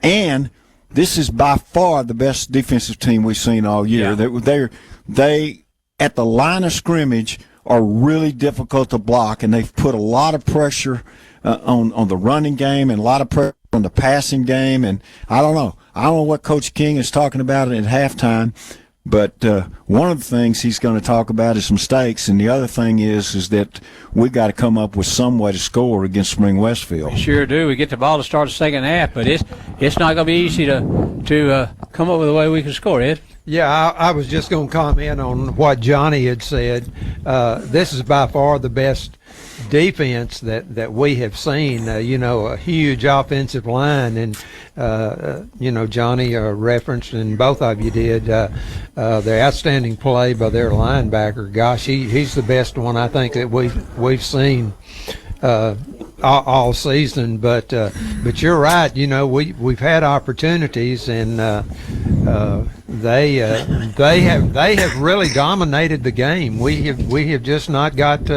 And this is by far the best defensive team we've seen all year. Yeah. They at the line of scrimmage are really difficult to block, and they've put a lot of pressure on the running game and a lot of pressure on the passing game. And I don't know what Coach King is talking about at halftime, but one of the things he's going to talk about is mistakes, and the other thing is that we got to come up with some way to score against Spring Westfield. We sure do. We get the ball to start the second half, but it's not going to be easy to come up with a way we can score, Ed. Yeah, I was just going to comment on what Johnny had said. This is by far the best defense that we have seen. A huge offensive line, and Johnny referenced, and both of you did, the outstanding play by their linebacker. Gosh, he's the best one I think that we've seen all season. But you're right. We've had opportunities, and they have really dominated the game. We have just not got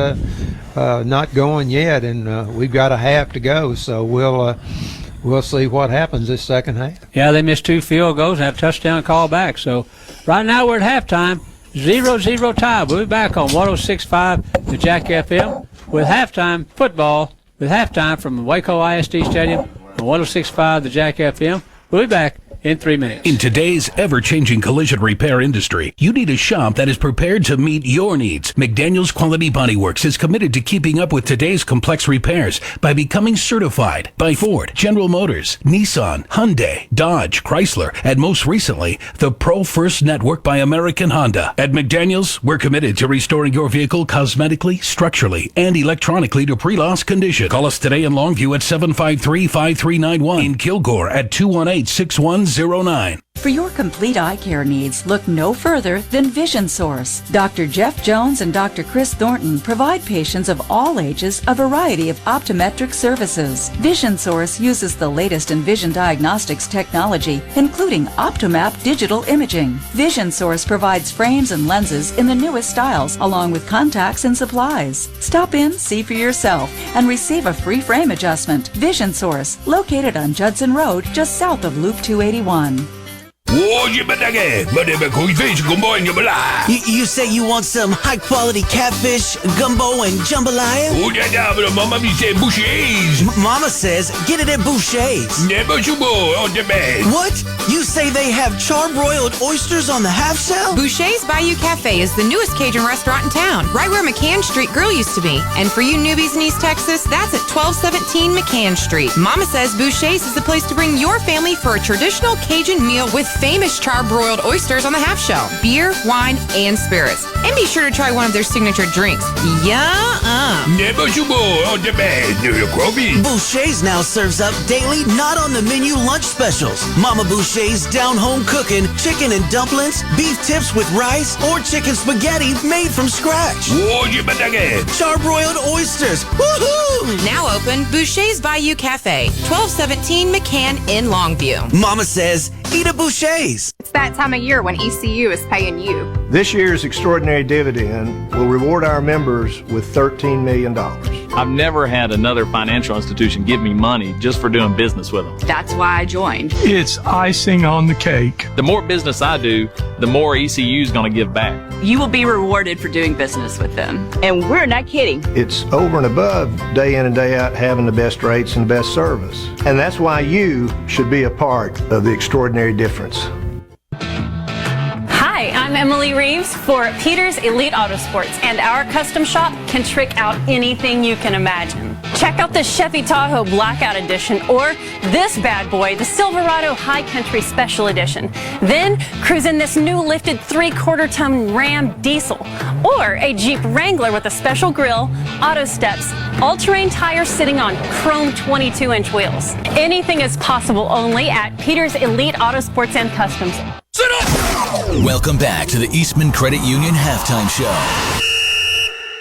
not going yet, and we've got a half to go. So we'll see what happens this second half. Yeah, they missed 2 field goals and have a touchdown call back. So right now we're at halftime, 0-0 tie. We'll be back on 106.5 the Jack FM with halftime football, with halftime from the Waco ISD Stadium on 106.5 the Jack FM. We'll be back in 3 minutes. In today's ever-changing collision repair industry, you need a shop that is prepared to meet your needs. McDaniels Quality Body Works is committed to keeping up with today's complex repairs by becoming certified by Ford, General Motors, Nissan, Hyundai, Dodge, Chrysler, and most recently, the Pro First Network by American Honda. At McDaniels, we're committed to restoring your vehicle cosmetically, structurally, and electronically to pre-loss condition. Call us today in Longview at 753-5391, in Kilgore at 218-6109. For your complete eye care needs, look no further than Vision Source. Dr. Jeff Jones and Dr. Chris Thornton provide patients of all ages a variety of optometric services. Vision Source uses the latest in vision diagnostics technology, including OptoMap digital imaging. Vision Source provides frames and lenses in the newest styles, along with contacts and supplies. Stop in, see for yourself, and receive a free frame adjustment. Vision Source, located on Judson Road, just south of Loop 281. You say you want some high-quality catfish, gumbo, and jambalaya? Mama says get it at Boucher's. What? You say they have charbroiled oysters on the half shell? Boucher's Bayou Cafe is the newest Cajun restaurant in town, right where McCann Street Grill used to be. And for you newbies in East Texas, that's at 1217 McCann Street. Mama says Boucher's is the place to bring your family for a traditional Cajun meal with famous charbroiled oysters on the half shell, beer, wine, and spirits. And be sure to try one of their signature drinks. Boucher's now serves up daily, not on the menu lunch specials. Mama Boucher's down home cooking, chicken and dumplings, beef tips with rice, or chicken spaghetti made from scratch. Charbroiled oysters. Woohoo! Now open Boucher's Bayou Cafe, 1217 McCann in Longview. Mama says, eat a Boucher's. It's that time of year when ECU is paying you. This year's extraordinary dividend will reward our members with $13 million. I've never had another financial institution give me money just for doing business with them. That's why I joined. It's icing on the cake. The more business I do, the more ECU is going to give back. You will be rewarded for doing business with them. And we're not kidding. It's over and above day in and day out having the best rates and the best service. And that's why you should be a part of the extraordinary difference. Hi, I'm Emily Reeves for Peter's Elite Autosports, and our custom shop can trick out anything you can imagine. Check out the Chevy Tahoe Blackout Edition or this bad boy, the Silverado High Country Special Edition. Then cruise in this new lifted 3/4-ton Ram diesel or a Jeep Wrangler with a special grille, auto steps, all-terrain tires sitting on chrome 22-inch wheels. Anything is possible only at Peter's Elite Autosports and Customs. Welcome back to the Eastman Credit Union Halftime Show.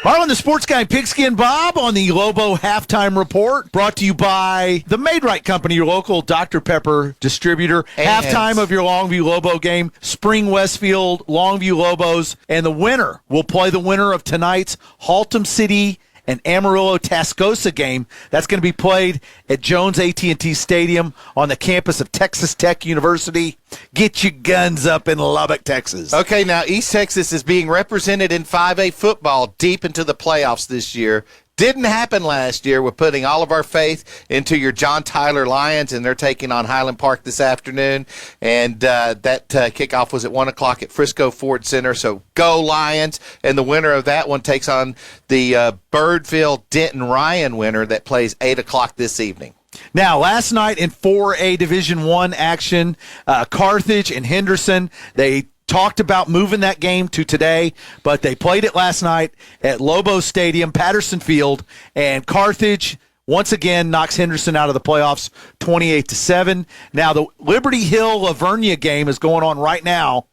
Harlan, the sports guy, Pigskin Bob, on the Lobo Halftime Report, brought to you by the Made Right Company, your local Dr. Pepper distributor. Halftime of your Longview Lobo game, Spring Westfield, Longview Lobos, and the winner will play the winner of tonight's Haltom City and Amarillo-Tascosa game. That's going to be played at Jones AT&T Stadium on the campus of Texas Tech University. Get your guns up in Lubbock, Texas. Okay, now East Texas is being represented in 5A football deep into the playoffs this year. Didn't happen last year. We're putting all of our faith into your John Tyler Lions, and they're taking on Highland Park this afternoon. And that kickoff was at 1 o'clock at Frisco Ford Center. So go Lions. And the winner of that one takes on the Birdville Denton Ryan winner that plays 8 o'clock this evening. Now, last night in 4A Division I action, Carthage and Henderson, they talked about moving that game to today, but they played it last night at Lobos Stadium, Patterson Field, and Carthage once again knocks Henderson out of the playoffs 28-7. Now, the Liberty Hill-Lavernia game is going on right now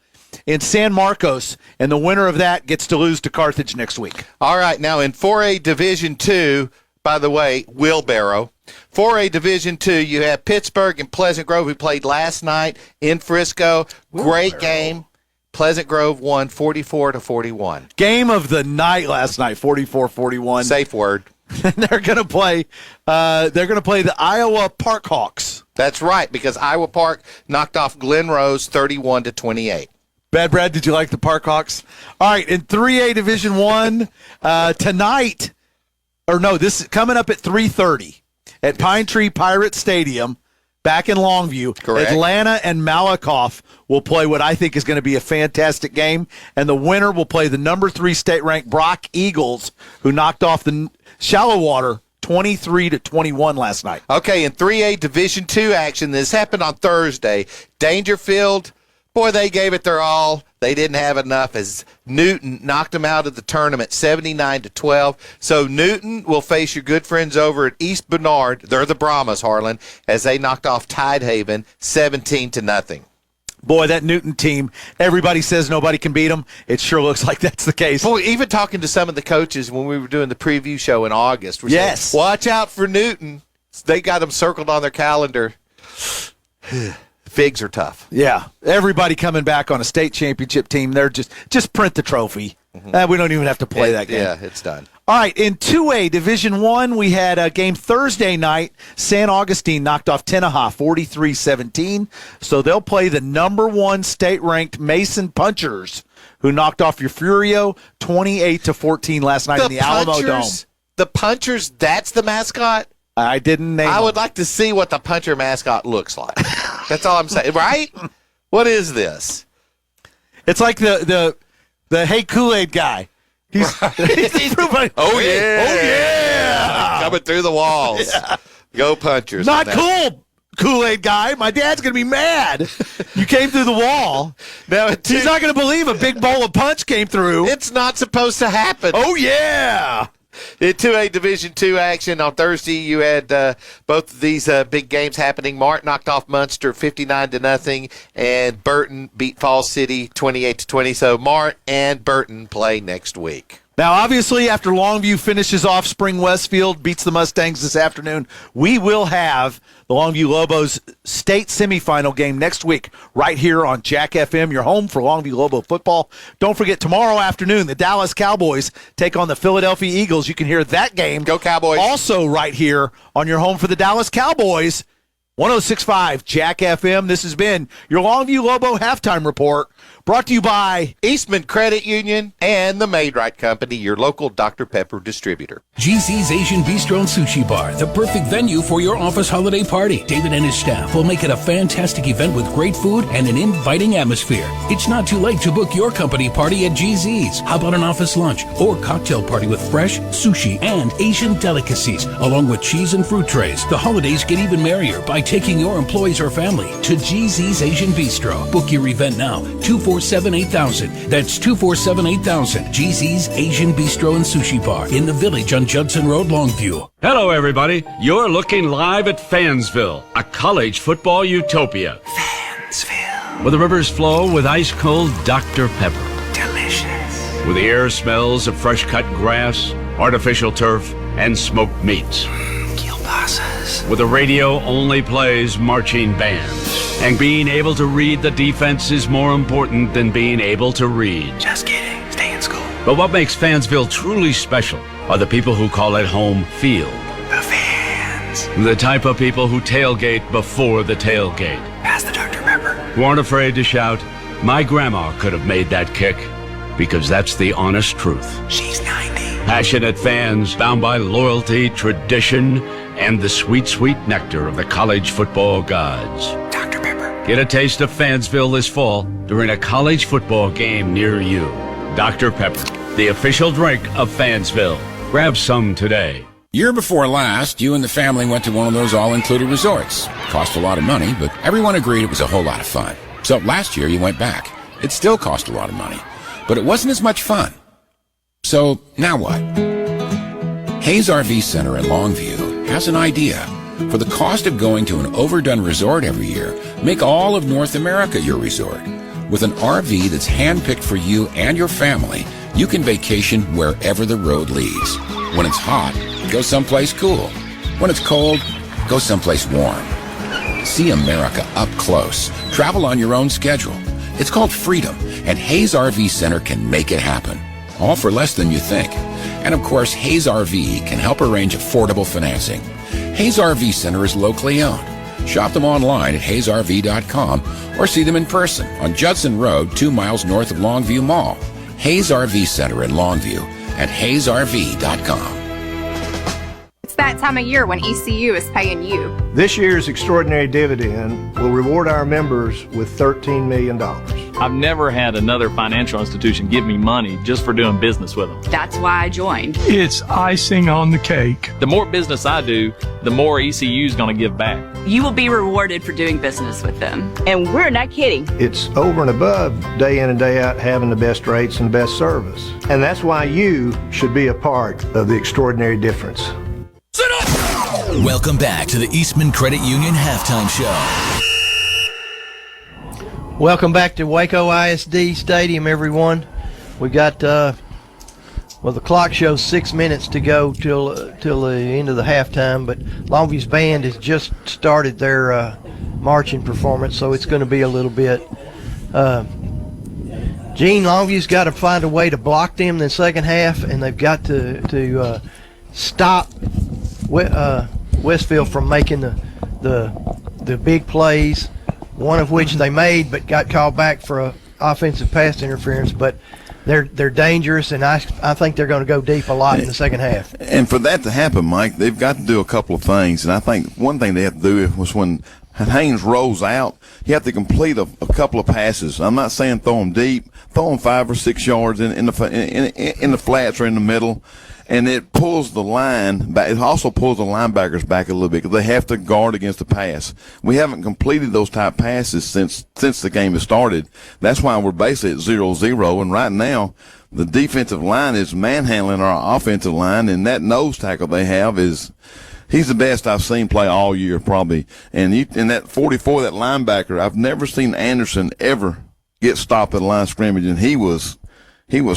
in San Marcos, and the winner of that gets to lose to Carthage next week. All right, now in 4A Division II, by the way, wheelbarrow. 4A Division II, you have Pittsburgh and Pleasant Grove, who played last night in Frisco. Great game. Pleasant Grove won 44-41. Game of the night last night, 44-41. Safe word. They're going to play the Iowa Park Hawks. That's right, because Iowa Park knocked off Glen Rose 31-28. Bad Brad, did you like the Park Hawks? All right, in 3A Division I tonight, or no, this is coming up at 3:30 at Pine Tree Pirate Stadium. Back in Longview, correct. Atlanta and Malakoff will play what I think is going to be a fantastic game, and the winner will play the number 3 state-ranked Brock Eagles, who knocked off the Shallow Water 23-21 last night. Okay, in 3A Division II action, this happened on Thursday. Dangerfield, boy, they gave it their all. They didn't have enough as Newton knocked them out of the tournament 79-12. So Newton will face your good friends over at East Bernard. They're the Brahmas, Harlan, as they knocked off Tidehaven 17-0. Boy, that Newton team, everybody says nobody can beat them. It sure looks like that's the case. Boy, even talking to some of the coaches when we were doing the preview show in August, we're saying, watch out for Newton. They got them circled on their calendar. Figs are tough. Yeah. Everybody coming back on a state championship team, they're just print the trophy. We don't even have to play that game. Yeah, it's done. All right, in 2A, Division I, we had a game Thursday night. San Augustine knocked off Tenaha 43-17. So they'll play the number 1 state-ranked Mason Punchers, who knocked off your Furio 28-14 last night in the Alamo Dome. The Punchers, that's the mascot? I didn't name I would them. like to see what the Puncher mascot looks like. That's all I'm saying, right? What is this? It's like the Hey Kool-Aid guy. He's Oh, yeah. Coming through the walls. Yeah. Go Punchers. Not cool, Kool-Aid guy. My dad's going to be mad. You came through the wall. Now, He's not going to believe a big bowl of punch came through. It's not supposed to happen. Oh, yeah. In 2A Division II action on Thursday, you had both of these big games happening. Mart knocked off Munster 59-0, and Burton beat Falls City 28-20. So Mart and Burton play next week. Now, obviously, after Longview finishes off Spring Westfield, beats the Mustangs this afternoon, we will have the Longview Lobos state semifinal game next week right here on Jack FM, your home for Longview Lobo football. Don't forget, tomorrow afternoon, the Dallas Cowboys take on the Philadelphia Eagles. You can hear that game. Go Cowboys. Also right here on your home for the Dallas Cowboys, 106.5 Jack FM. This has been your Longview Lobo halftime report, brought to you by Eastman Credit Union and the Maid-Rite Company, your local Dr. Pepper distributor. GZ's Asian Bistro and Sushi Bar, the perfect venue for your office holiday party. David and his staff will make it a fantastic event with great food and an inviting atmosphere. It's not too late to book your company party at GZ's. How about an office lunch or cocktail party with fresh sushi and Asian delicacies, along with cheese and fruit trays? The holidays get even merrier by taking your employees or family to GZ's Asian Bistro. Book your event now, 247-8000. That's 247-8000. GZ's Asian Bistro and Sushi Bar in the Village on Judson Road, Longview. Hello, everybody. You're looking live at Fansville, a college football utopia. Fansville. Where the rivers flow with ice-cold Dr. Pepper. Delicious. Where the air smells of fresh-cut grass, artificial turf, and smoked meats. Kielbasa's. Where the radio only plays marching bands. And being able to read the defense is more important than being able to read. Just kidding. Stay in school. But what makes Fansville truly special are the people who call it home field. The fans. The type of people who tailgate before the tailgate. Pass the Dr. Pepper. Who aren't afraid to shout, "My grandma could have made that kick," because that's the honest truth. She's 90. Passionate fans bound by loyalty, tradition, and the sweet, sweet nectar of the college football gods. Dr. Pepper. Get a taste of Fansville this fall during a college football game near you. Dr. Pepper, the official drink of Fansville. Grab some today. Year before last, you and the family went to one of those all-included resorts. Cost a lot of money, but everyone agreed it was a whole lot of fun. So last year you went back. It still cost a lot of money, but it wasn't as much fun. So now what? Hayes RV Center in Longview has an idea. For the cost of going to an overdone resort every year, make all of North America your resort. With an RV that's handpicked for you and your family, you can vacation wherever the road leads. When it's hot, go someplace cool. When it's cold, go someplace warm. See America up close. Travel on your own schedule. It's called freedom, and Hayes RV Center can make it happen. All for less than you think. And of course, Hayes RV can help arrange affordable financing. Hayes RV Center is locally owned. Shop them online at hayesrv.com or see them in person on Judson Road, 2 miles north of Longview Mall. Hayes RV Center in Longview at hayesrv.com. It's that time of year when ECU is paying you. This year's extraordinary dividend will reward our members with $13 million. I've never had another financial institution give me money just for doing business with them. That's why I joined. It's icing on the cake. The more business I do, the more ECU is going to give back. You will be rewarded for doing business with them. And we're not kidding. It's over and above day in and day out having the best rates and the best service. And that's why you should be a part of the extraordinary difference. Welcome back to the Eastman Credit Union Halftime Show. Welcome back to Waco ISD Stadium, everyone. We got, the clock shows 6 minutes to go till the end of the halftime, but Longview's band has just started their marching performance, so it's going to be a little bit Gene, Longview's got to find a way to block them in the second half, and they've got to stop Westfield from making the big plays, one of which they made but got called back for a offensive pass interference. But they're dangerous, and I think they're going to go deep a lot in the second half. And for that to happen, Mike, they've got to do a couple of things. And I think one thing they have to do was when Haynes rolls out, you have to complete a couple of passes. I'm not saying throw them deep, throw them 5 or 6 yards in the flats or in the middle, and it pulls the line back. It also pulls the linebackers back a little bit because they have to guard against the pass. We haven't completed those type passes since the game has started. That's why we're basically at 0-0, and right now the defensive line is manhandling our offensive line, and that nose tackle they have is – he's the best I've seen play all year, probably. And in that 44, that linebacker, I've never seen Anderson ever get stopped at the line of scrimmage, and he was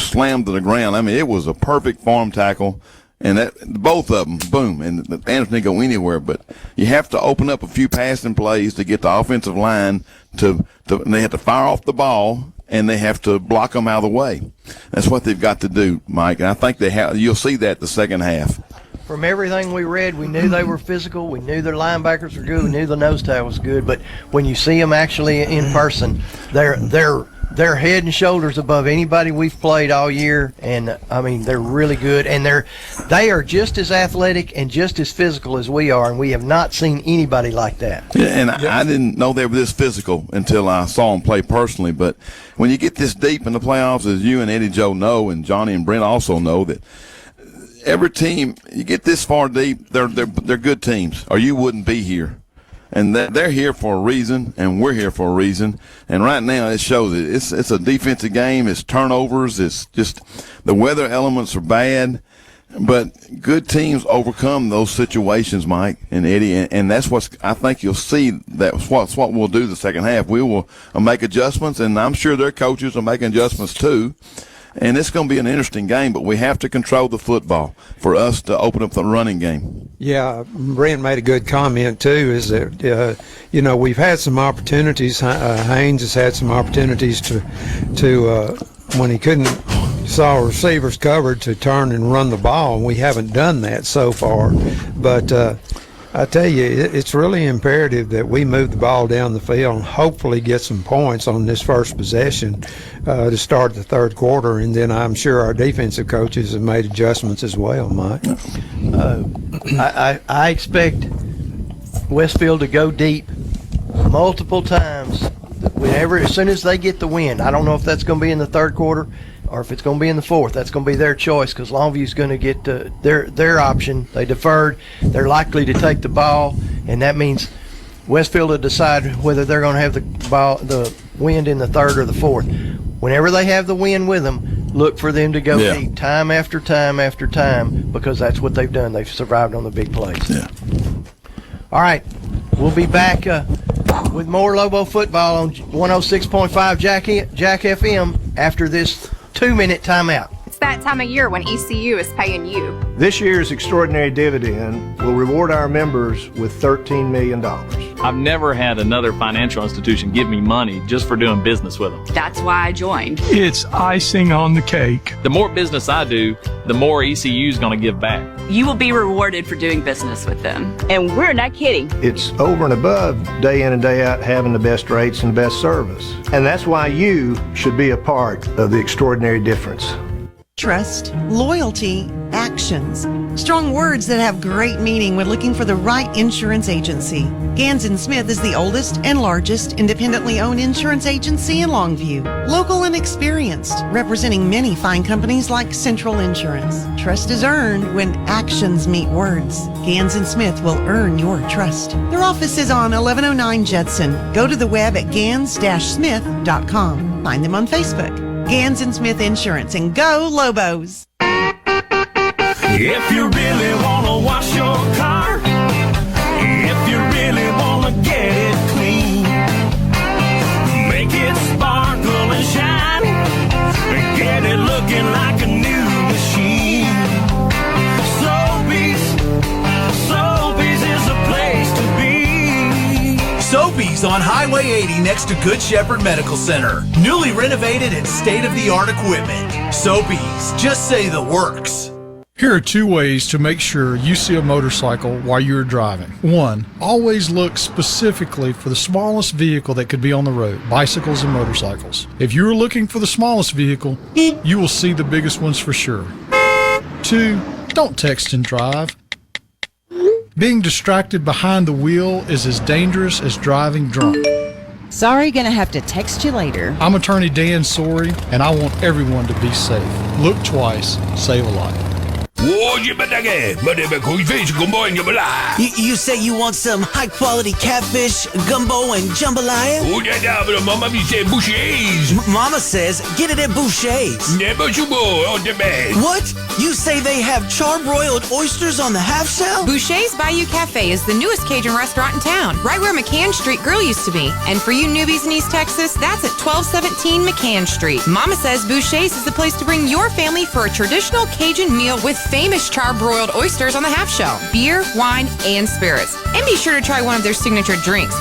slammed to the ground. I mean, it was a perfect farm tackle, and that both of them, boom, and Anderson didn't go anywhere. But you have to open up a few passing plays to get the offensive line and they have to fire off the ball, and they have to block them out of the way. That's what they've got to do, Mike. And I think you'll see that the second half. From everything we read, we knew they were physical. We knew their linebackers were good. We knew the nose tackle was good. But when you see them actually in person, they're head and shoulders above anybody we've played all year. And I mean, they're really good. And they are just as athletic and just as physical as we are. And we have not seen anybody like that. Yeah, and I didn't know they were this physical until I saw them play personally. But when you get this deep in the playoffs, as you and Eddie Joe know, and Johnny and Brent also know, that every team, you get this far deep, they're good teams, or you wouldn't be here. And they're here for a reason, and we're here for a reason. And right now, it shows it. It's a defensive game. It's turnovers. It's just the weather elements are bad. But good teams overcome those situations, Mike and Eddie. And that's I think you'll see that's what we'll do the second half. We will make adjustments, and I'm sure their coaches are making adjustments too. And it's going to be an interesting game, but we have to control the football for us to open up the running game. Yeah, Brent made a good comment, too, is that, we've had some opportunities. Haynes has had some opportunities to when he saw receivers covered, to turn and run the ball, and we haven't done that so far. But I tell you, it's really imperative that we move the ball down the field and hopefully get some points on this first possession to start the third quarter, and then I'm sure our defensive coaches have made adjustments as well, Mike. I expect Westfield to go deep multiple times as soon as they get the win. I don't know if that's going to be in the third quarter or if it's going to be in the fourth. That's going to be their choice, because Longview's going to get their option. They deferred. They're likely to take the ball, and that means Westfield will decide whether they're going to have the wind in the third or the fourth. Whenever they have the wind with them, look for them to go deep time after time after time, because that's what they've done. They've survived on the big plays. Yeah. All right, we'll be back with more Lobo football on 106.5 Jack FM after this 2-minute timeout. It's that time of year when ECU is paying you. This year's extraordinary dividend will reward our members with $13 million. I've never had another financial institution give me money just for doing business with them. That's why I joined. It's icing on the cake. The more business I do, the more ECU is going to give back. You will be rewarded for doing business with them. And we're not kidding. It's over and above day in and day out having the best rates and the best service. And that's why you should be a part of the extraordinary difference. Trust, loyalty, actions. Strong words that have great meaning when looking for the right insurance agency. Gans & Smith is the oldest and largest independently owned insurance agency in Longview. Local and experienced, representing many fine companies like Central Insurance. Trust is earned when actions meet words. Gans & Smith will earn your trust. Their office is on 1109 Judson. Go to the web at gans-smith.com. Find them on Facebook. Gans & Smith Insurance, and go Lobos. If you really want to wash your car, if you really want to get it clean, make it sparkle and shine, and get it looking like a new machine. Sobeys is a place to be. Sobeys on Highway 80 next to Good Shepherd Medical Center. Newly renovated and state-of-the-art equipment. Sobeys, just say the works. Here are 2 ways to make sure you see a motorcycle while you're driving. 1, always look specifically for the smallest vehicle that could be on the road, bicycles and motorcycles. If you're looking for the smallest vehicle, you will see the biggest ones for sure. 2, don't text and drive. Being distracted behind the wheel is as dangerous as driving drunk. Sorry, gonna have to text you later. I'm attorney Dan Sorey, and I want everyone to be safe. Look twice, save a life. You say you want some high-quality catfish, gumbo, and jambalaya? Mama says get it at Boucher's. What? You say they have charbroiled oysters on the half shell? Boucher's Bayou Cafe is the newest Cajun restaurant in town, right where McCann Street Grill used to be. And for you newbies in East Texas, that's at 1217 McCann Street. Mama says Boucher's is the place to bring your family for a traditional Cajun meal with famous charbroiled oysters on the half shell, beer, wine, and spirits. And be sure to try one of their signature drinks.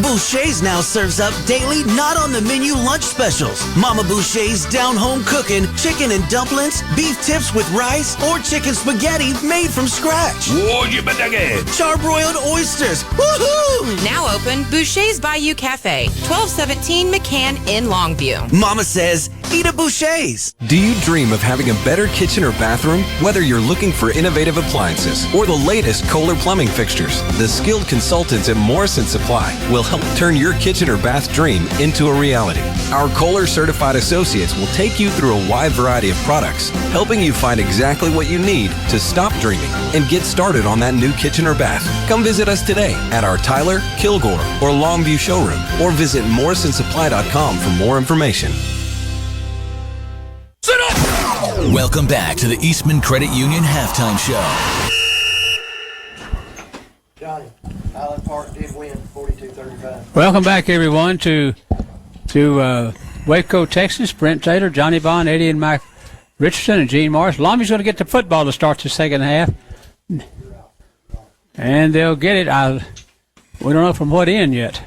Boucher's now serves up daily, not on the menu lunch specials. Mama Boucher's down home cooking, chicken and dumplings, beef tips with rice, or chicken spaghetti made from scratch. Charbroiled oysters. Woohoo! Now open Boucher's Bayou Cafe, 1217 McCann in Longview. Mama says, eat at Boucher's. Do you dream of having a better kitchen or bathroom? Whether you're looking for innovative appliances or the latest Kohler plumbing fixtures, the skilled consultants at Morrison Supply will help turn your kitchen or bath dream into a reality. Our Kohler certified associates will take you through a wide variety of products, helping you find exactly what you need to stop dreaming and get started on that new kitchen or bath. Come visit us today at our Tyler, Kilgore, or Longview showroom, or visit morrisonsupply.com for more information. Welcome back to the Eastman Credit Union Halftime Show. Johnny, Highland Park did win 42-35. Welcome back, everyone, to Waco, Texas. Brent Taylor, Johnny Vaughn, Eddie and Mike Richardson, and Gene Morris. Longview's going to get the football to start the second half. And they'll get it. We don't know from what end yet.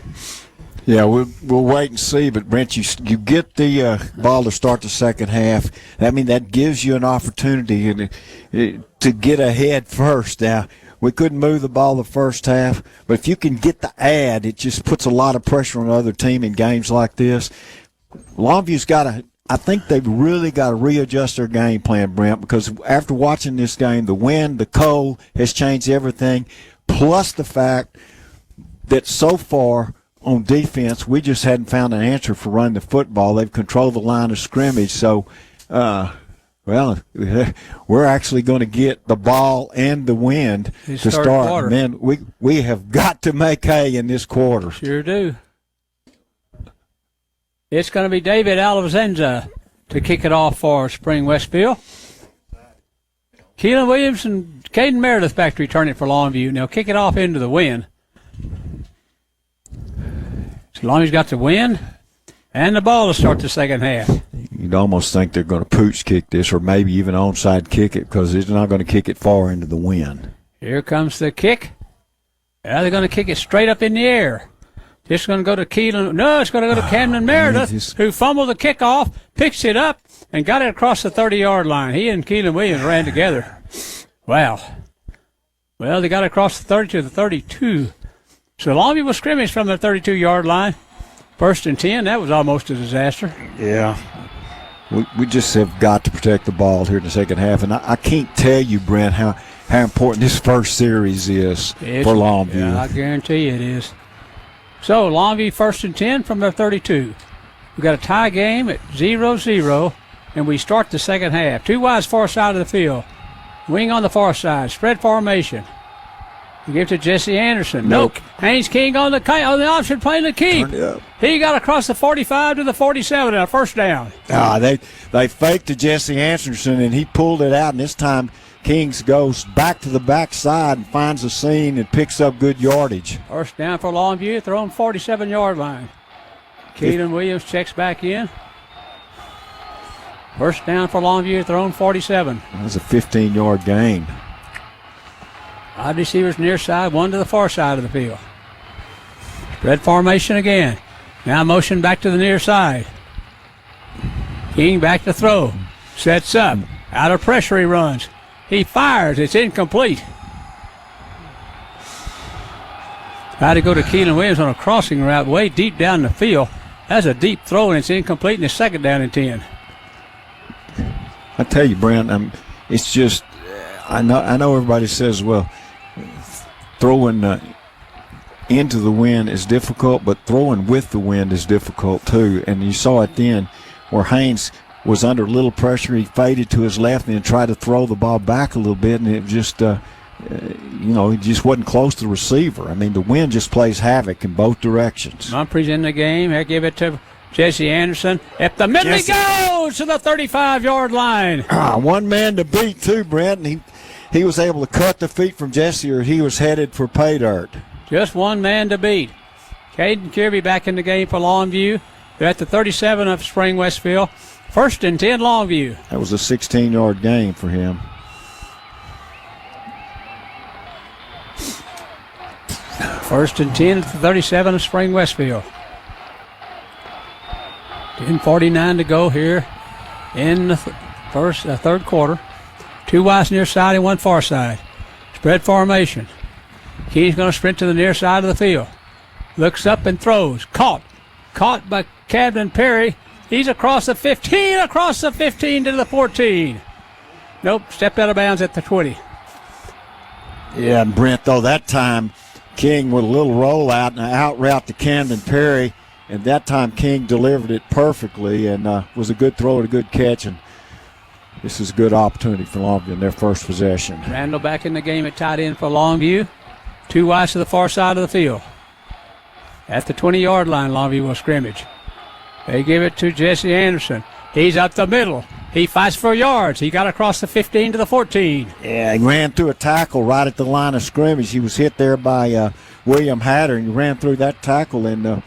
Yeah, we'll wait and see. But Brent, you get the ball to start the second half. I mean, that gives you an opportunity to get ahead first. Now, we couldn't move the ball the first half, but if you can get the ad, it just puts a lot of pressure on the other team in games like this. Longview's got to. I think they've really got to readjust their game plan, Brent, because after watching this game, the wind, the cold has changed everything, plus the fact that so far on defense, we just hadn't found an answer for running the football. They've controlled the line of scrimmage. So, we're actually going to get the ball and the wind to start. Man, we have got to make hay in this quarter. Sure do. It's going to be David Alavenza to kick it off for Spring Westfield. Keelan Williams and Caden Meredith back to return it for Longview. And they'll kick it off into the wind. As long as he's got the wind and the ball to start the second half. You'd almost think they're going to pooch kick this or maybe even onside kick it because they're not going to kick it far into the wind. Here comes the kick. Now they're going to kick it straight up in the air. This is going to go to Keelan. No, it's going to go to Camden Meredith, who fumbled the kickoff, picks it up, and got it across the 30-yard line. He and Keelan Williams ran together. Wow. Well, they got it across the 30 to the 32. So Longview was scrimmage from the 32-yard line. 1st and 10, that was almost a disaster. Yeah. We just have got to protect the ball here in the second half. And I can't tell you, Brent, how important this first series is for Longview. Yeah, I guarantee you it is. So Longview 1st and 10 from their 32. We've got a tie game at 0-0, and we start the second half. Two wides far side of the field. Wing on the far side. Spread formation. You give it to Jesse Anderson. Nope. Haynes King on the option playing the keep. He got across the 45 to the 47 and a first down. They faked to Jesse Anderson, and he pulled it out, and this time Kings goes back to the backside and finds a seam and picks up good yardage. First down for Longview at their own 47-yard line. Keelan Williams checks back in. First down for Longview at their own 47. That was a 15-yard gain. Wide receivers near side, one to the far side of the field. Spread formation again. Now motion back to the near side. King back to throw. Sets up. Out of pressure he runs. He fires. It's incomplete. Tried to go to Keelan Williams on a crossing route way deep down the field. That's a deep throw, and it's incomplete, and it's second down and 10. I tell you, Brent, it's just, I know everybody says, well, throwing into the wind is difficult, but throwing with the wind is difficult too. And you saw it then where Haynes was under a little pressure. He faded to his left and then tried to throw the ball back a little bit, and it just, he just wasn't close to the receiver. I mean, the wind just plays havoc in both directions. Humphreys in the game. I give it to Jesse Anderson. At the middle he goes to the 35-yard line. One man to beat too, Brent, and he was able to cut the feet from Jesse, or he was headed for pay dirt. Just one man to beat. Caden Kirby back in the game for Longview. They're at the 37 of Spring Westfield. 1st and 10 Longview. That was a 16-yard gain for him. First and 10 at the 37 of Spring Westfield. 10:49 to go here in the third quarter. 2 wides near side and 1 far side. Spread formation. Key's going to sprint to the near side of the field. Looks up and throws. Caught by Camden Perry. He's across the 15 to the 14. Nope, stepped out of bounds at the 20. Yeah, and Brent, though, that time King with a little rollout and an out route to Camden Perry, and that time King delivered it perfectly and was a good throw and a good catch, and this is a good opportunity for Longview in their first possession. Randall back in the game at tight end for Longview. 2 wides to the far side of the field. At the 20-yard line, Longview will scrimmage. They give it to Jesse Anderson. He's up the middle. He fights for yards. He got across the 15 to the 14. Yeah, he ran through a tackle right at the line of scrimmage. He was hit there by William Hatter, and he ran through that tackle and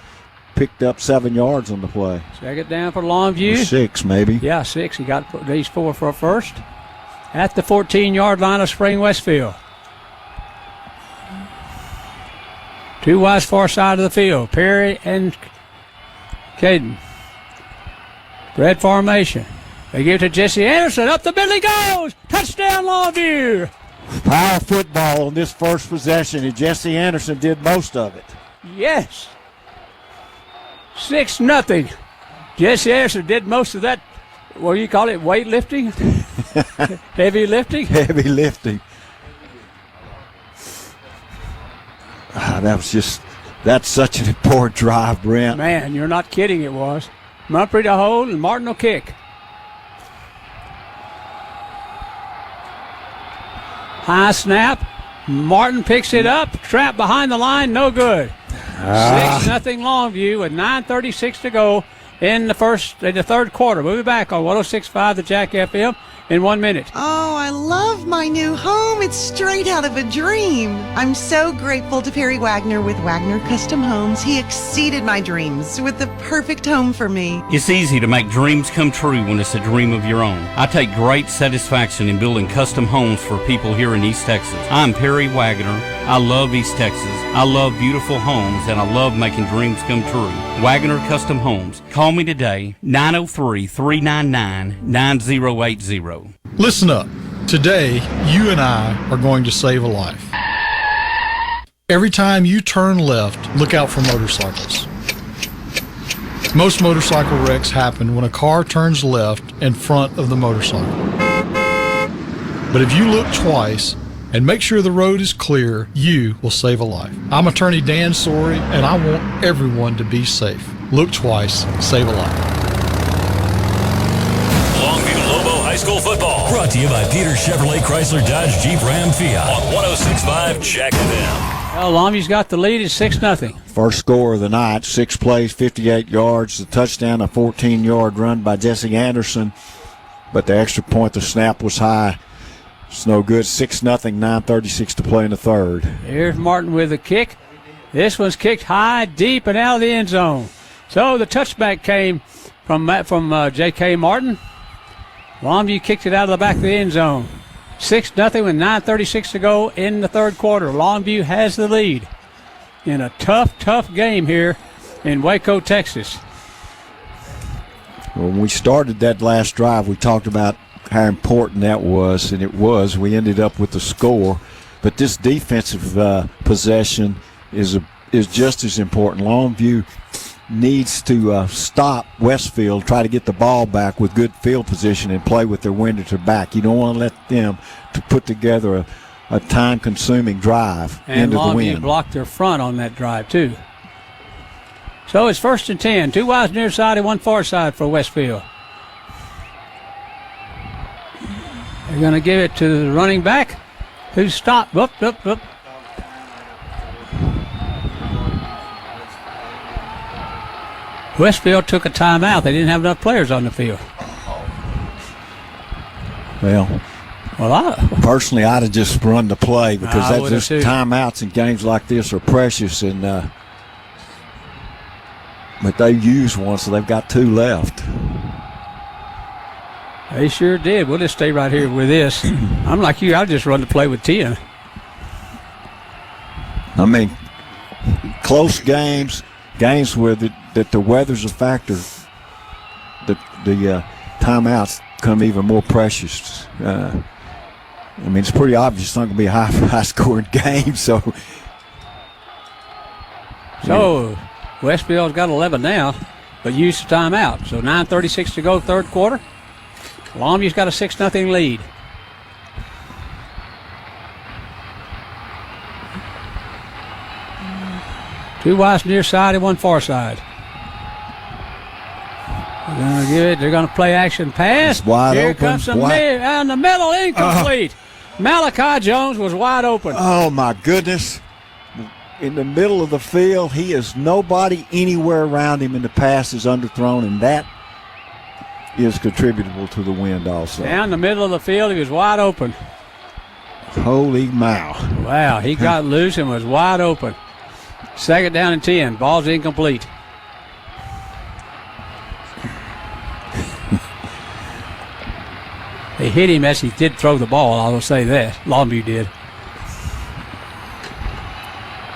picked up 7 yards on the play. Second down for Longview. 6, maybe. Yeah, 6. He got these 4 for a first. At the 14-yard line of Spring Westfield. 2 wides far side of the field. Perry and Caden. Red formation. They give it to Jesse Anderson. Up the middle he goes. Touchdown, Longview. Power football on this first possession, and Jesse Anderson did most of it. Yes. 6-0. Jesse Anderson did most of that, what do you call it, weightlifting? Heavy lifting? Heavy lifting. That's such an important drive, Brent. Man, you're not kidding, it was. Mumphrey to hold, and Martin will kick. High snap. Martin picks it up. Trap behind the line, no good. 6-0 Longview with 9:36 to go in the third quarter. We'll be back on 106.5 the Jack FM in 1 minute. Oh, I love my new home. It's straight out of a dream. I'm so grateful to Perry Wagner with Wagner Custom Homes. He exceeded my dreams with the perfect home for me. It's easy to make dreams come true when it's a dream of your own. I take great satisfaction in building custom homes for people here in East Texas. I'm Perry Wagner. I love East Texas. I love beautiful homes, and I love making dreams come true. Wagner Custom Homes. Call me today, 903-399-9080. Listen up. Today, you and I are going to save a life. Every time you turn left, look out for motorcycles. Most motorcycle wrecks happen when a car turns left in front of the motorcycle. But if you look twice and make sure the road is clear, you will save a life. I'm attorney Dan Sorey, and I want everyone to be safe. Look twice, save a life. Longview Lobo High School football. Brought to you by Peter Chevrolet Chrysler Dodge Jeep Ram Fiat on 106.5 Jack FM. Well, Longview's got the lead. It's 6-0. First score of the night, 6 plays, 58 yards, the touchdown, a 14-yard run by Jesse Anderson. But the extra point, the snap was high. It's no good. 6-0, 9:36 to play in the third. Here's Martin with a kick. This one's kicked high, deep, and out of the end zone. So the touchback came from J.K. Martin. Longview kicked it out of the back of the end zone. 6-0 with 9:36 to go in the third quarter. Longview has the lead in a tough game here in Waco, Texas. When we started that last drive, we talked about how important that was, and it was. We ended up with the score, but this defensive possession is just as important. Longview needs to stop Westfield, try to get the ball back with good field position and play with their wind at their back. You don't want to let them to put together a time-consuming drive and into the Longview wind. blocked their front on that drive, too. So it's 1st and 10. 2 wides near side and 1 far side for Westfield. They're going to give it to the running back who stopped. Up. Westfield took a timeout. They didn't have enough players on the field. Well, personally, I'd have just run the play because that's just timeouts in games like this are precious, and but they used one, so they've got 2 left. They sure did. We'll just stay right here with this. I'm like you. I'll just run the play with 10. I mean, close games where that the weather's a factor, the timeouts come even more precious. I mean, it's pretty obvious it's not going to be a high-scoring game. So Westfield's got 11 now, but used the timeout. So 9:36 to go, third quarter. Longview's got a 6-0 lead. Two wides near side and 1 far side. They're going to give it. They're going to play action pass. It's wide Here open. comes some in the middle, incomplete. Malachi Jones was wide open. Oh my goodness! In the middle of the field, he is nobody anywhere around him, and the pass is underthrown, and that is contributable to the wind also. Down the middle of the field, he was wide open. Holy mow! Wow, he got loose and was wide open. 2nd down and 10. Ball's incomplete. They hit him as he did throw the ball, I will say that. Longview did.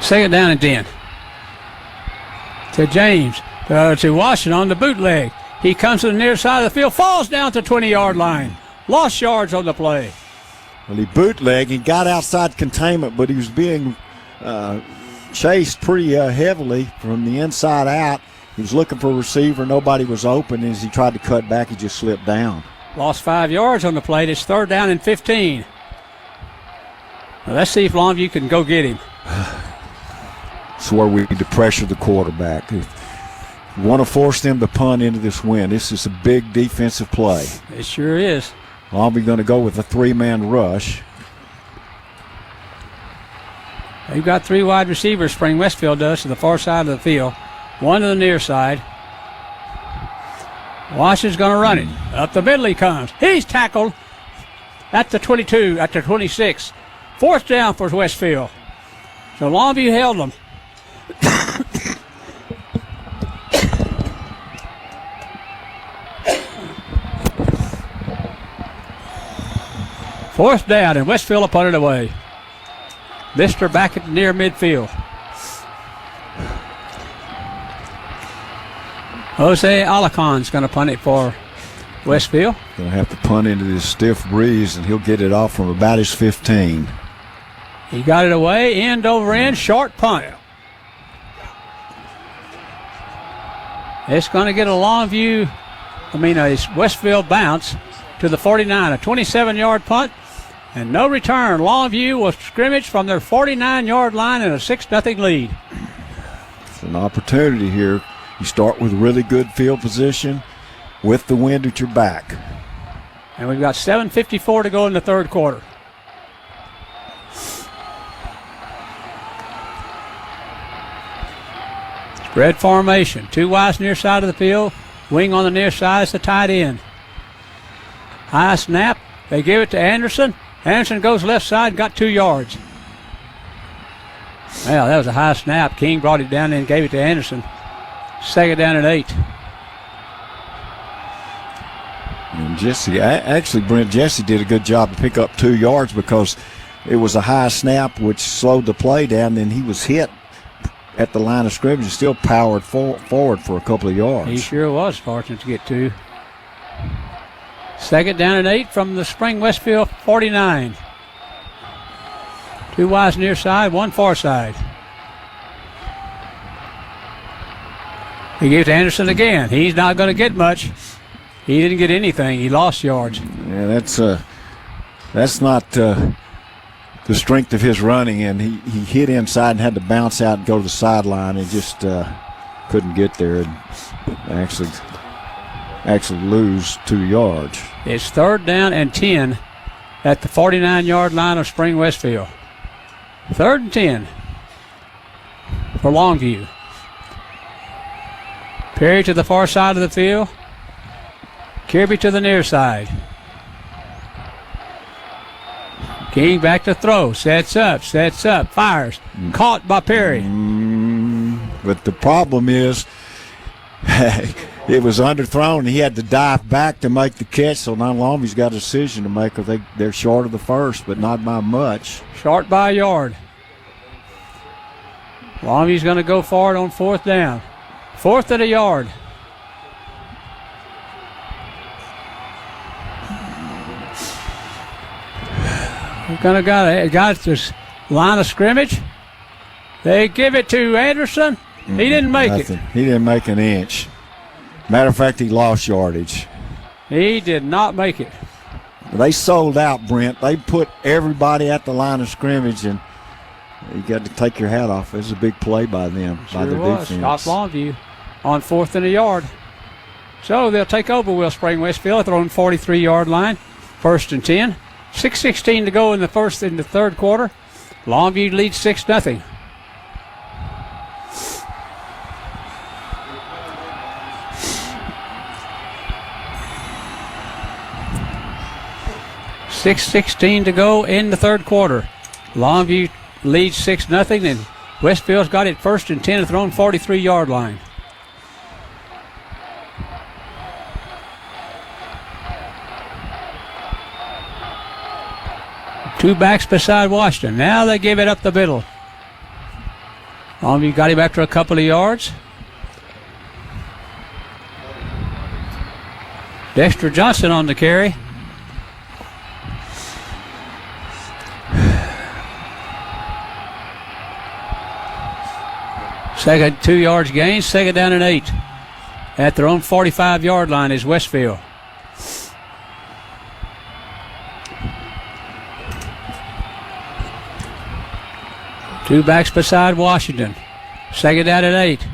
2nd down and 10. To James. To Washington on the bootleg. He comes to the near side of the field, falls down to 20-yard line. Lost yards on the play. Well, he bootlegged. He got outside containment, but he was being chased pretty heavily from the inside out. He was looking for a receiver. Nobody was open. As he tried to cut back, he just slipped down. Lost 5 yards on the play. It's 3rd down and 15. Now let's see if Longview can go get him. It's where we need to pressure the quarterback. We want to force them to punt into this win. This is a big defensive play. It sure is. Longview going to go with a 3-man rush. They've got 3 wide receivers, Spring Westfield does, to the far side of the field. 1 to the near side. Washington's going to run it. Up the middle he comes. He's tackled at the 22, at the 26. 4th down for Westfield. So Longview held them. Fourth down, and Westfield will punt it away. Lister back at near midfield. Jose Alacon's going to punt it for Westfield. Going to have to punt into this stiff breeze, and he'll get it off from about his 15. He got it away, end over end, short punt. It's going to get a Westfield bounce to the 49, a 27-yard punt, and no return. Longview will scrimmage from their 49-yard line in a 6-0 lead. It's an opportunity here. You start with really good field position with the wind at your back. And we've got 7:54 to go in the third quarter. Spread formation. 2 wides near side of the field. Wing on the near side is the tight end. High snap. They give it to Anderson. Anderson goes left side, got 2 yards. Well, that was a high snap. King brought it down and gave it to Anderson. 2nd down and 8. And Jesse, actually, Brent, Jesse did a good job to pick up 2 yards because it was a high snap which slowed the play down. Then he was hit at the line of scrimmage and still powered forward for a couple of yards. He sure was fortunate to get 2. 2nd down and 8 from the Spring Westfield 49. 2 wides near side, 1 far side. He gives to Anderson again. He's not going to get much. He didn't get anything. He lost yards. Yeah, that's not the strength of his running, and he hit inside and had to bounce out and go to the sideline and just couldn't get there and actually lose 2 yards. It's 3rd down and 10 at the 49-yard line of Spring Westfield. 3rd and 10 for Longview. Perry to the far side of the field. Kirby to the near side. King back to throw. Sets up, fires. Caught by Perry. But the problem is it was underthrown. He had to dive back to make the catch, so now Longview's got a decision to make. They're short of the first, but not by much. Short by a yard. Longview's going to go forward on 4th down. 4th at a yard. We're going to got this line of scrimmage. They give it to Anderson. He didn't make it. He didn't make an inch. Matter of fact, he lost yardage. He did not make it. They sold out, Brent. They put everybody at the line of scrimmage, and you got to take your hat off. It was a big play by them, by the defense. Shot Longview on 4th and a yard. So they'll take over Will Spring Westfield at their own 43-yard line. 1st and 10. 6:16 to go in the 3rd quarter. Longview leads 6-0. $6:16 to go in the 3rd quarter. Longview leads 6-0, and Westfield's got it 1st and 10 at their own 43-yard line. Two backs beside Washington. Now they give it up the middle. Longview got him after a couple of yards. Dexter Johnson on the carry. Second 2 yards gain, 2nd down and 8. At their own 45-yard line is Westfield. Two backs beside Washington. 2nd down and 8.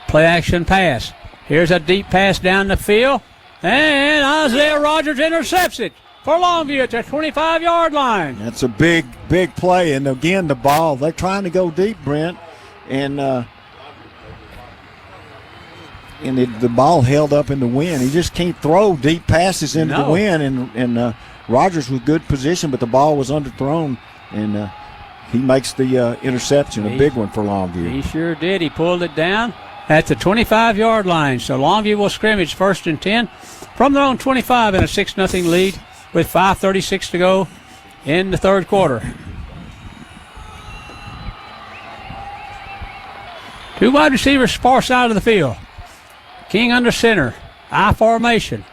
Play action pass. Here's a deep pass down the field. And Isaiah Rogers intercepts it for Longview at the 25-yard line. That's a big play. And again, the ball, they're trying to go deep, Brent. And the ball held up in the wind. He just can't throw deep passes into the wind. And Rogers was good position, but the ball was underthrown. And he makes the interception, a big one for Longview. He sure did. He pulled it down at the 25-yard line. So Longview will scrimmage 1st and 10 from their own 25 in a 6-0 lead with 5:36 to go in the 3rd quarter. Two wide receivers far side of the field. King under center. I formation.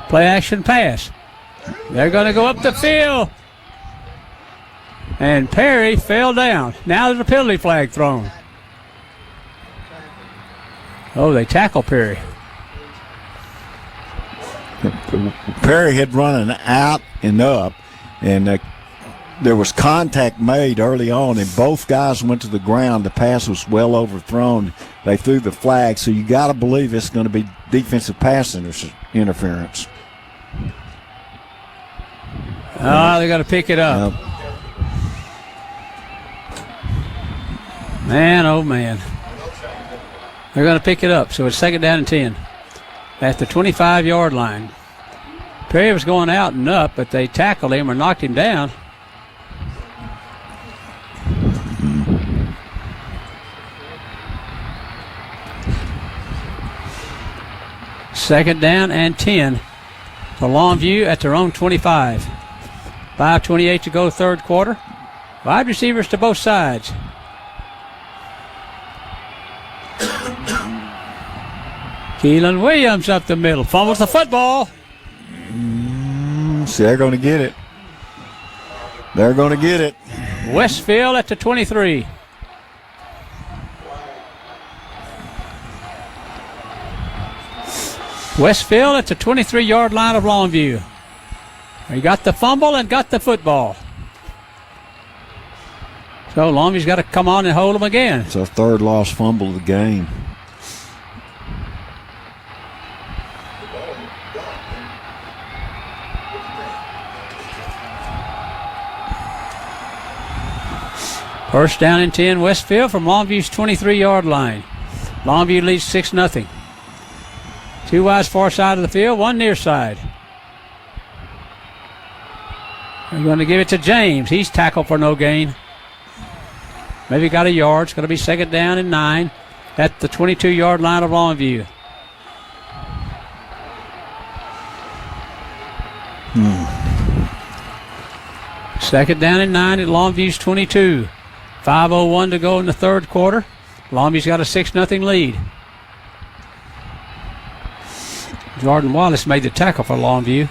Play action pass. They're going to go up the field. And Perry fell down. Now there's a penalty flag thrown. Oh, they tackle Perry. Perry had run an out and up, and there was contact made early on, and both guys went to the ground. The pass was well overthrown. They threw the flag, so you got to believe it's going to be defensive pass interference. They got to pick it up. Man, oh man. They're going to pick it up, so it's 2nd down and 10 at the 25-yard line. Perry was going out and up, but they tackled him or knocked him down. Second down and 10 for Longview at their own 25. 5:28 to go, third quarter. Wide receivers to both sides. Keelan Williams up the middle. Fumbles the football. See, they're going to get it. They're going to get it. Westfield at the 23. Westfield at the 23-yard line of Longview. He got the fumble and got the football. So Longview's got to come on and hold him again. It's our third lost fumble of the game. First down and 10, Westfield from Longview's 23-yard line. Longview leads 6-0. Two wides far side of the field, one near side. They're going to give it to James. He's tackled for no gain. Maybe got a yard. It's going to be second down and 9 at the 22-yard line of Longview. Second down and 9 at Longview's 22. 5:01 to go in the third quarter. Longview's got a 6-0 lead. Jordan Wallace made the tackle for Longview.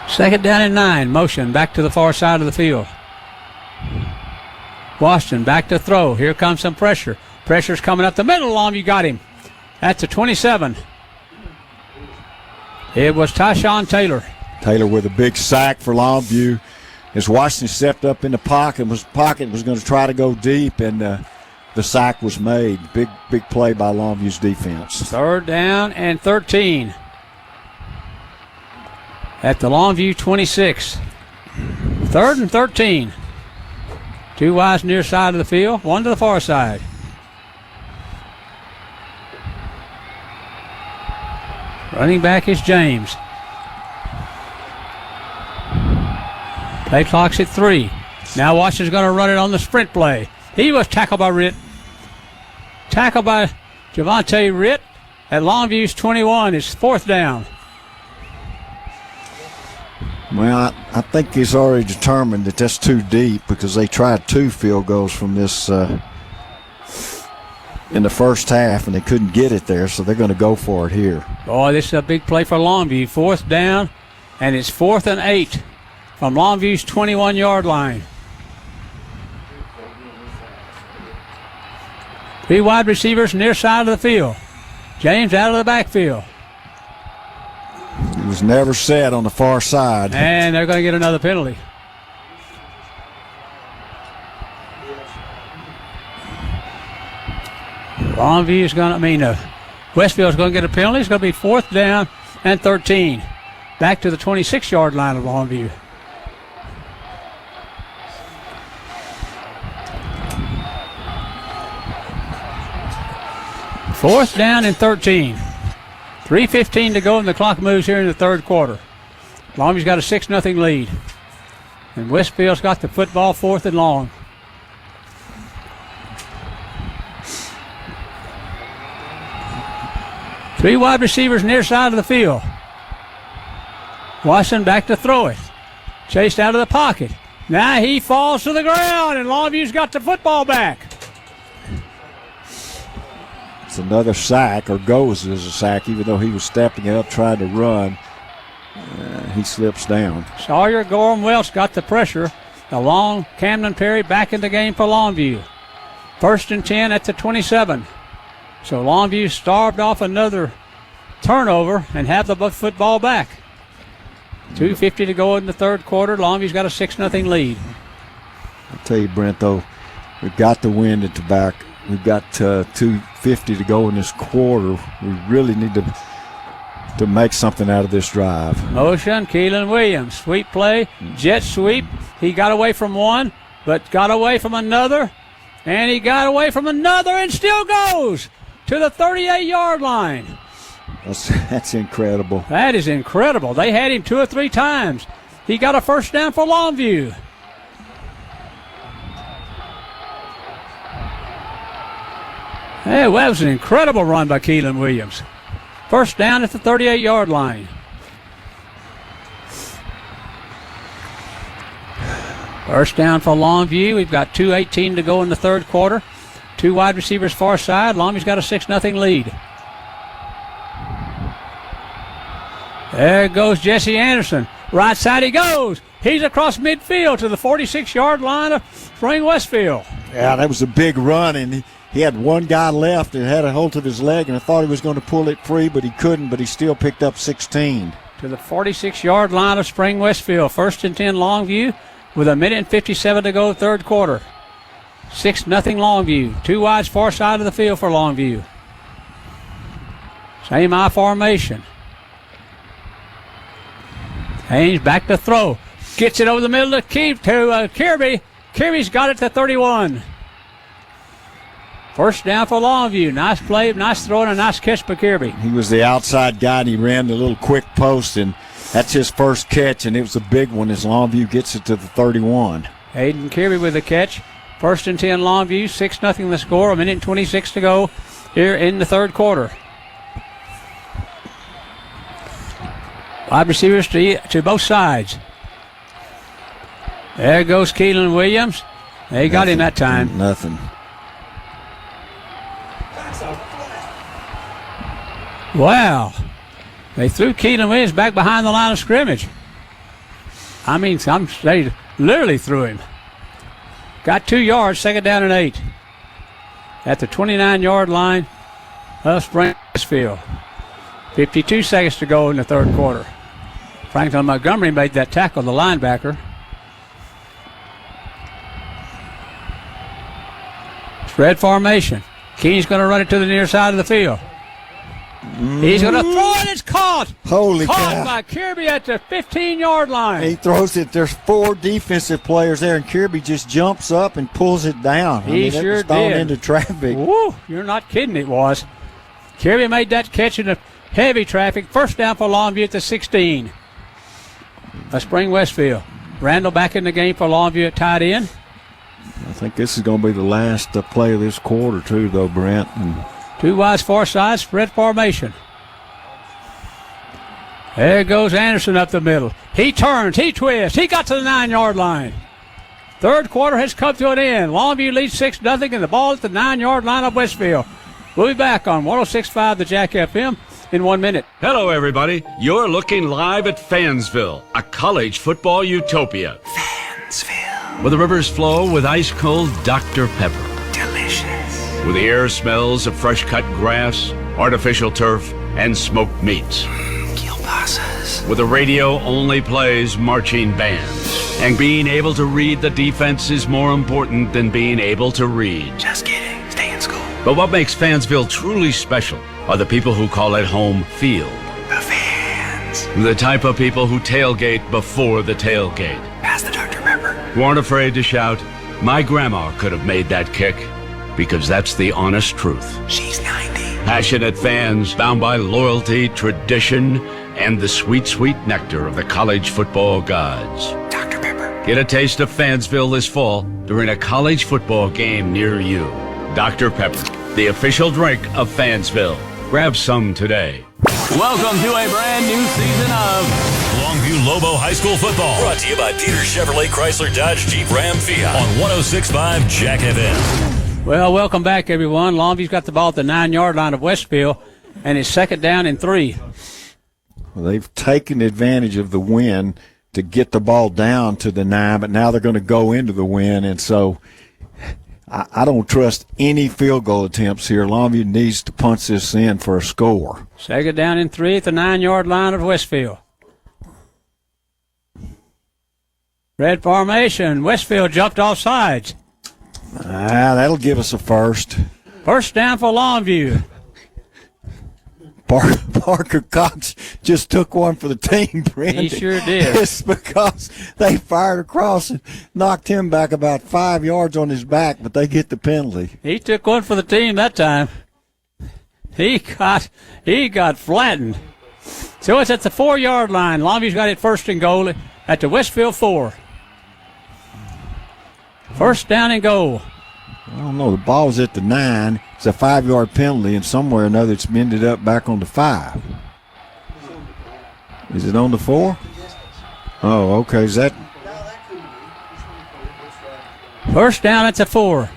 Second down and 9. Motion back to the far side of the field. Washington back to throw. Here comes some pressure. Pressure's coming up the middle. Longview got him. At the 27. It was Tyshawn Taylor. Taylor with a big sack for Longview. As Washington stepped up in the pocket, was going to try to go deep, and the sack was made. Big play by Longview's defense. Third down and 13 at the Longview 26. Third and 13. Two wides near side of the field, one to the far side. Running back is James. Play clock's at 3. Now Washington's going to run it on the sprint play. He was tackled by Ritt. Tackled by Javante Ritt at Longview's 21. It's fourth down. Well, I think he's already determined that that's too deep because they tried 2 field goals from this in the first half, and they couldn't get it there, so they're going to go for it here. Boy, this is a big play for Longview. Fourth down, and it's 4th and 8 from Longview's 21-yard line. 3 wide receivers near side of the field. James out of the backfield. It was never set on the far side. And they're going to get another penalty. Longview's going to, Westfield's going to get a penalty. It's going to be 4th down and 13. Back to the 26-yard line of Longview. Fourth down and 13. 3:15 to go, and the clock moves here in the third quarter. Longview's got a 6-0 lead. And Westfield's got the football, 4th and long. Three wide receivers near side of the field. Washington back to throw it. Chased out of the pocket. Now he falls to the ground, and Longview's got the football back. It's another sack, or goes as a sack, even though he was stepping up trying to run. He slips down. Sawyer Gorham Welch got the pressure. Along Camden Perry back in the game for Longview. 1st and 10 at the 27. So Longview starved off another turnover and have the football back. 2:50 to go in the third quarter. Longview's got a 6-0 lead. I'll tell you, Brent, though, we've got the wind at the back. We've got 2:50 to go in this quarter. We really need to make something out of this drive. Motion, Keelan Williams. Sweep play, jet sweep. He got away from one, but got away from another. And he got away from another and still goes to the 38-yard line. That's incredible. That is incredible. They had him 2 or 3 times. He got a first down for Longview. Hey, well, that was an incredible run by Keelan Williams. First down at the 38-yard line. First down for Longview. We've got 2:18 to go in the third quarter. Two wide receivers far side. Longview's got a 6-0 lead. There goes Jesse Anderson. Right side he goes. He's across midfield to the 46-yard line of Spring Westfield. Yeah, that was a big run, and he had one guy left and had a hold of his leg, and I thought he was going to pull it free, but he couldn't, but he still picked up 16. To the 46-yard line of Spring Westfield. First and 10 Longview with 1:57 to go third quarter. 6-0 Longview. Two wides far side of the field for Longview. Same I formation. Haynes back to throw. Gets it over the middle to Kirby. Kirby's got it to 31. First down for Longview. Nice play, nice throw, and a nice catch by Kirby. He was the outside guy, and he ran the little quick post, and that's his first catch, and it was a big one as Longview gets it to the 31. Hayden Kirby with the catch. First and 10 Longview. 6-0 the score. 1:26 to go here in the third quarter. Wide receivers to both sides. There goes Keelan Williams. They got him that time. Nothing. Wow. They threw Keelan Williams back behind the line of scrimmage. I mean, they literally threw him. Got 2 yards, second down and 8. At the 29-yard line of Spring Westfield. 52 seconds to go in the third quarter. Franklin Montgomery made that tackle, the linebacker. Spread formation. Keeney's going to run it to the near side of the field. He's going to throw it. It's caught. Holy cow. Caught by Kirby at the 15-yard line. He throws it. There's 4 defensive players there, and Kirby just jumps up and pulls it down. He sure was thrown did. into traffic. Woo, you're not kidding, it was. Kirby made that catch in the heavy traffic. First down for Longview at the 16. Spring Westfield. Randall back in the game for Longview at tight end. I think this is going to be the last play of this quarter, too, though, Brent. And two wides, far side, spread formation. There goes Anderson up the middle. He turns, he twists, he got to the 9-yard line. Third quarter has come to an end. Longview leads 6-0, and the ball at the 9-yard line of Westfield. We'll be back on 106.5 The Jack FM in 1 minute. Hello, everybody. You're looking live at Fansville, a college football utopia. Fansville. Where the rivers flow with ice-cold Dr. Pepper. Delicious. Where the air smells of fresh-cut grass, artificial turf, and smoked meats. Kielbasa's. Where the radio only plays marching bands. And being able to read the defense is more important than being able to read. Just kidding. Stay in school. But what makes Fansville truly special are the people who call it home field. The fans. The type of people who tailgate before the tailgate. Pass the Dr. Pepper. Who aren't afraid to shout, "My grandma could have made that kick," because that's the honest truth. She's 90. Passionate fans bound by loyalty, tradition, and the sweet, sweet nectar of the college football gods. Dr. Pepper. Get a taste of Fansville this fall during a college football game near you. Dr. Pepper, the official drink of Fansville. Grab some today. Welcome to a brand new season of Longview Lobo High School Football. Brought to you by Peter Chevrolet Chrysler Dodge Jeep Ram Fiat on 106.5 Jack FM. Well, welcome back, everyone. Longview's got the ball at the 9-yard line of Westfield, and it's second down and 3. Well, they've taken advantage of the wind to get the ball down to the 9, but now they're going to go into the wind, and so I don't trust any field goal attempts here. Longview needs to punch this in for a score. Second down and 3 at the 9-yard line of Westfield. Red formation. Westfield jumped off sides. That'll give us a first. First down for Longview. Parker Cox just took one for the team, Brandon. He sure did. It's because they fired across and knocked him back about 5 yards on his back, but they get the penalty. He took one for the team that time. He got flattened. So it's at the 4-yard line. Longview's got it first and goal at the Westfield 4. First down and goal. I don't know. The ball's at the 9. It's a 5-yard penalty, and somewhere or another it's ended up back on the 5. Is it on the 4? Oh, okay. Is that? First down at the 4.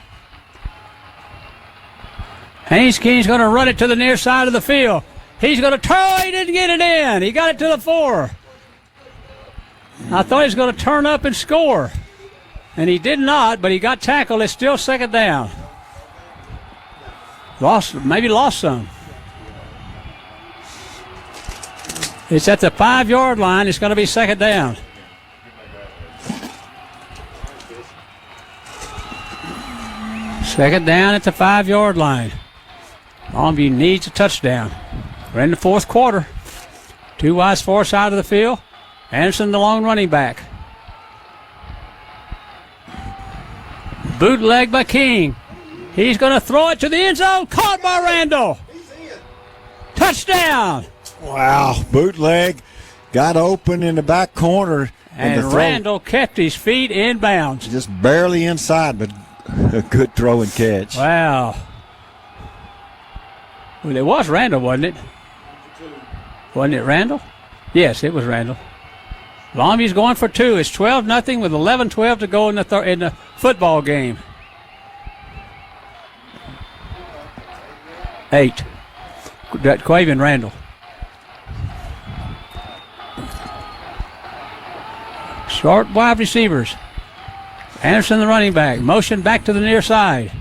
Haynes King's going to run it to the near side of the field. He's going to throw. He didn't get it in. He got it to the 4. I thought he was going to turn up and score. And he did not, but he got tackled. It's still second down. Maybe lost some. It's at the 5-yard line. It's going to be second down. Second down at the 5-yard line. Longview needs a touchdown. We're in the fourth quarter. 2 wides far side of the field. Anderson, the long running back. Bootleg by King. He's going to throw it to the end zone. Caught by Randall. Touchdown. Wow. Bootleg got open in the back corner. And Randall kept his feet in bounds. Just barely inside, but a good throw and catch. Wow. Well, it was Randall, wasn't it? Wasn't it Randall? Yes, it was Randall. Longview's going for 2. It's 12-0 with 11-12 to go in the football game. 8. Quaven Randall. Short wide receivers. Anderson, the running back. Motion back to the near side.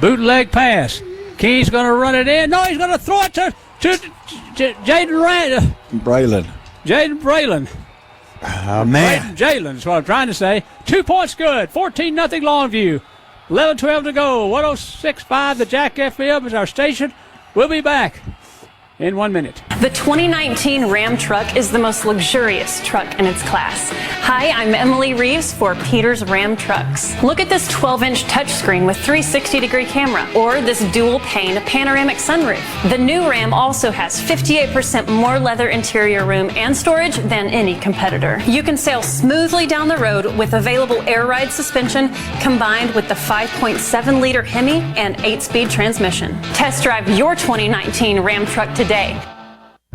Bootleg pass. King's going to run it in. No, he's going to throw it to Jaden Braylon. Jaden Braylon. Oh, man. Jalen is what I'm trying to say. 2 points good. 14-0 Longview. 11-12 to go. 106.5 the Jack FM is our station. We'll be back in 1 minute. The 2019 Ram truck is the most luxurious truck in its class. Hi, I'm Emily Reeves for Peters Ram Trucks. Look at this 12-inch touchscreen with 360-degree camera or this dual-pane panoramic sunroof. The new Ram also has 58% more leather interior room and storage than any competitor. You can sail smoothly down the road with available air ride suspension combined with the 5.7-liter Hemi and 8-speed transmission. Test drive your 2019 Ram truck today.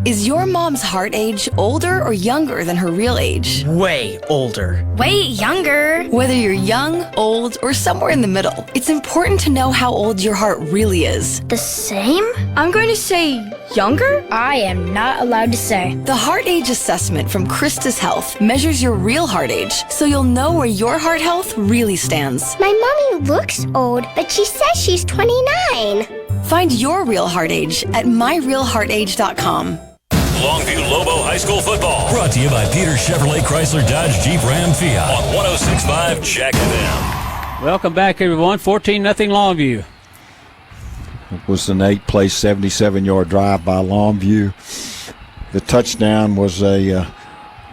Is your mom's heart age older or younger than her real age? Way older. Way younger. Whether you're young, old, or somewhere in the middle, it's important to know how old your heart really is. The same? I'm going to say younger? I am not allowed to say. The Heart Age Assessment from Christus Health measures your real heart age, so you'll know where your heart health really stands. My mommy looks old, but she says she's 29. Find your real heart age at myrealheartage.com. Longview Lobo High School football. Brought to you by Peter Chevrolet Chrysler Dodge Jeep Ram Fiat on 106.5 Jack FM. Welcome back, everyone. 14-0 Longview. It was an 8-play, 77-yard drive by Longview. The touchdown was a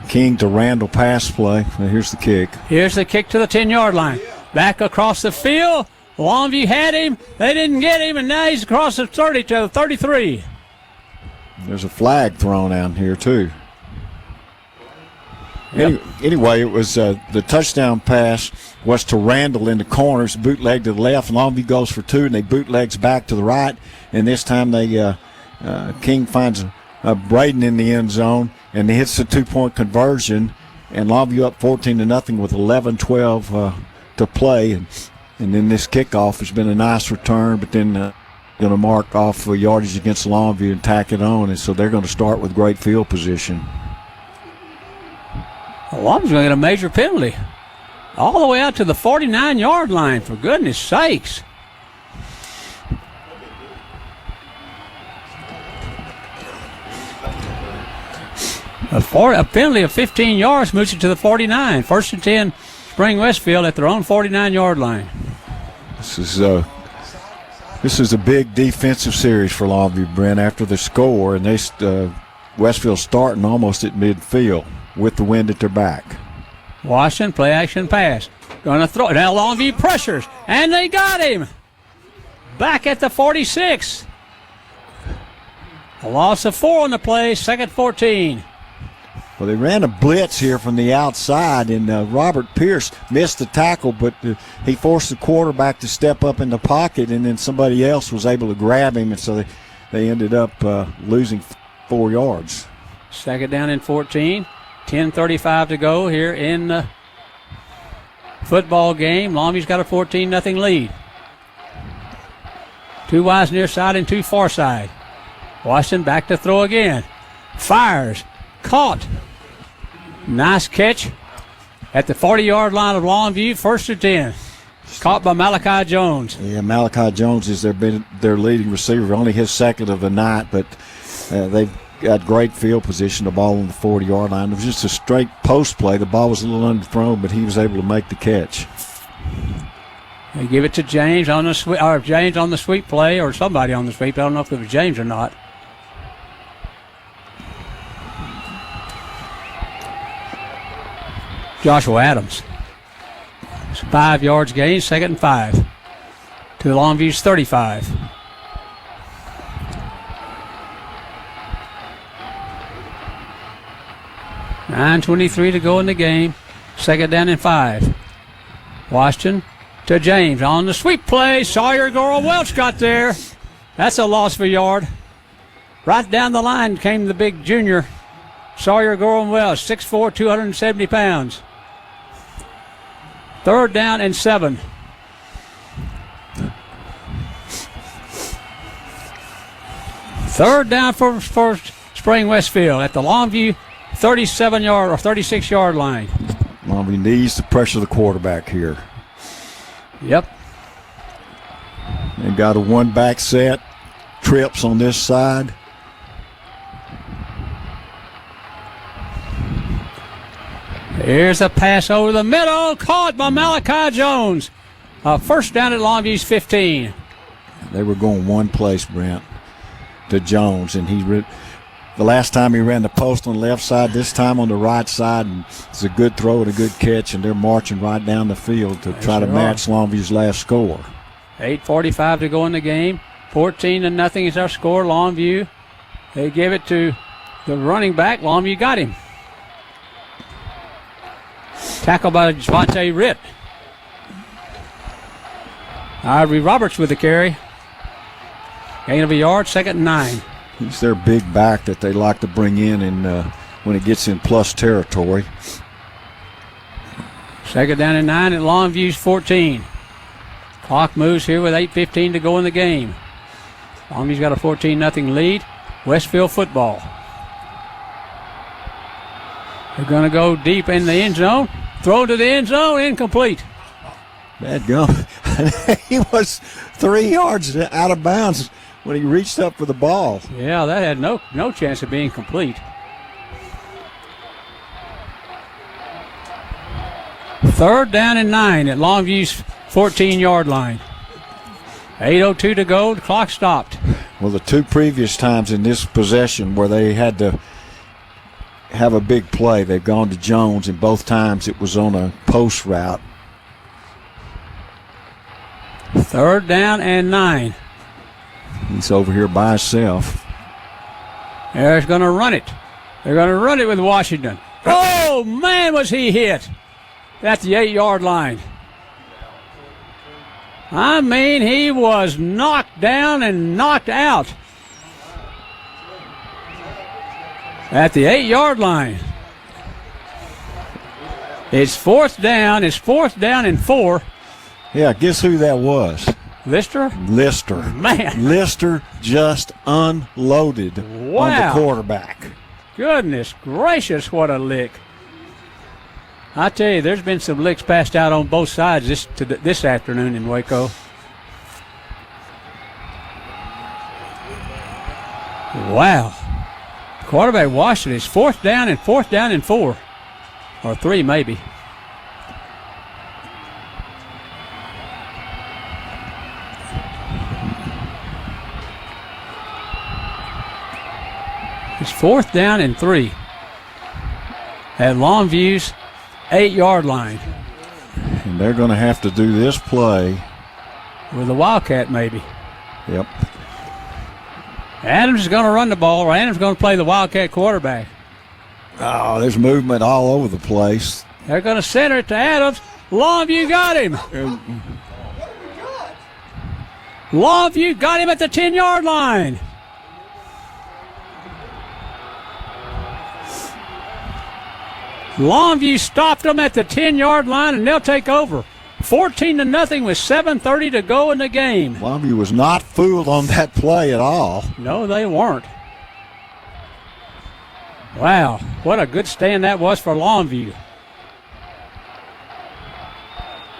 King to Randall pass play. Now here's the kick. Here's the kick to the 10-yard line. Back across the field. Longview had him. They didn't get him, and now he's across the 30 to the 33. There's a flag thrown out here, too. Yep. Anyway, it was the touchdown pass was to Randall in the corners, bootleg to the left. Longview goes for 2, and they bootlegs back to the right. And this time they King finds Braden in the end zone, and he hits the 2-point conversion. And Longview up 14-0 with 11-12 to play. And then this kickoff has been a nice return, but then going to mark off yardage against Longview and tack it on, and so they're going to start with great field position. Longview's going to get a major penalty. All the way out to the 49-yard line, for goodness sakes. A penalty of 15 yards moves it to the 49. 1st and 10, Spring Westfield at their own 49-yard line. This is a big defensive series for Longview, Brent, after the score, and Westfield starting almost at midfield with the wind at their back. Washington, play action pass. Going to throw it. Now Longview pressures, and they got him. Back at the 46. A loss of 4 on the play, 2nd 14. Well, they ran a blitz here from the outside, and Robert Pierce missed the tackle, but he forced the quarterback to step up in the pocket, and then somebody else was able to grab him, and so they ended up losing 4 yards. Second down and 14. 10:35 to go here in the football game. Longview's got a 14-0 lead. 2 wide near side and 2 far side. Washington back to throw again. Fires. Caught. Nice catch at the 40-yard line of Longview. 1st and 10. Caught by Malachi Jones. Yeah, Malachi Jones is their leading receiver. Only his second of the night, but they've got great field position. The ball on the 40-yard line. It was just a straight post play. The ball was a little underthrown, but he was able to make the catch. They give it to James on the sweep play, or somebody on the sweep. I don't know if it was James or not. Joshua Adams. It's 5 yards gain, 2nd and 5. To Longview's 35. $9:23 to go in the game. 2nd down and 5. Washington to James on the sweep play. Sawyer Gorham Welch got there. That's a loss for a yard. Right down the line came the big junior, Sawyer Gorham Welch, 6'4", 270 pounds. 3rd down and 7. Third down for Spring Westfield at the Longview 37-yard or 36-yard line. Longview needs to pressure the quarterback here. Yep. They've got a one-back set. Trips on this side. Here's a pass over the middle, caught by Malachi Jones. 1st down at Longview's 15. They were going one place, Brent, to Jones, and the last time he ran the post on the left side, this time on the right side, and it's a good throw and a good catch, and they're marching right down the field to try to match Longview's last score. 8:45 to go in the game. 14-0 is our score. Longview. They give it to the running back. Longview got him. Tackled by Javante Ritt. Ivory Roberts with the carry. Gain of a yard, 2nd and 9. He's their big back that they like to bring in when it gets in plus territory. 2nd down and 9 at Longview's 14. Clock moves here with 8:15 to go in the game. Longview's got a 14-0 lead. Westfield football. They're going to go deep in the end zone. Throw to the end zone, incomplete. Bad gum. He was 3 yards out of bounds when he reached up for the ball. Yeah, that had no chance of being complete. 3rd down and 9 at Longview's 14-yard line. 8:02 to go. The clock stopped. Well, the 2 previous times in this possession where they had to have a big play, they've gone to Jones, and both times it was on a post route. 3rd down and 9. He's over here by himself. They're going to run it. They're going to run it with Washington. Oh, man, was he hit at the 8-yard line. I mean, he was knocked down and knocked out at the 8-yard line. It's 4th down. It's 4th down and 4. Yeah, guess who that was? Lister? Lister. Man. Lister just unloaded on the quarterback. Goodness gracious, what a lick. I tell you, there's been some licks passed out on both sides this afternoon in Waco. Wow. Quarterback Washington is 4th down and 4. Or 3 maybe. It's 4th down and 3 at Longview's 8-yard line. And they're going to have to do this play with a Wildcat, maybe. Yep. Adams is going to run the ball, or Adams is going to play the Wildcat quarterback. Oh, there's movement all over the place. They're going to center it to Adams. Longview got him. Longview got him at the 10-yard line. Longview stopped them at the 10-yard line, and they'll take over. 14-0 with 7:30 to go in the game. Longview was not fooled on that play at all. No, they weren't. Wow, what a good stand that was for Longview.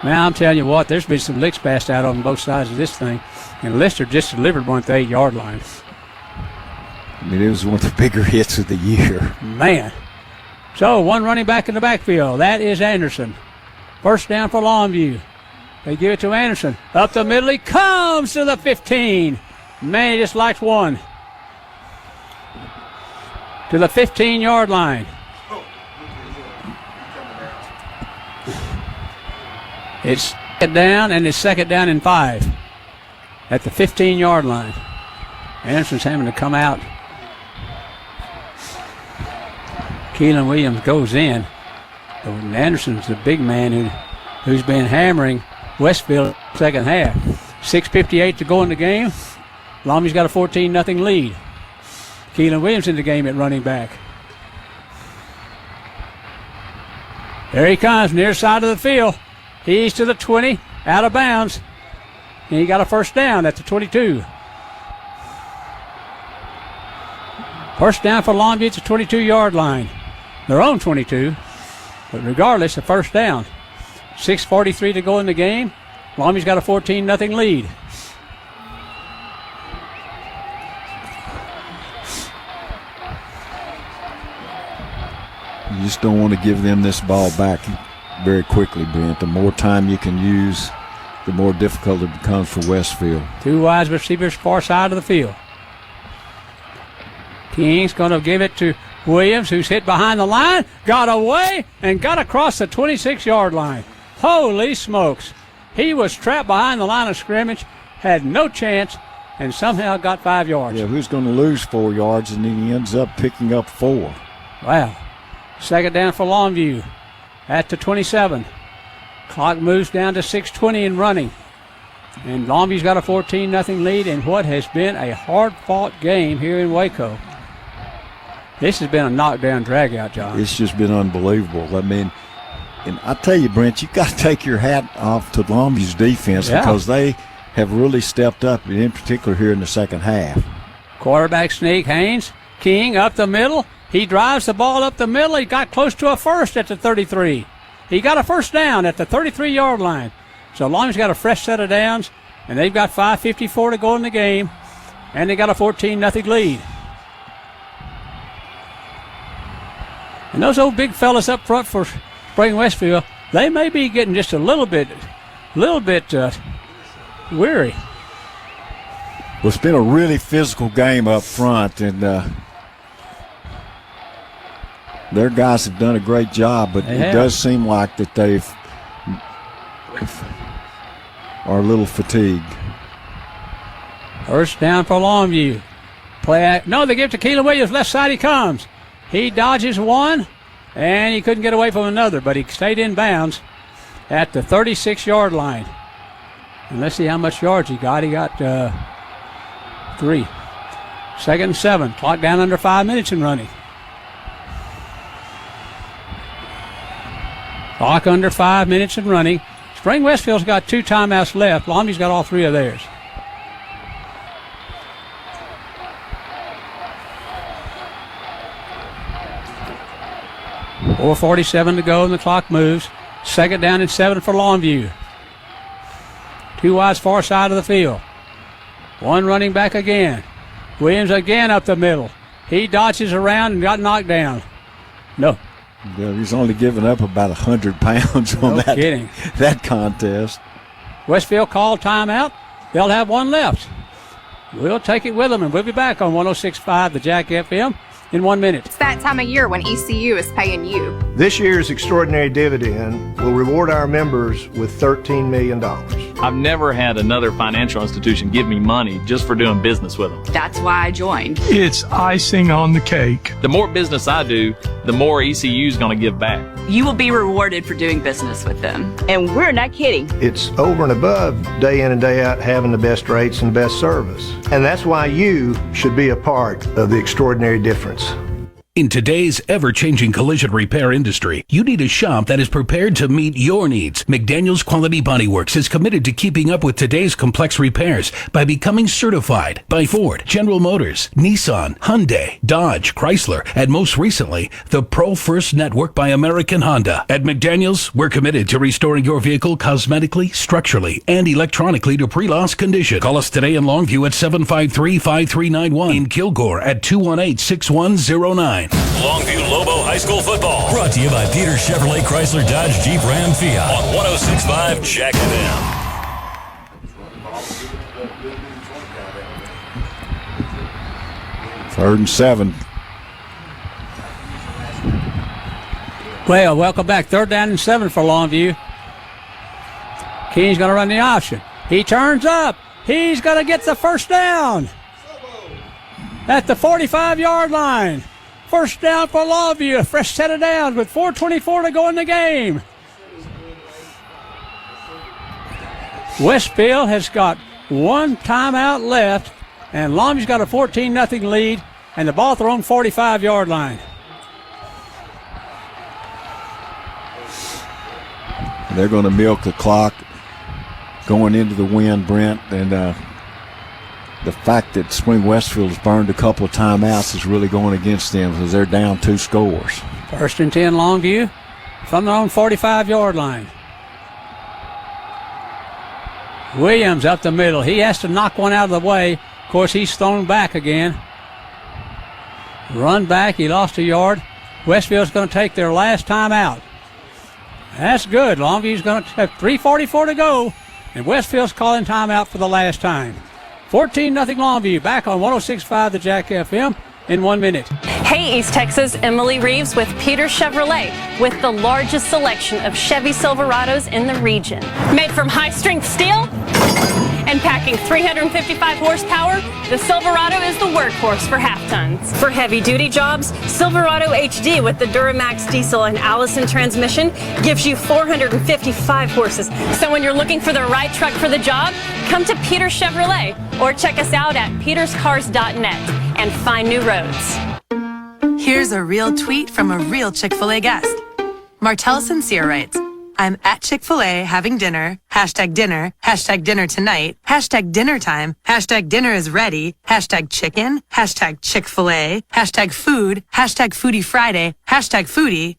Man, I'm telling you what, there's been some licks passed out on both sides of this thing, and Lister just delivered one at the 8-yard line. I mean, it was one of the bigger hits of the year. Man. So, one running back in the backfield. That is Anderson. First down for Longview. They give it to Anderson. Up the middle, he comes to the 15. Man, he just likes one. To the 15-yard line. It's second down, and it's second down and 5 at the 15-yard line. Anderson's having to come out. Keelan Williams goes in. And Anderson's the big man who's been hammering Westfield second half. 6:58 to go in the game. Longview's got a 14-0 lead. Keelan Williams in the game at running back. There he comes, near side of the field. He's to the 20, out of bounds. And he got a first down at the 22. First down for Longview at the 22-yard line. Their own 22. But regardless, a first down. 6:43 to go in the game. Longview's got a 14-0 lead. You just don't want to give them this ball back very quickly, Brent. The more time you can use, the more difficult it becomes for Westfield. Two wide receivers far side of the field. King's going to give it to Williams, who's hit behind the line, got away, and got across the 26-yard line. Holy smokes. He was trapped behind the line of scrimmage, had no chance, and somehow got 5 yards. Yeah, who's going to lose 4 yards, and then he ends up picking up 4. Wow. Second down for Longview at the 27. Clock moves down to 6:20 and running. And Longview's got a 14-0 lead in what has been a hard-fought game here in Waco. This has been a knockdown drag-out, John. It's just been unbelievable. I mean, and I tell you, Brent, you've got to take your hat off to Longview's defense because they have really stepped up, in particular here in the second half. Quarterback sneak, Haynes. King up the middle. He drives the ball up the middle. He got close to a first at the 33. He got a first down at the 33-yard line. So Longview's got a fresh set of downs, and they've got 5:54 to go in the game, and they got a 14-0 lead. And those old big fellas up front for Spring Westfield, they may be getting just a little bit weary. Well, it's been a really physical game up front, and their guys have done a great job, but it does seem like that they've are a little fatigued. First down for Longview. They give it to Keelan Williams. Left side he comes. He dodges one, and he couldn't get away from another, but he stayed in bounds at the 36-yard line. And let's see how much yards he got. He got 3. Second and 7. Clock down under 5 minutes and running. Clock under 5 minutes and running. Spring Westfield's got 2 timeouts left. Longview's got all 3 of theirs. .447 to go and the clock moves. Second down and 7 for Longview. 2 wides far side of the field. One running back again. Williams again up the middle. He dodges around and got knocked down. No. Yeah, he's only given up about 100 pounds on that contest. Westfield called timeout. They'll have one left. We'll take it with them, and we'll be back on 106.5 the Jack FM in 1 minute. It's that time of year when ECU is paying you. This year's extraordinary dividend will reward our members with $13 million. I've never had another financial institution give me money just for doing business with them. That's why I joined. It's icing on the cake. The more business I do, the more ECU is going to give back. You will be rewarded for doing business with them. And we're not kidding. It's over and above day in and day out having the best rates and the best service. And that's why you should be a part of the extraordinary difference. In today's ever-changing collision repair industry, you need a shop that is prepared to meet your needs. McDaniel's Quality Body Works is committed to keeping up with today's complex repairs by becoming certified by Ford, General Motors, Nissan, Hyundai, Dodge, Chrysler, and most recently, the Pro First Network by American Honda. At McDaniel's, we're committed to restoring your vehicle cosmetically, structurally, and electronically to pre-loss condition. Call us today in Longview at 753-5391, in Kilgore at 218-6109. Longview Lobo High School football. Brought to you by Peter Chevrolet Chrysler Dodge Jeep Ram Fiat on 106.5 Jack FM. Third and 7. Well, welcome back. 3rd down and 7 for Longview. Keen's going to run the option. He turns up. He's going to get the first down at the 45-yard line. First down for Longview. A fresh set of downs with 4:24 to go in the game. Westfield has got one timeout left, and Longview's got a 14-0 lead, and the ball thrown 45-yard line. They're going to milk the clock going into the wind, Brent, and the fact that Spring Westfield has burned a couple of timeouts is really going against them because they're down 2 scores. 1st and 10 Longview from their own 45-yard line. Williams up the middle. He has to knock one out of the way. Of course, he's thrown back again. Run back. He lost a yard. Westfield's going to take their last timeout. That's good. Longview's going to have 3:44 to go, and Westfield's calling timeout for the last time. 14-0 Longview, back on 106.5 the Jack FM in 1 minute. Hey, East Texas, Emily Reeves with Peter Chevrolet, with the largest selection of Chevy Silverados in the region. Made from high-strength steel and packing 355 horsepower, the Silverado is the workhorse for half-tons. For heavy-duty jobs, Silverado HD with the Duramax diesel and Allison transmission gives you 455 horses. So when you're looking for the right truck for the job, come to Peter Chevrolet or check us out at peterscars.net and find new roads. Here's a real tweet from a real Chick-fil-A guest. Martella Sincere writes, I'm at Chick-fil-A having dinner, hashtag dinner tonight, hashtag dinner time, hashtag dinner is ready, hashtag chicken, hashtag Chick-fil-A, hashtag food, hashtag foodie Friday, hashtag foodie.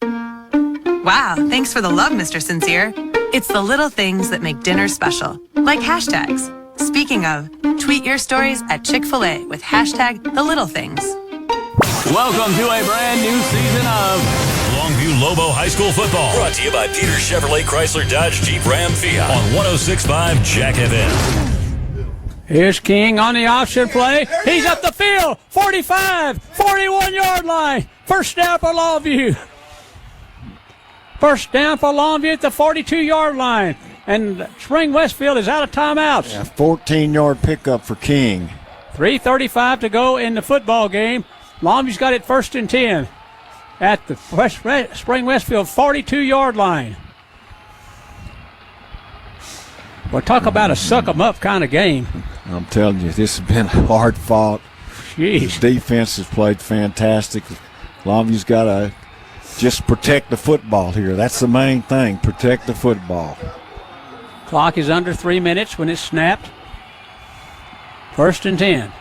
Wow, thanks for the love, Mr. Sincere. It's the little things that make dinner special, like hashtags. Speaking of, tweet your stories at Chick-fil-A with hashtag the little things. Welcome to a brand new season of Longview Lobo High School football. Brought to you by Peter Chevrolet Chrysler Dodge Jeep Ram Fiat on 106.5 Jack FM. Here's King on the option play. He's up the field. 45, 41-yard line. First down for Longview. First down for Longview at the 42-yard line. And Spring Westfield is out of timeouts. 14-yard pickup for King. 3:35 to go in the football game. Longview's got it 1st and 10 at the Spring Westfield 42-yard line. Well, talk about a suck-em-up kind of game. I'm telling you, this has been hard fought. Jeez. The defense has played fantastic. Longview's got to just protect the football here. That's the main thing, protect the football. Clock is under 3 minutes when it's snapped. 1st and 10.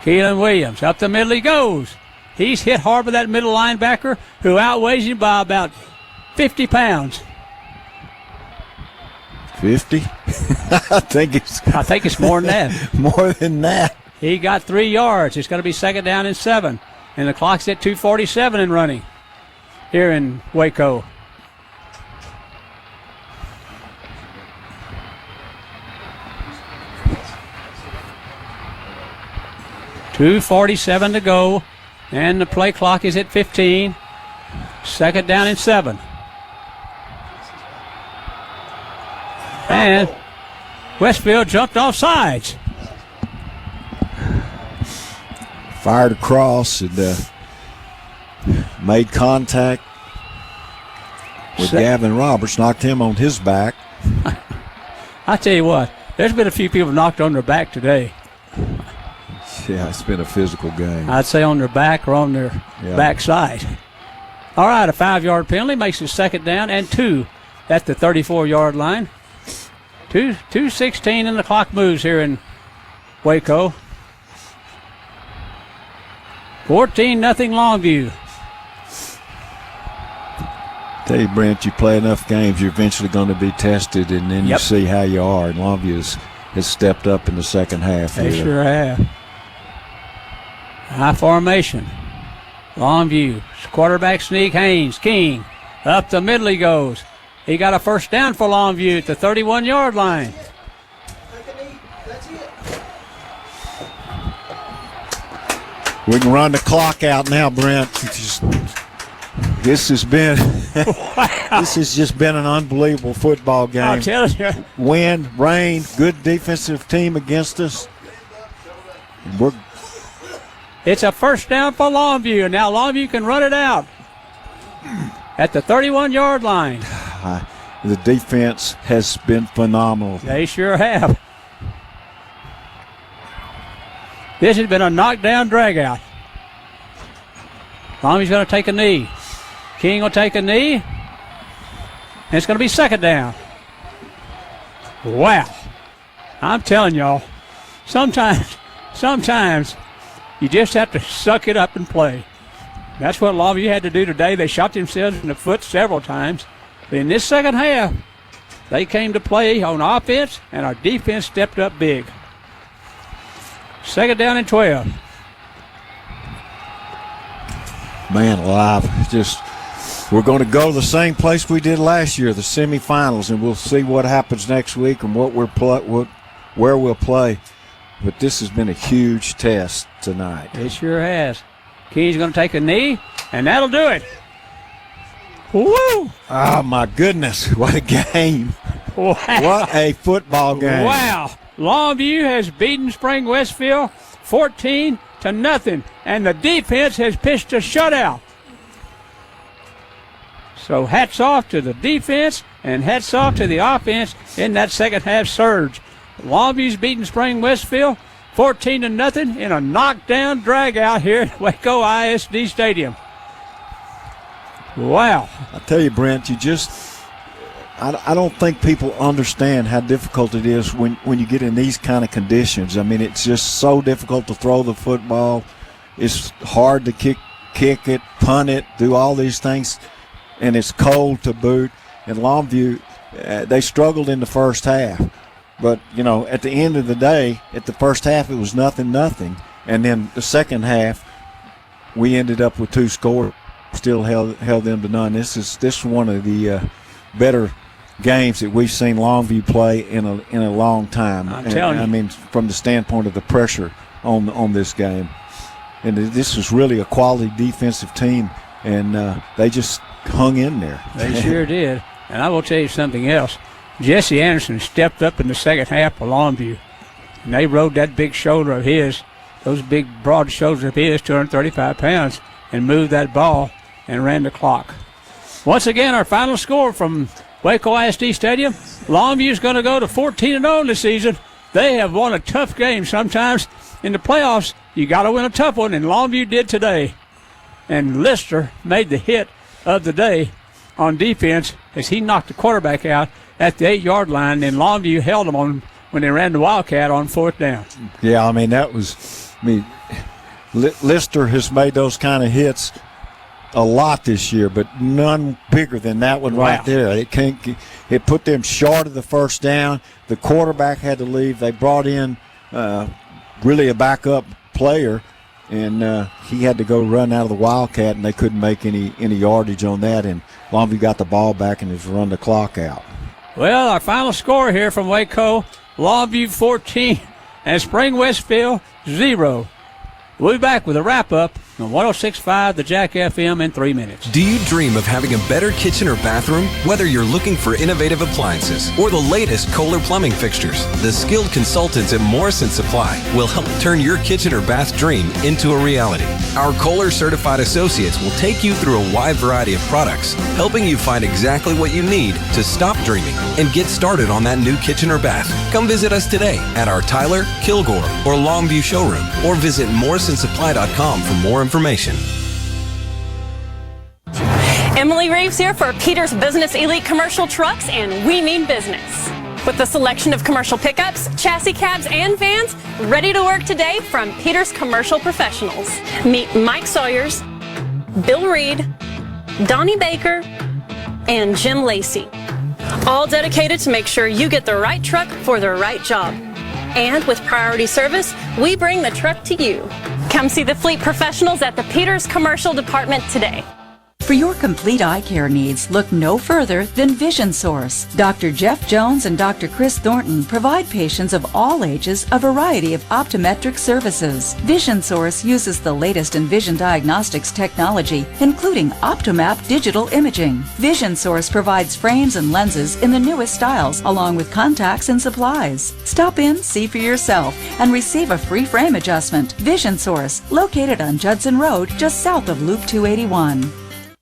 Keelan Williams, up the middle he goes. He's hit hard by that middle linebacker who outweighs him by about 50 pounds. 50? I think it's more than that. More than that. He got 3 yards. It's going to be 2nd down and 7. And the clock's at 2:47 and running here in Waco. .247 to go, and the play clock is at 15. Second down and 7. And Westfield jumped off sides. Fired across and made contact with Gavin Roberts, knocked him on his back. I tell you what, there's been a few people knocked on their back today. Yeah, it's been a physical game. I'd say on their back or on their backside. All right, a 5-yard penalty makes it second down and 2 at the 34-yard line. 2:16 and the clock moves here in Waco. 14-0 Longview. Tell you, Brent, you play enough games, you're eventually going to be tested, and then you see how you are. And Longview has stepped up in the second half. They sure have. High formation. Longview. Quarterback sneak. Haynes. King. Up the middle he goes. He got a first down for Longview at the 31-yard line. We can run the clock out now, Brent. This has been this has just been an unbelievable football game. I'll tell you. Wind, rain, good defensive team against us. It's a first down for Longview, and now Longview can run it out at the 31-yard line. The defense has been phenomenal. They sure have. This has been a knockdown drag-out. Longview's going to take a knee. King will take a knee. And it's going to be second down. Wow. I'm telling y'all, sometimes you just have to suck it up and play. That's what Longview had to do today. They shot themselves in the foot several times. But in this second half, they came to play on offense, and our defense stepped up big. Second down and 12. Man alive, we're going to go the same place we did last year, the semifinals, and we'll see what happens next week and where we'll play. But this has been a huge test tonight. It sure has. Key's going to take a knee, and that'll do it. Woo! Oh, my goodness. What a game. Wow. What a football game. Wow. Longview has beaten Spring Westfield 14-0, and the defense has pitched a shutout. So hats off to the defense and hats off to the offense in that second half surge. Longview's beaten Spring Westfield 14-0 in a knockdown drag out here at Waco ISD Stadium. Wow. I tell you, Brent, I don't think people understand how difficult it is when you get in these kind of conditions. I mean, it's just so difficult to throw the football. It's hard to kick it, punt it, do all these things, and it's cold to boot. And Longview, they struggled in the first half. But, at the end of the day, at the first half, it was 0-0. And then the second half, we ended up with 2 scores, still held them to none. This is one of the better games that we've seen Longview play in a long time. I'm telling you. I mean, from the standpoint of the pressure on this game. And this was really a quality defensive team, and they just hung in there. They sure did. And I will tell you something else. Jesse Anderson stepped up in the second half for Longview, and they rode that big shoulder of his, those big broad shoulders of his, 235 pounds, and moved that ball and ran the clock. Once again, our final score from Waco ISD Stadium, Longview's going to go to 14-0 this season. They have won a tough game sometimes. In the playoffs, you got to win a tough one, and Longview did today. And Lister made the hit of the day on defense as he knocked the quarterback out at the 8-yard line, and Longview held him on when they ran the Wildcat on 4th down. Yeah, I mean, Lister has made those kind of hits a lot this year, but none bigger than that one right there. It put them short of the first down. The quarterback had to leave. They brought in really a backup player, and he had to go run out of the Wildcat, and they couldn't make any yardage on that, and Longview got the ball back and has run the clock out. Well, our final score here from Waco, Longview 14 and Spring Westfield 0. We'll be back with a wrap-up on 106.5 The Jack FM in 3 minutes. Do you dream of having a better kitchen or bathroom? Whether you're looking for innovative appliances or the latest Kohler plumbing fixtures, the skilled consultants at Morrison Supply will help turn your kitchen or bath dream into a reality. Our Kohler certified associates will take you through a wide variety of products, helping you find exactly what you need to stop dreaming and get started on that new kitchen or bath. Come visit us today at our Tyler, Kilgore, or Longview showroom, or visit morrisonsupply.com for more information. Emily Reeves here for Peters Business Elite Commercial Trucks, and we mean business. With a selection of commercial pickups, chassis cabs, and vans ready to work today from Peters Commercial Professionals. Meet Mike Sawyers, Bill Reed, Donnie Baker, and Jim Lacey. All dedicated to make sure you get the right truck for the right job. And with priority service, we bring the truck to you. Come see the fleet professionals at the Peters Commercial Department today. For your complete eye care needs, look no further than Vision Source. Dr. Jeff Jones and Dr. Chris Thornton provide patients of all ages a variety of optometric services. Vision Source uses the latest in vision diagnostics technology, including Optomap digital imaging. Vision Source provides frames and lenses in the newest styles, along with contacts and supplies. Stop in, see for yourself, and receive a free frame adjustment. Vision Source, located on Judson Road, just south of Loop 281.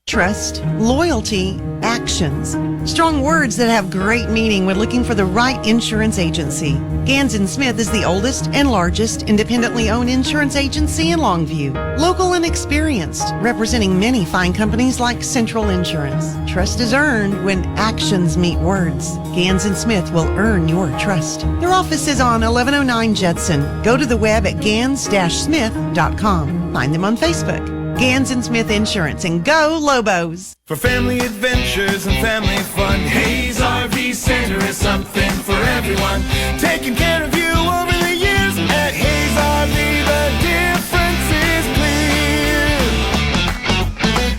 Trust, loyalty, actions. Strong words that have great meaning when looking for the right insurance agency. Gans & Smith is the oldest and largest independently owned insurance agency in Longview. Local and experienced, representing many fine companies like Central Insurance. Trust is earned when actions meet words. Gans & Smith will earn your trust. Their office is on 1109 Judson. Go to the web at gans-smith.com. Find them on Facebook. Gans & Smith Insurance, and go Lobos. For family adventures and family fun, Hayes RV Center is something for everyone. Taking care of you over the years at Hayes RV, the difference is clear.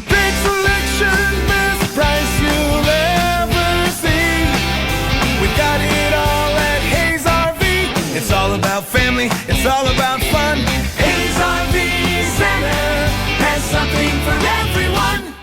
Great selection, best price you'll ever see. We got it all at Hayes RV. It's all about family, it's all about fun. Hayes RV Center has something for everyone.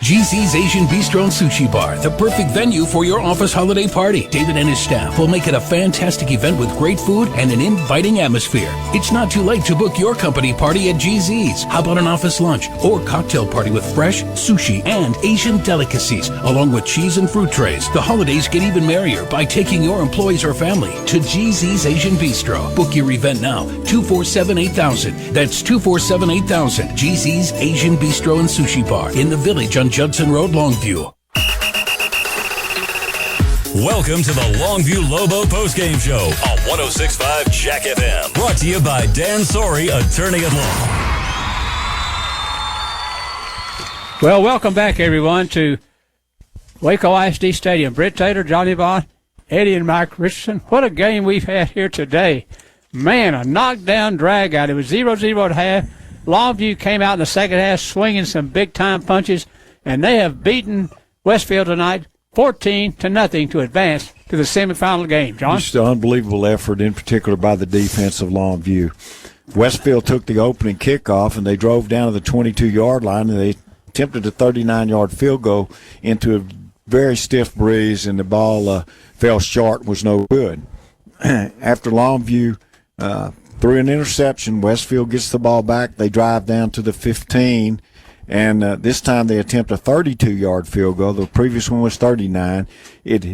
GZ's Asian Bistro and Sushi Bar, the perfect venue for your office holiday party. David and his staff will make it a fantastic event with great food and an inviting atmosphere. It's not too late to book your company party at GZ's. How about an office lunch or cocktail party with fresh sushi and Asian delicacies, along with cheese and fruit trays? The holidays get even merrier by taking your employees or family to GZ's Asian Bistro. Book your event now, 247-8000. That's 247-8000. GZ's Asian Bistro and Sushi Bar in the Village on Judson Road, Longview. Welcome to the Longview Lobo postgame show on 106.5 Jack FM. Brought to you by Dan Sorey, attorney at law. Well, welcome back, everyone, to Waco ISD Stadium. Britt Taylor, Johnny Vaughn, Eddie and Mike Richardson. What a game we've had here today. Man, a knockdown drag out. It was 0-0 at half. Longview came out in the second half swinging some big-time punches, and they have beaten Westfield tonight 14-0 to advance to the semifinal game. John? Just an unbelievable effort, in particular by the defense of Longview. Westfield took the opening kickoff, and they drove down to the 22-yard line, and they attempted a 39-yard field goal into a very stiff breeze, and the ball fell short and was no good. After Longview threw an interception, Westfield gets the ball back. They drive down to the 15, and this time they attempt a 32-yard field goal. The previous one was 39. It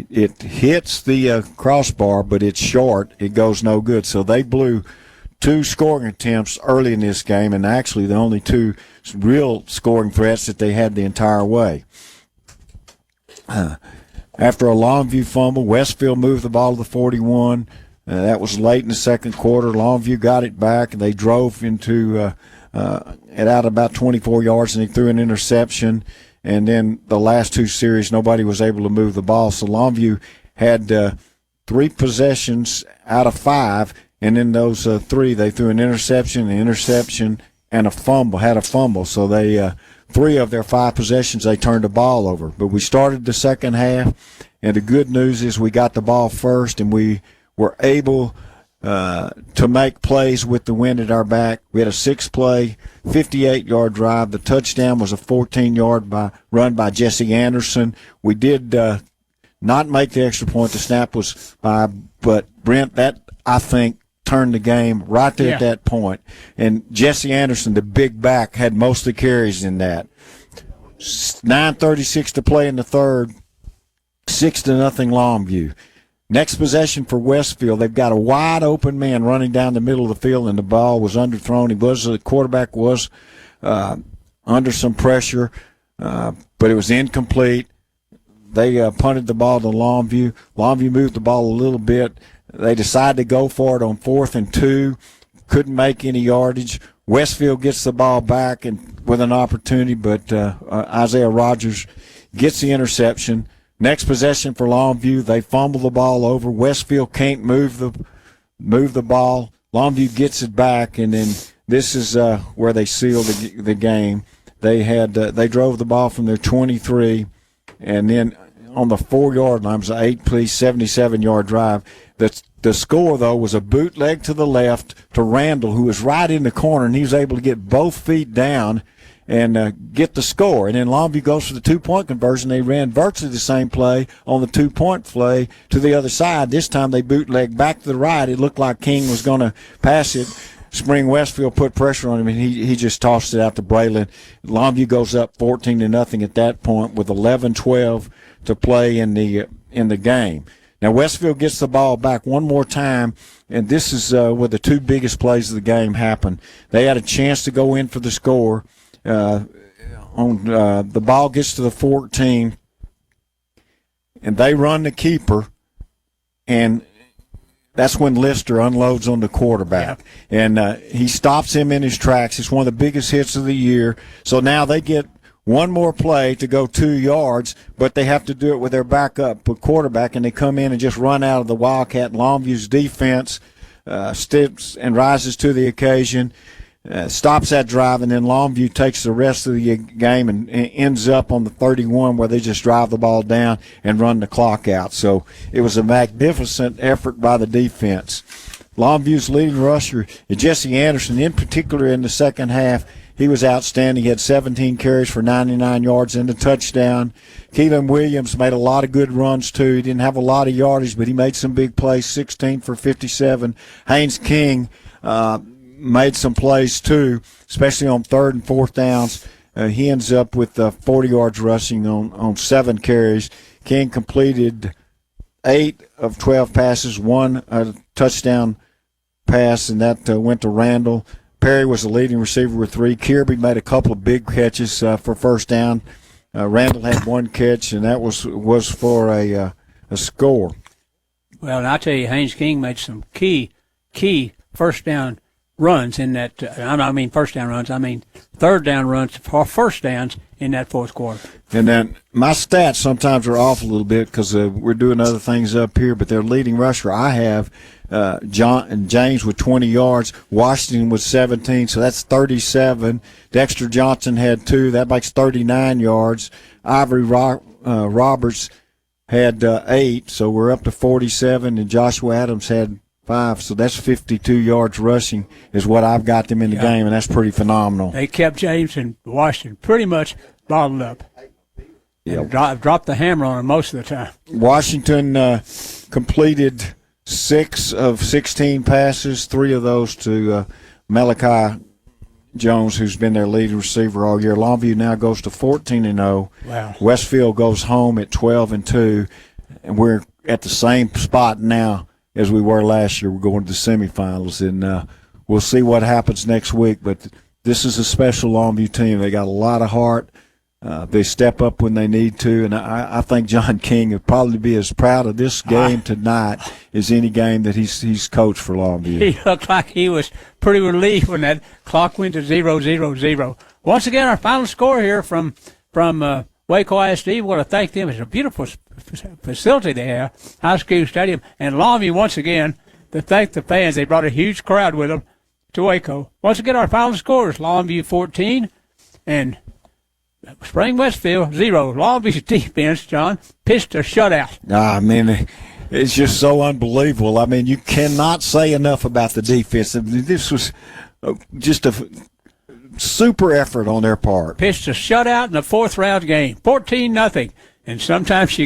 hits the crossbar, but it's short. It goes no good. So they blew two scoring attempts early in this game, and actually the only two real scoring threats that they had the entire way. After a Longview fumble, Westfield moved the ball to the 41. That was late in the second quarter. Longview got it back, and they drove into it out about 24 yards, and they threw an interception. And then the last two series, nobody was able to move the ball. So Longview had 3 possessions out of 5, and in those 3, they threw an interception, and a fumble. Had a fumble. So they 3 of their 5 possessions, they turned the ball over. But we started the second half, and the good news is we got the ball first, and we were able to make plays with the wind at our back. We had a 6-play, 58-yard drive. The touchdown was a 14-yard run by Jesse Anderson. We did not make the extra point. The snap was by, but Brent, that I think turned the game right there at that point. And Jesse Anderson, the big back, had most of the carries in that. 9:36 to play in the third. 6-0 Longview. Next possession for Westfield. They've got a wide open man running down the middle of the field, and the ball was underthrown. The quarterback was under some pressure, but it was incomplete. They punted the ball to Longview. Longview moved the ball a little bit. They decided to go for it on 4th and 2. Couldn't make any yardage. Westfield gets the ball back and with an opportunity, but Isaiah Rogers gets the interception. Next possession for Longview, they fumble the ball over. Westfield can't move the ball. Longview gets it back, and then this is where they sealed the game. They drove the ball from their 23, and then on the 4-yard line, it was an 8-play, 77-yard drive. The score, though, was a bootleg to the left to Randall, who was right in the corner, and he was able to get both feet down and get the score. And then Longview goes for the 2-point conversion. They ran virtually the same play on the 2-point play to the other side. This time they bootlegged back to the right. It looked like King was going to pass it. Spring Westfield put pressure on him, and he just tossed it out to Braylon. Longview goes up 14-0 at that point with 11-12 to play in the game. Now Westfield gets the ball back one more time, and this is where the two biggest plays of the game happened. They had a chance to go in for the score. The ball gets to the 14, and they run the keeper, and that's when Lister unloads on the quarterback. And he stops him in his tracks. It's one of the biggest hits of the year. So now they get one more play to go 2 yards, but they have to do it with their backup quarterback, and they come in and just run out of the Wildcat. Longview's defense steps and rises to the occasion. Stops that drive, and then Longview takes the rest of the game and ends up on the 31 where they just drive the ball down and run the clock out. So it was a magnificent effort by the defense. Longview's leading rusher, Jesse Anderson, in particular in the second half, he was outstanding. He had 17 carries for 99 yards and a touchdown. Keelan Williams made a lot of good runs, too. He didn't have a lot of yardage, but he made some big plays, 16 for 57. Haynes King made some plays too, especially on 3rd and 4th downs. He ends up with 40 yards rushing on 7 carries. King completed 8 of 12 passes, 1 touchdown pass, and that went to Randall. Perry was the leading receiver with 3. Kirby made a couple of big catches for first down. Randall had 1 catch, and that was for a score. Well, and I'll tell you, Haynes King made some key first down runs in that. I mean first down runs. I mean 3rd down runs for first downs in that 4th quarter. And then my stats sometimes are off a little bit because we're doing other things up here, but their leading rusher I have John and James with 20 yards, Washington with 17, so that's 37. Dexter Johnson had 2, that makes 39 yards. Ivory Roberts had 8, so we're up to 47, and Joshua Adams had 5, so that's 52 yards rushing is what I've got them in the game, and that's pretty phenomenal. They kept James and Washington pretty much bottled up. And dropped the hammer on them most of the time. Washington completed 6 of 16 passes, 3 of those to Malachi Jones, who's been their leading receiver all year. Longview now goes to 14-0. Wow. Westfield goes home at 12-2, and we're at the same spot now as we were last year. We're going to the semifinals, and we'll see what happens next week. But this is a special Longview team. They got a lot of heart. They step up when they need to, and I think John King would probably be as proud of this game tonight as any game that he's coached for Longview. He looked like he was pretty relieved when that clock went to 0-0-0. Once again, our final score here from Waco ISD. We want to thank them. It's a beautiful facility they have, High School Stadium. And Longview, once again, to thank the fans. They brought a huge crowd with them to Waco. Once again, our final scores, Longview 14 and Spring Westfield 0. Longview's defense, John, pitched a shutout. Man, is just so unbelievable. I mean, you cannot say enough about the defense. This was just a super effort on their part. Pitched a shutout in the fourth round game, 14-0. And sometimes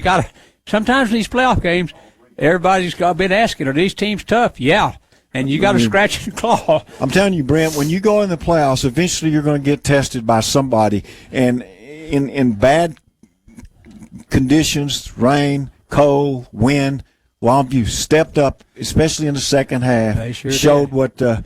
sometimes in these playoff games, everybody's been asking, are these teams tough? Yeah. And you got to scratch and claw. I'm telling you, Brent, when you go in the playoffs, eventually you're going to get tested by somebody. And in bad conditions, rain, cold, wind, Longview stepped up, especially in the second half. They sure showed did.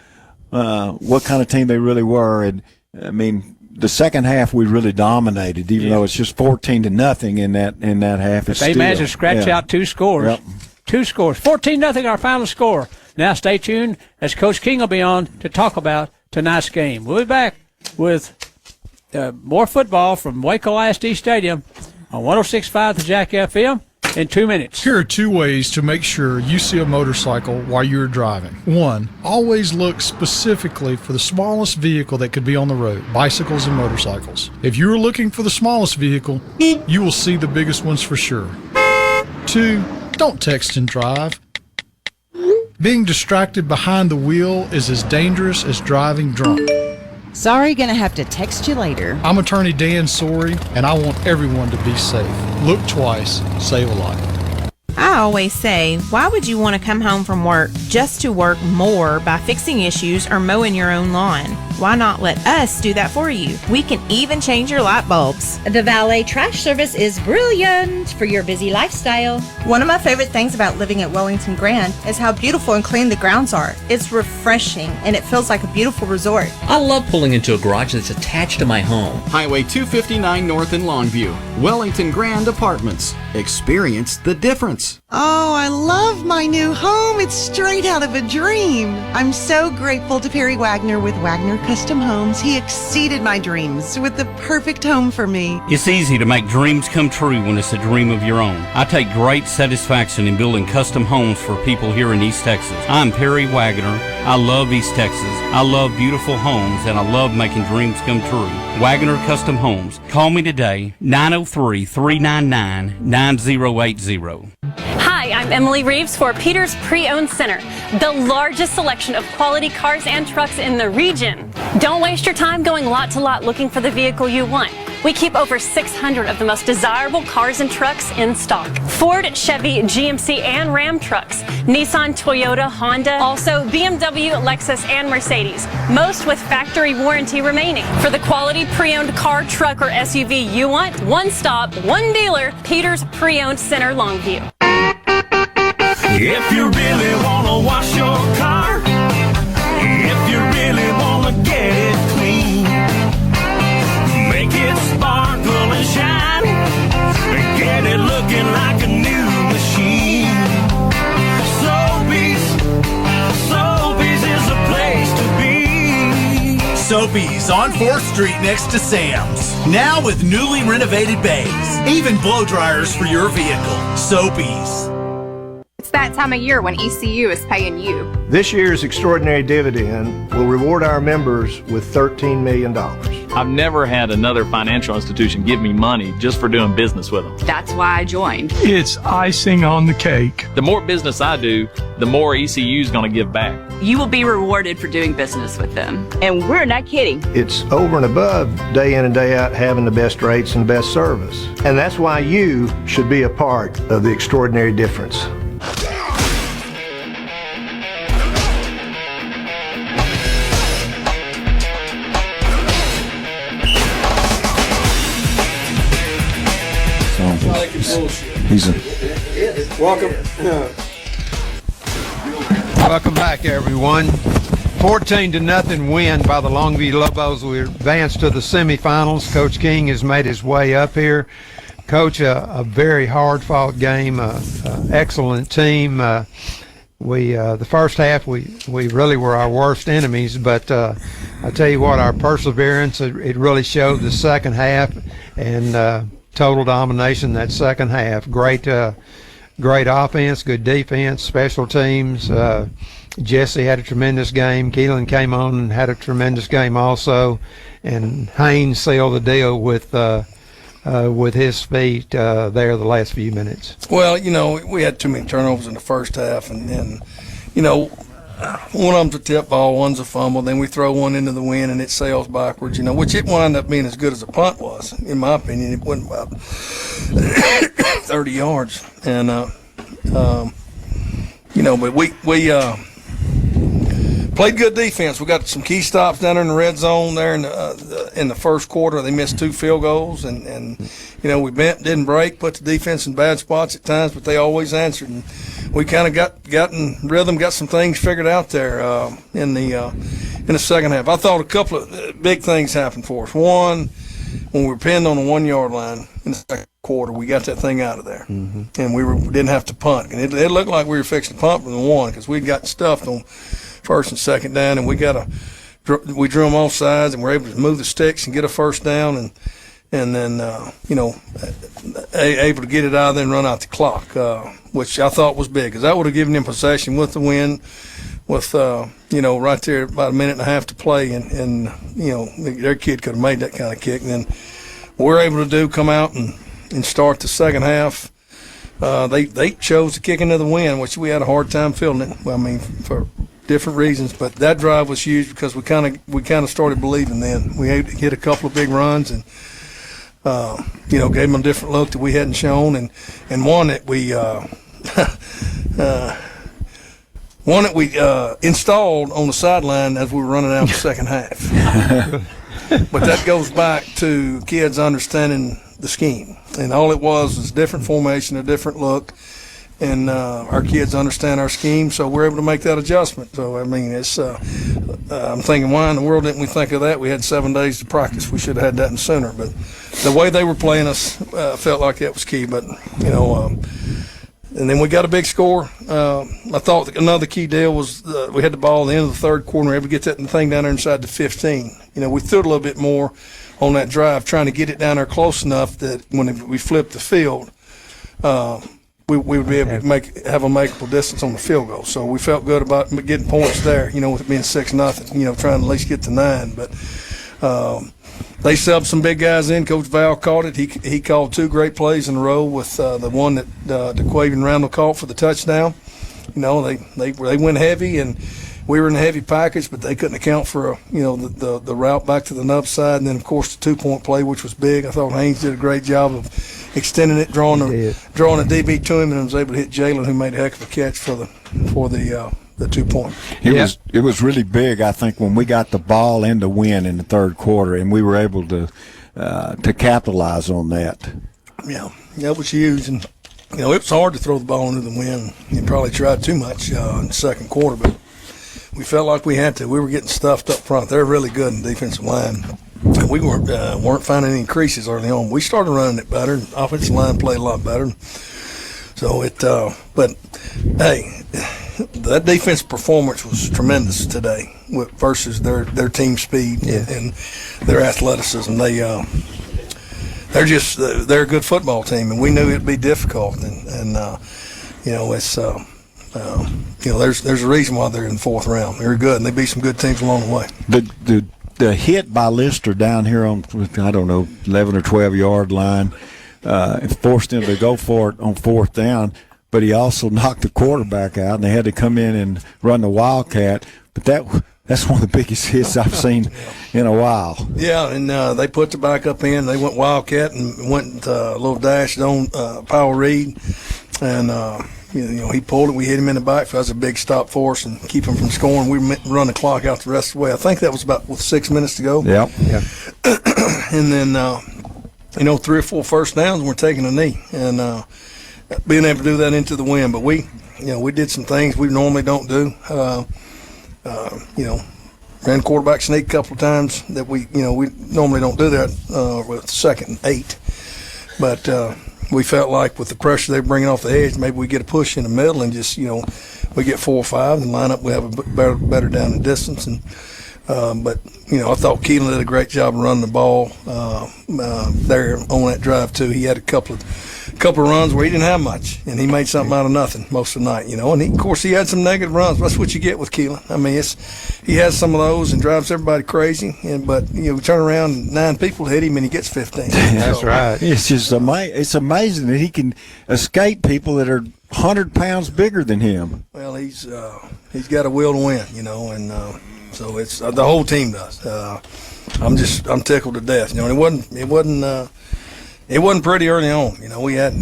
what kind of team they really were. And I mean, the second half we really dominated, even though it's just 14-0 in that half. But they managed to scratch out two scores. Yep. 2 scores. 14-0 our final score. Now stay tuned as Coach King will be on to talk about tonight's game. We'll be back with more football from Waco ISD Stadium on 106.5 The Jack FM in 2 minutes. Here are 2 ways to make sure you see a motorcycle while you're driving. 1, always look specifically for the smallest vehicle that could be on the road, bicycles and motorcycles. If you're looking for the smallest vehicle, you will see the biggest ones for sure. 2, don't text and drive. Being distracted behind the wheel is as dangerous as driving drunk. Sorry, gonna have to text you later. I'm attorney Dan Sorey, and I want everyone to be safe. Look twice, save a life. I always say, why would you want to come home from work just to work more by fixing issues or mowing your own lawn? Why not let us do that for you? We can even change your light bulbs. The valet trash service is brilliant for your busy lifestyle. One of my favorite things about living at Wellington Grand is how beautiful and clean the grounds are. It's refreshing and it feels like a beautiful resort. I love pulling into a garage that's attached to my home. Highway 259 North in Longview. Wellington Grand Apartments. Experience the difference. Oh, I love my new home. It's straight out of a dream. I'm so grateful to Perry Wagner with Wagner Custom Homes. He exceeded my dreams with the perfect home for me. It's easy to make dreams come true when it's a dream of your own. I take great satisfaction in building custom homes for people here in East Texas. I'm Perry Wagner. I love East Texas. I love beautiful homes, and I love making dreams come true. Wagner Custom Homes. Call me today, 903-399-9080. Hi, I'm Emily Reeves for Peters Pre-Owned Center, the largest selection of quality cars and trucks in the region. Don't waste your time going lot to lot looking for the vehicle you want. We keep over 600 of the most desirable cars and trucks in stock. Ford, Chevy, GMC, and Ram trucks. Nissan, Toyota, Honda, also BMW, Lexus, and Mercedes. Most with factory warranty remaining. For the quality pre-owned car, truck, or SUV you want, one stop, one dealer, Peters Pre-Owned Center, Longview. If you really want to wash your car, if you really want to get it clean, make it sparkle and shine, and get it looking like a new machine. Sobeys is a place to be. Sobeys on 4th Street next to Sam's. Now with newly renovated bays. Even blow dryers for your vehicle. Sobeys. It's that time of year when ECU is paying you. This year's extraordinary dividend will reward our members with $13 million. I've never had another financial institution give me money just for doing business with them. That's why I joined. It's icing on the cake. The more business I do, the more ECU is going to give back. You will be rewarded for doing business with them. And we're not kidding. It's over and above day in and day out having the best rates and the best service. And that's why you should be a part of the extraordinary difference. Welcome back, everyone. 14-0 win by the Longview Lobos. We advanced to the semifinals. Coach King has made his way up here. Coach, a very hard-fought game, excellent team. The first half we really were our worst enemies, but I tell you what, our perseverance, it really showed the second half, and total domination that second half. Great offense, good defense, special teams. Jesse had a tremendous game. Keelan came on and had a tremendous game also. And Haynes sealed the deal with with his feet there the last few minutes? Well, we had too many turnovers in the first half, and one of them's a tip ball, one's a fumble, then we throw one into the wind and it sails backwards, which it wound up being as good as a punt was, in my opinion. It went about 30 yards. And, but we played good defense. We got some key stops down there in the red zone there in the first quarter. They missed 2 field goals, and we didn't break, put the defense in bad spots at times, but they always answered. And we kind of got in rhythm, got some things figured out there in the second half. I thought a couple of big things happened for us. One, when we were pinned on the 1 yard line in the second quarter, we got that thing out of there, and we didn't have to punt. And it looked like we were fixing to punt from the one because we'd gotten stuffed on first and second down, and we drew them off sides, and we're able to move the sticks and get a first down, and then able to get it out of there and run out the clock, which I thought was big because that would have given them possession with the win, with right there about a minute and a half to play, and their kid could have made that kind of kick. And then we're able to come out and start the second half. They chose to kick into the wind, which we had a hard time feeling it. I mean, for different reasons, but that drive was huge because we kind of started believing then. We hit a couple of big runs and gave them a different look that we hadn't shown, and one that we installed on the sideline as we were running out the second half. But that goes back to kids understanding the scheme, and all it was different formation, a different look. And our kids understand our scheme, so we're able to make that adjustment. So, I mean, it's I'm thinking, why in the world didn't we think of that? We had 7 days to practice. We should have had that in sooner. But the way they were playing us felt like that was key. But, and then we got a big score. I thought another key deal was we had the ball at the end of the third quarter. We were able to get that thing down there inside the 15. We threw it a little bit more on that drive, trying to get it down there close enough that when we flipped the field, we would be able to have a makeable distance on the field goal. So we felt good about getting points there, with it being 6-0, trying to at least get to 9. But they subbed some big guys in. Coach Val caught it. He called 2 great plays in a row with the one that DeQuavian Randall caught for the touchdown. They went heavy, and we were in a heavy package, but they couldn't account for the route back to the nub side, and then of course the 2-point play, which was big. I thought Haynes did a great job of extending it, drawing a DB to him, and was able to hit Jalen, who made a heck of a catch for the 2-point. It was really big, I think, when we got the ball and the win in the third quarter, and we were able to capitalize on that. Yeah, that was huge, and it was hard to throw the ball into the wind. You probably tried too much in the second quarter, but we felt like we had to. We were getting stuffed up front. They're really good in the defensive line. We weren't finding any creases early on. We started running it better. The offensive line played a lot better. So but hey, that defense performance was tremendous today versus their team speed and their athleticism. They're a good football team, and we knew it'd be difficult. And it's. There's a reason why they're in the 4th round. They're good, and they beat some good teams along the way. The hit by Lister down here on 11 or 12 yard line forced him to go for it on 4th down, but he also knocked the quarterback out, and they had to come in and run the Wildcat. But that's one of the biggest hits I've seen in a while. Yeah, and they put the back up in. They went Wildcat and went a little dash on Powell Reed, and he pulled it. We hit him in the back. So that was a big stop for us and keep him from scoring. We run the clock out the rest of the way. I think that was about 6 minutes to go. Yeah. And then 3 or 4 first downs, and we're taking a knee and being able to do that into the wind. But we did some things we normally don't do. Ran quarterback sneak a couple of times that we normally don't do that with 2nd and 8. But we felt like with the pressure they're bringing off the edge, maybe we get a push in the middle and just, we get 4 or 5 and line up. We have a better down the distance. And but I thought Keelan did a great job of running the ball there on that drive too. He had a couple of couple of runs where he didn't have much, and he made something out of nothing most of the night, and of course he had some negative runs. That's what you get with Keelan. I mean, he has some of those and drives everybody crazy, but we turn around and 9 people hit him and he gets 15. That's right. It's just it's amazing that he can escape people that are 100 pounds bigger than him. Well, he's got a will to win, and so it's the whole team does. I'm tickled to death. It wasn't pretty early on. We had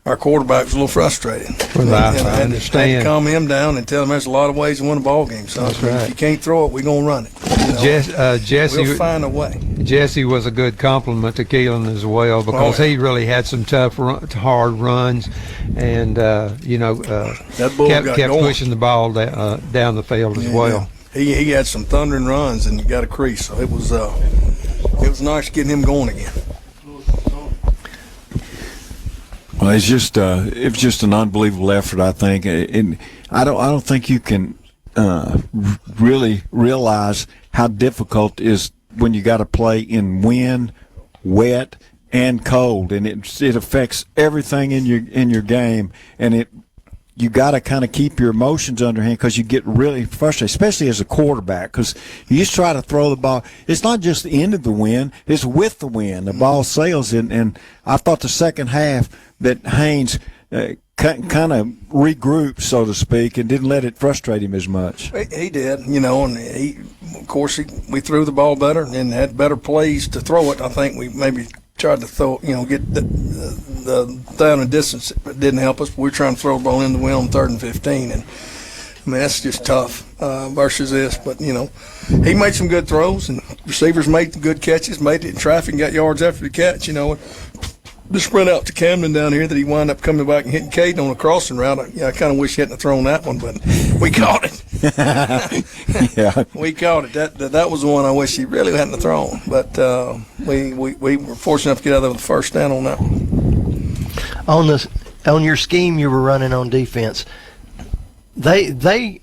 our quarterback was a little frustrated. Well, I had understand. to calm him down and tell him there's a lot of ways to win a ball game. So That's right. If you can't throw it, we're gonna run it. Jesse, we'll find a way. Jesse was a good compliment to Keelan as well because he really had some tough, hard runs, and that bull kept going. pushing the ball down the field as well. He had some thundering runs and got a crease. So it was nice getting him going again. Well, it was just an unbelievable effort, I think, and I don't think you can really realize how difficult it is when you got to play in wind, wet, and cold, and it affects everything in your game, and you got to kind of keep your emotions under hand because you get really frustrated, especially as a quarterback, because you just try to throw the ball. It's not just the end of the wind; it's with the wind. The ball sails, and I thought the second half that Haynes kind of regrouped, so to speak, and didn't let it frustrate him as much. He did, and we threw the ball better and had better plays to throw it. I think we maybe tried to throw, get the down and distance. It didn't help us. We were trying to throw the ball in the wind on 3rd and 15, and I mean that's just tough versus this. But he made some good throws, and receivers made good catches, made it in traffic, and got yards after the catch. The sprint out to Camden down here that he wound up coming back and hitting Caden on a crossing route. I kind of wish he hadn't thrown that one, but we caught it. Yeah, we caught it. That was the one I wish he really hadn't thrown. But we were fortunate enough to get out there with the first down on that one. On your scheme you were running on defense, they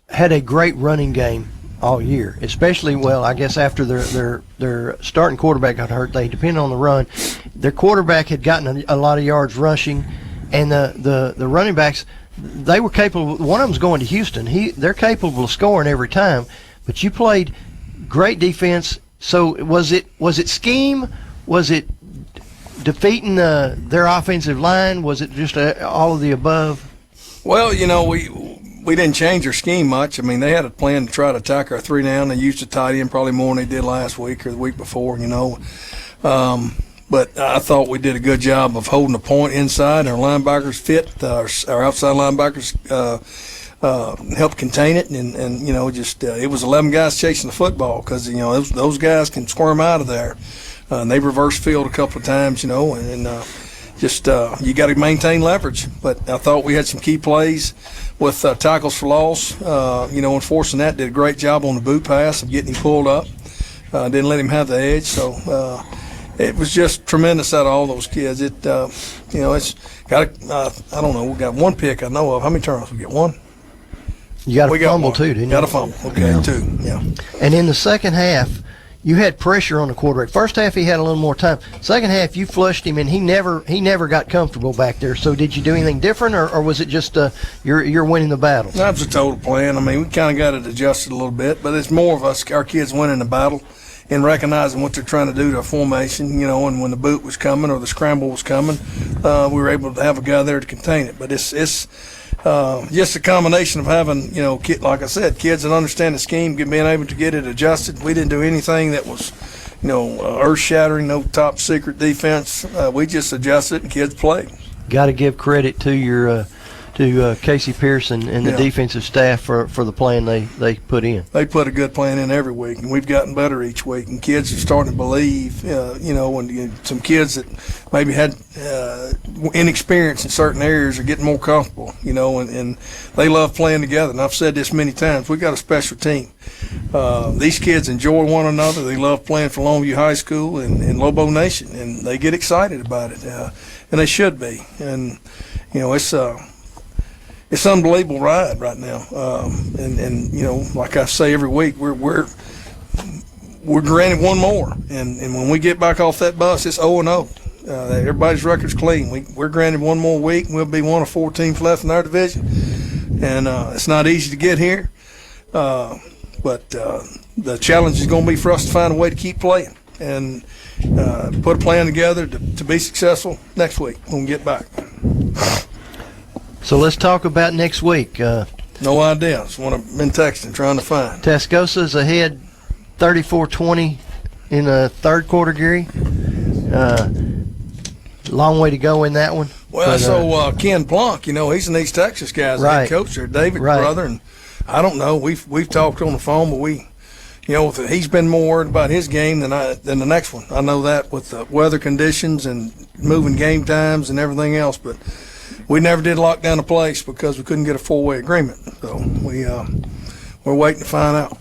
had a great running game all year, especially I guess after their starting quarterback got hurt, they depended on the run. Their quarterback had gotten a lot of yards rushing, and the running backs, they were capable. One of them's going to Houston. They're capable of scoring every time, but you played great defense. So was it scheme? Was it defeating their offensive line? Was it just all of the above? Well, we didn't change our scheme much. I mean, they had a plan to try to attack our 3 down. They used the tight end probably more than they did last week or the week before, But I thought we did a good job of holding the point inside. Our linebackers fit. Our outside linebackers helped contain it. And it was 11 guys chasing the football because, those guys can squirm out of there. And they reverse field a couple of times, and you got to maintain leverage. But I thought we had some key plays with tackles for loss, and forcing that. Did a great job on the boot pass of getting him pulled up. Didn't let him have the edge. So it was just tremendous out of all those kids. It's got I don't know. We got 1 pick I know of. How many turnovers we get? 1. You got a fumble too, didn't you? Got a fumble. Okay, 2. Yeah. And in the second half, you had pressure on the quarterback. First half, he had a little more time. Second half, you flushed him, and he never got comfortable back there. So, did you do anything different, or was it just you're winning the battle? That was a total plan. I mean, we kind of got it adjusted a little bit, but it's more of our kids winning the battle and recognizing what they're trying to do to a formation. And when the boot was coming or the scramble was coming, we were able to have a guy there to contain it. But it's just a combination of having, like I said, kids that understand the scheme, being able to get it adjusted. We didn't do anything that was, earth-shattering, no top-secret defense. We just adjusted and kids played. Got to give credit to your Casey Pearson and the defensive staff for the plan they put in. They put a good plan in every week, and we've gotten better each week. And kids are starting to believe, and some kids that maybe had inexperience in certain areas are getting more comfortable, and they love playing together. And I've said this many times, we got a special team. These kids enjoy one another. They love playing for Longview High School and Lobo Nation, and they get excited about it, and they should be. And, it's an unbelievable ride right now, and like I say every week, we're granted one more, and when we get back off that bus, it's 0-0. Everybody's record's clean. We're granted one more week, and we'll be one of 4 teams left in our division. And it's not easy to get here, but the challenge is going to be for us to find a way to keep playing and put a plan together to be successful next week when we get back. So let's talk about next week. No idea. That's what I've been texting, trying to find. Tascosa's ahead 34-20 in the third quarter, Gary. Long way to go in that one. Well, Ken Plunk, he's an East Texas guy, the head coach there, David's brother, and I don't know. We've talked on the phone, but he's been more worried about his game than the next one. I know that with the weather conditions and moving game times and everything else, but we never did lock down a place because we couldn't get a 4-way agreement. So we're waiting to find out.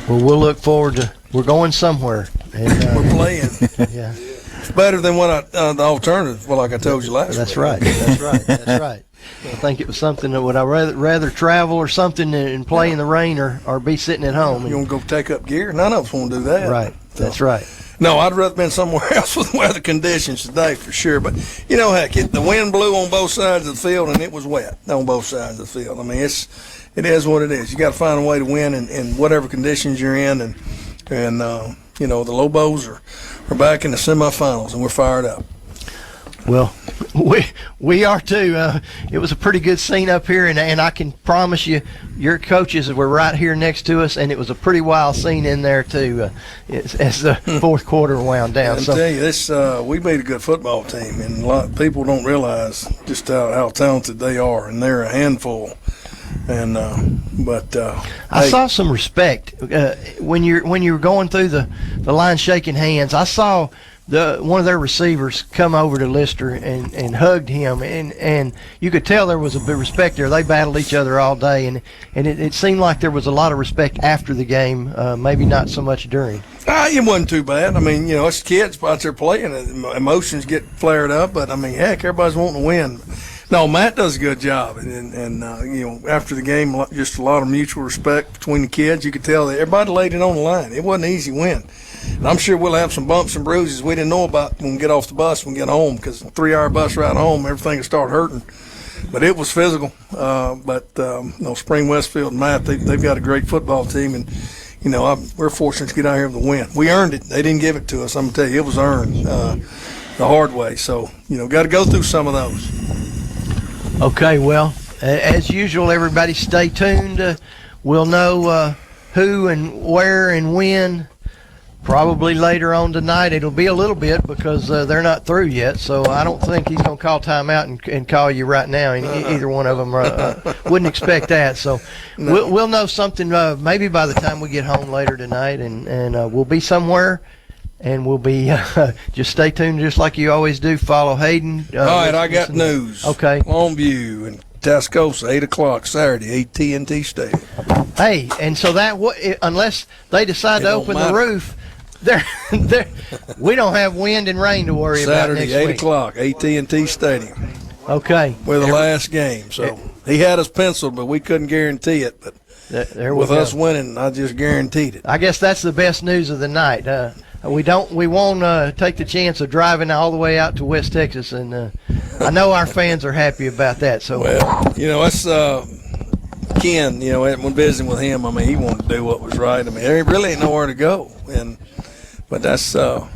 Well, we'll look forward to. We're going somewhere. And, we're playing. Yeah. It's better than what the alternative. Well, like I told you last week. That's right. That's right. I think it was something that would I rather travel or something and play in the rain or be sitting at home. You want to go take up gear? None of us want to do that. Right. That's right. No, I'd rather been somewhere else with weather conditions today for sure. But heck, the wind blew on both sides of the field and it was wet on both sides of the field. I mean, it is what it is. You got to find a way to win in whatever conditions you're in, and the Lobos are back in the semifinals and we're fired up. Well, we are too. It was a pretty good scene up here, and I can promise you, your coaches were right here next to us, and it was a pretty wild scene in there too, as the fourth quarter wound down. I tell you, we beat a good football team, and a lot of people don't realize just how talented they are, and they're a handful. And I saw some respect when you were going through the line shaking hands. I saw one of their receivers come over to Lister and hugged him, and you could tell there was a bit of respect there. They battled each other all day, and it seemed like there was a lot of respect after the game, maybe not so much during. It wasn't too bad. I mean, us kids out there playing, emotions get flared up, but I mean, heck, everybody's wanting to win. No, Matt does a good job, and after the game, just a lot of mutual respect between the kids. You could tell that everybody laid it on the line. It wasn't an easy win. And I'm sure we'll have some bumps and bruises we didn't know about when we get off the bus when we get home, because a 3-hour bus ride home, everything will start hurting. But it was physical. Spring Westfield and Matt, they've got a great football team, and we're fortunate to get out here with a win. We earned it. They didn't give it to us. I'm gonna tell you, it was earned the hard way. So got to go through some of those. Okay, well, as usual, everybody stay tuned. We'll know who and where and when. Probably later on tonight. It'll be a little bit because they're not through yet, so I don't think he's going to call timeout and call you right now. Either one of them wouldn't expect that. So we'll know something maybe by the time we get home later tonight, and we'll be somewhere, and we'll be just stay tuned just like you always do. Follow Hayden. All right, I got news. Okay. Longview and Tascosa, 8 o'clock Saturday, AT&T Stadium. Hey, and so unless they decide to open the roof, we don't have wind and rain to worry about next week. Saturday, 8 o'clock, AT&T Stadium. Okay. We're the last game. So he had us penciled, but we couldn't guarantee it. But with us winning, I just guaranteed it. I guess that's the best news of the night. We won't take the chance of driving all the way out to West Texas, and I know our fans are happy about that. So that's Ken. When visiting with him, I mean, he wanted to do what was right. I mean, there really ain't nowhere to go, but that's the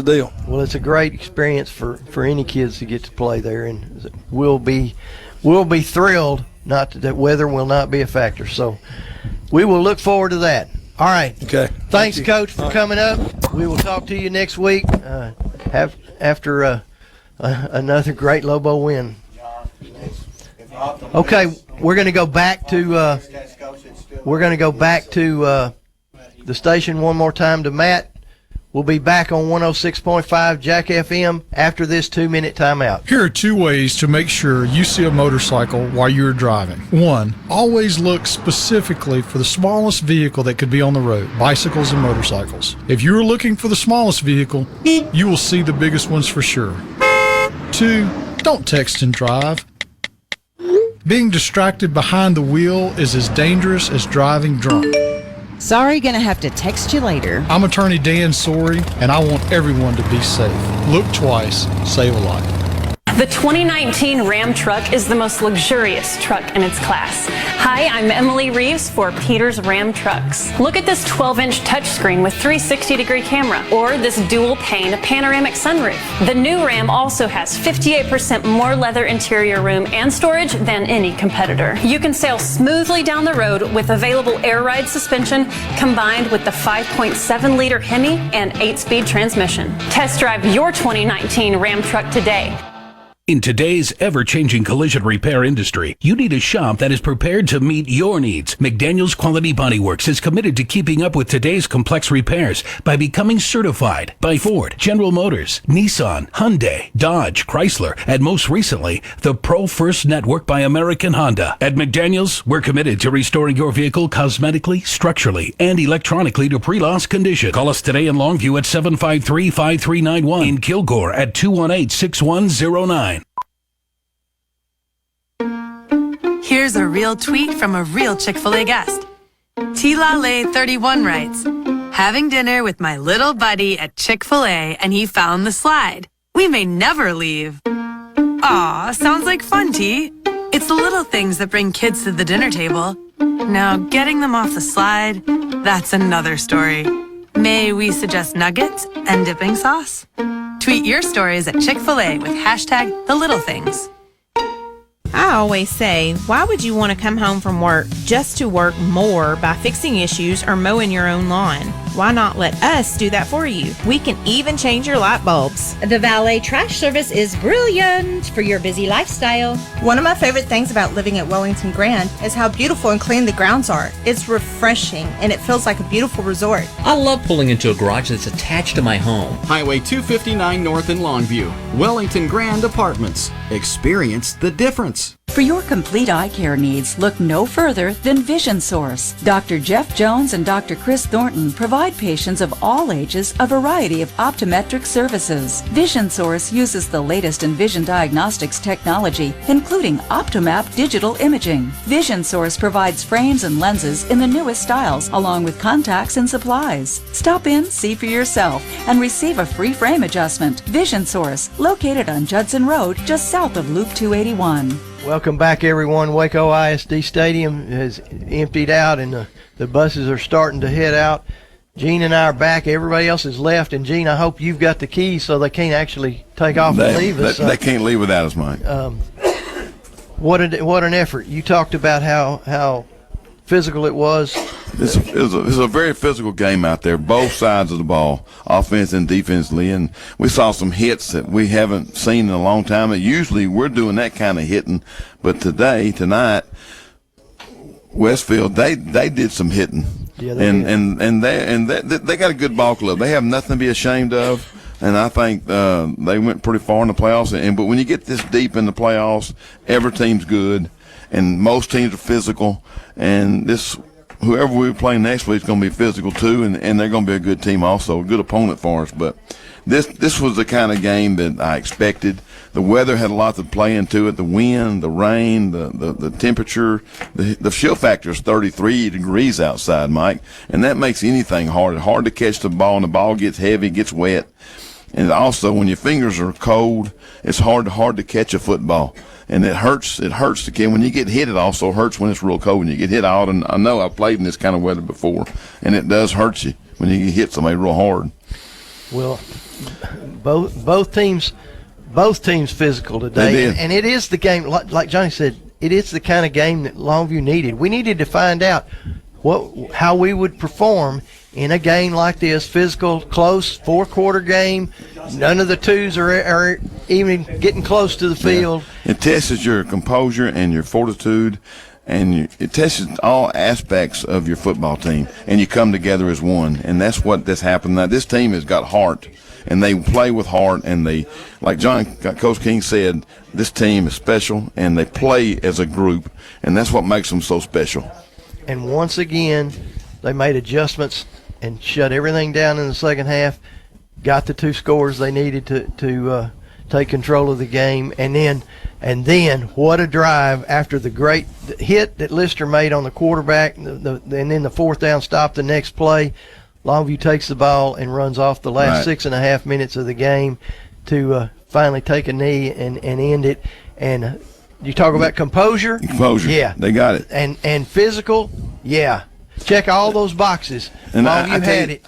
deal. Well, it's a great experience for any kids to get to play there, and we'll be thrilled. That weather will not be a factor. So we will look forward to that. All right. Okay. Thanks, Coach, for coming up. We will talk to you next week after another great Lobo win. Okay, we're going to go back to the station one more time to Matt. We'll be back on 106.5 Jack FM after this 2-minute timeout. Here are 2 ways to make sure you see a motorcycle while you're driving. 1, always look specifically for the smallest vehicle that could be on the road, bicycles and motorcycles. If you're looking for the smallest vehicle, you will see the biggest ones for sure. 2, don't text and drive. Being distracted behind the wheel is as dangerous as driving drunk. Sorry, gonna have to text you later. I'm attorney Dan Sorey, and I want everyone to be safe. Look twice, save a life. The 2019 Ram truck is the most luxurious truck in its class. Hi, I'm Emily Reeves for Peters Ram Trucks. Look at this 12-inch touchscreen with 360-degree camera, or this dual-pane panoramic sunroof. The new Ram also has 58% more leather interior room and storage than any competitor. You can sail smoothly down the road with available air ride suspension combined with the 5.7-liter Hemi and 8-speed transmission. Test drive your 2019 Ram truck today. In today's ever-changing collision repair industry, you need a shop that is prepared to meet your needs. McDaniel's Quality Body Works is committed to keeping up with today's complex repairs by becoming certified by Ford, General Motors, Nissan, Hyundai, Dodge, Chrysler, and most recently, the Pro First Network by American Honda. At McDaniel's, we're committed to restoring your vehicle cosmetically, structurally, and electronically to pre-loss condition. Call us today in Longview at 753-5391, in Kilgore at 218-6109. Here's a real tweet from a real Chick-fil-A guest. Tila-Lay31 writes, having dinner with my little buddy at Chick-fil-A and he found the slide. We may never leave. Aw, sounds like fun, T. It's the little things that bring kids to the dinner table. Now, getting them off the slide, that's another story. May we suggest nuggets and dipping sauce? Tweet your stories at Chick-fil-A with hashtag the little things. I always say, why would you want to come home from work just to work more by fixing issues or mowing your own lawn? Why not let us do that for you? We can even change your light bulbs. The valet trash service is brilliant for your busy lifestyle. One of my favorite things about living at Wellington Grand is how beautiful and clean the grounds are. It's refreshing and it feels like a beautiful resort. I love pulling into a garage that's attached to my home. Highway 259 North in Longview. Wellington Grand Apartments. Experience the difference. For your complete eye care needs, look no further than Vision Source. Dr. Jeff Jones and Dr. Chris Thornton provide patients of all ages a variety of optometric services. Vision Source uses the latest in vision diagnostics technology, including Optomap digital imaging. Vision Source provides frames and lenses in the newest styles, along with contacts and supplies. Stop in, see for yourself, and receive a free frame adjustment. Vision Source, located on Judson Road, just south of Loop 281. Welcome back, everyone. Waco ISD Stadium has emptied out, and the buses are starting to head out. Gene and I are back. Everybody else is left. And, Gene, I hope you've got the keys so they can't actually take off and leave us. They can't leave without us, Mike. What an effort. You talked about how physical it was. It's a very physical game out there, both sides of the ball, offense and defensively. And we saw some hits that we haven't seen in a long time. And usually we're doing that kind of hitting. But tonight, Westfield, they did some hitting. Yeah, they got a good ball club. They have nothing to be ashamed of. And I think they went pretty far in the playoffs. But when you get this deep in the playoffs, every team's good, and most teams are physical. And whoever we play next week is going to be physical too, and they're going to be a good team also, a good opponent for us. But this was the kind of game that I expected. The weather had a lot to play into it. The wind, the rain, the temperature. The chill factor is 33 degrees outside, Mike, and that makes anything hard to catch the ball, and the ball gets heavy, gets wet. And also, when your fingers are cold, it's hard to catch a football. And it hurts to get, when you get hit, it also hurts when it's real cold. When you get hit out, and I know I've played in this kind of weather before, and it does hurt you when you hit somebody real hard. Well, both teams physical today, and it is the game, like Johnny said, it is the kind of game that Longview needed. We needed to find out how we would perform in a game like this, physical, close, four-quarter game. None of the twos are even getting close to the field. Yeah. It tests your composure and your fortitude, and it tests all aspects of your football team, and you come together as one. And that's what this happened. Now, this team has got heart, and they play with heart, and they, like Coach King said, this team is special, and they play as a group, and that's what makes them so special. And once again, they made adjustments and shut everything down in the second half, got the two scores they needed to take control of the game, and then what a drive after the great hit that Lister made on the quarterback, and then the fourth down stop the next play. Longview takes the ball and runs off the last 6.5 minutes of the game to finally take a knee and end it. And you talk about composure. Yeah. They got it. And physical, yeah. Check all those boxes. And I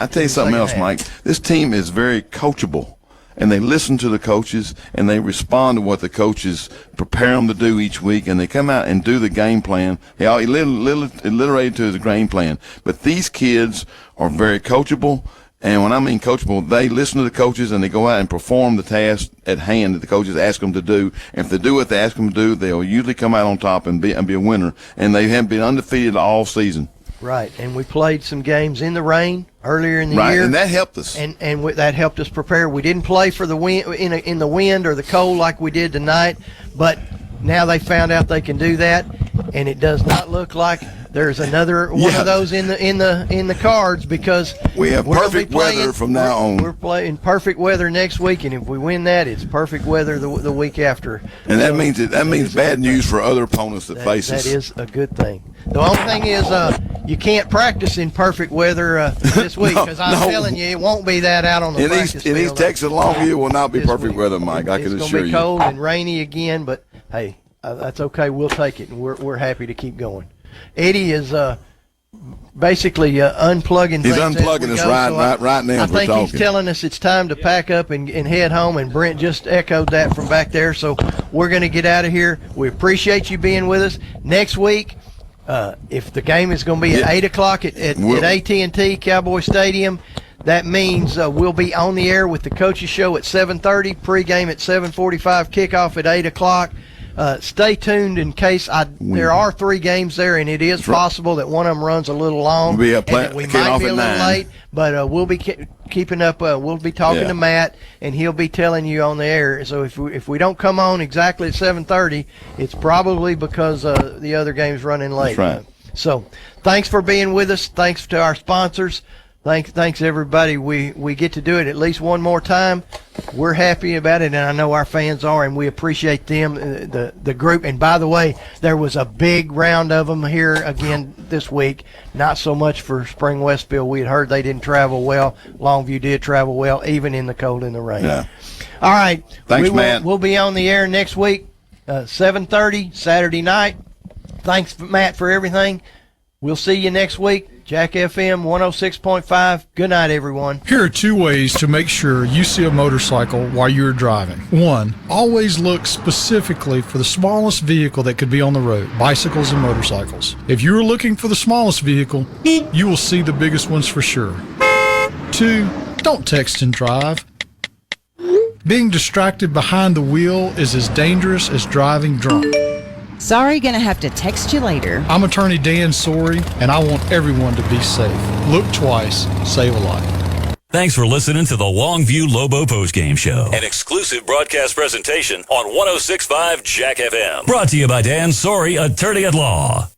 tell you something else, Mike. This team is very coachable. And they listen to the coaches, and they respond to what the coaches prepare them to do each week, and they come out and do the game plan. They all alliterated to the game plan. But these kids are very coachable, and when I mean coachable, they listen to the coaches, and they go out and perform the task at hand that the coaches ask them to do. And if they do what they ask them to do, they'll usually come out on top and be a winner. And they have been undefeated all season. Right, and we played some games in the rain earlier in the year. Right, and that helped us. And that helped us prepare. We didn't play for the wind in the wind or the cold like we did tonight, but now they found out they can do that, and it does not look like there's another one of those in the cards, because we have perfect weather from now on. We're playing perfect weather next week, and if we win that, it's perfect weather the week after. And that means bad news for other opponents that face us. That is a good thing. The only thing is you can't practice in perfect weather this week, because I'm telling you, it won't be that out on the practice field. In East Texas, Longview will not be perfect weather, Mike. I can assure you. It's going to be cold and rainy again, but hey, that's okay. We'll take it, and we're happy to keep going. Eddie is basically unplugging things. He's unplugging us right now. I think he's telling us it's time to pack up and head home, and Brent just echoed that from back there. So we're going to get out of here. We appreciate you being with us. Next week, if the game is going to be at 8 o'clock at AT&T Cowboy Stadium, that means we'll be on the air with the Coaches Show at 7:30, pregame at 7:45, kickoff at 8 o'clock. Stay tuned in case there are 3 games there, and it is possible that one of them runs a little long. We might be a little late, but we'll be keeping up. We'll be talking to Matt, and he'll be telling you on the air. So if we don't come on exactly at 7:30, it's probably because the other game's running late. That's right. So thanks for being with us. Thanks to our sponsors. Thanks everybody. We get to do it at least one more time. We're happy about it, and I know our fans are, and we appreciate them, the group. And by the way, there was a big round of them here again this week. Not so much for Spring Westfield. We had heard they didn't travel well. Longview did travel well, even in the cold and the rain. Yeah. All right. Thanks, Matt. We'll be on the air next week, 7:30 Saturday night. Thanks, Matt, for everything. We'll see you next week. Jack FM 106.5. Good night, everyone. Here are 2 ways to make sure you see a motorcycle while you're driving. 1, always look specifically for the smallest vehicle that could be on the road, bicycles and motorcycles. If you're looking for the smallest vehicle, you will see the biggest ones for sure. 2, don't text and drive. Being distracted behind the wheel is as dangerous as driving drunk. Sorry, gonna have to text you later. I'm attorney Dan Sorey, and I want everyone to be safe. Look twice, save a life. Thanks for listening to the Longview Lobo Postgame Show, an exclusive broadcast presentation on 106.5 Jack FM. Brought to you by Dan Sorey, attorney at law.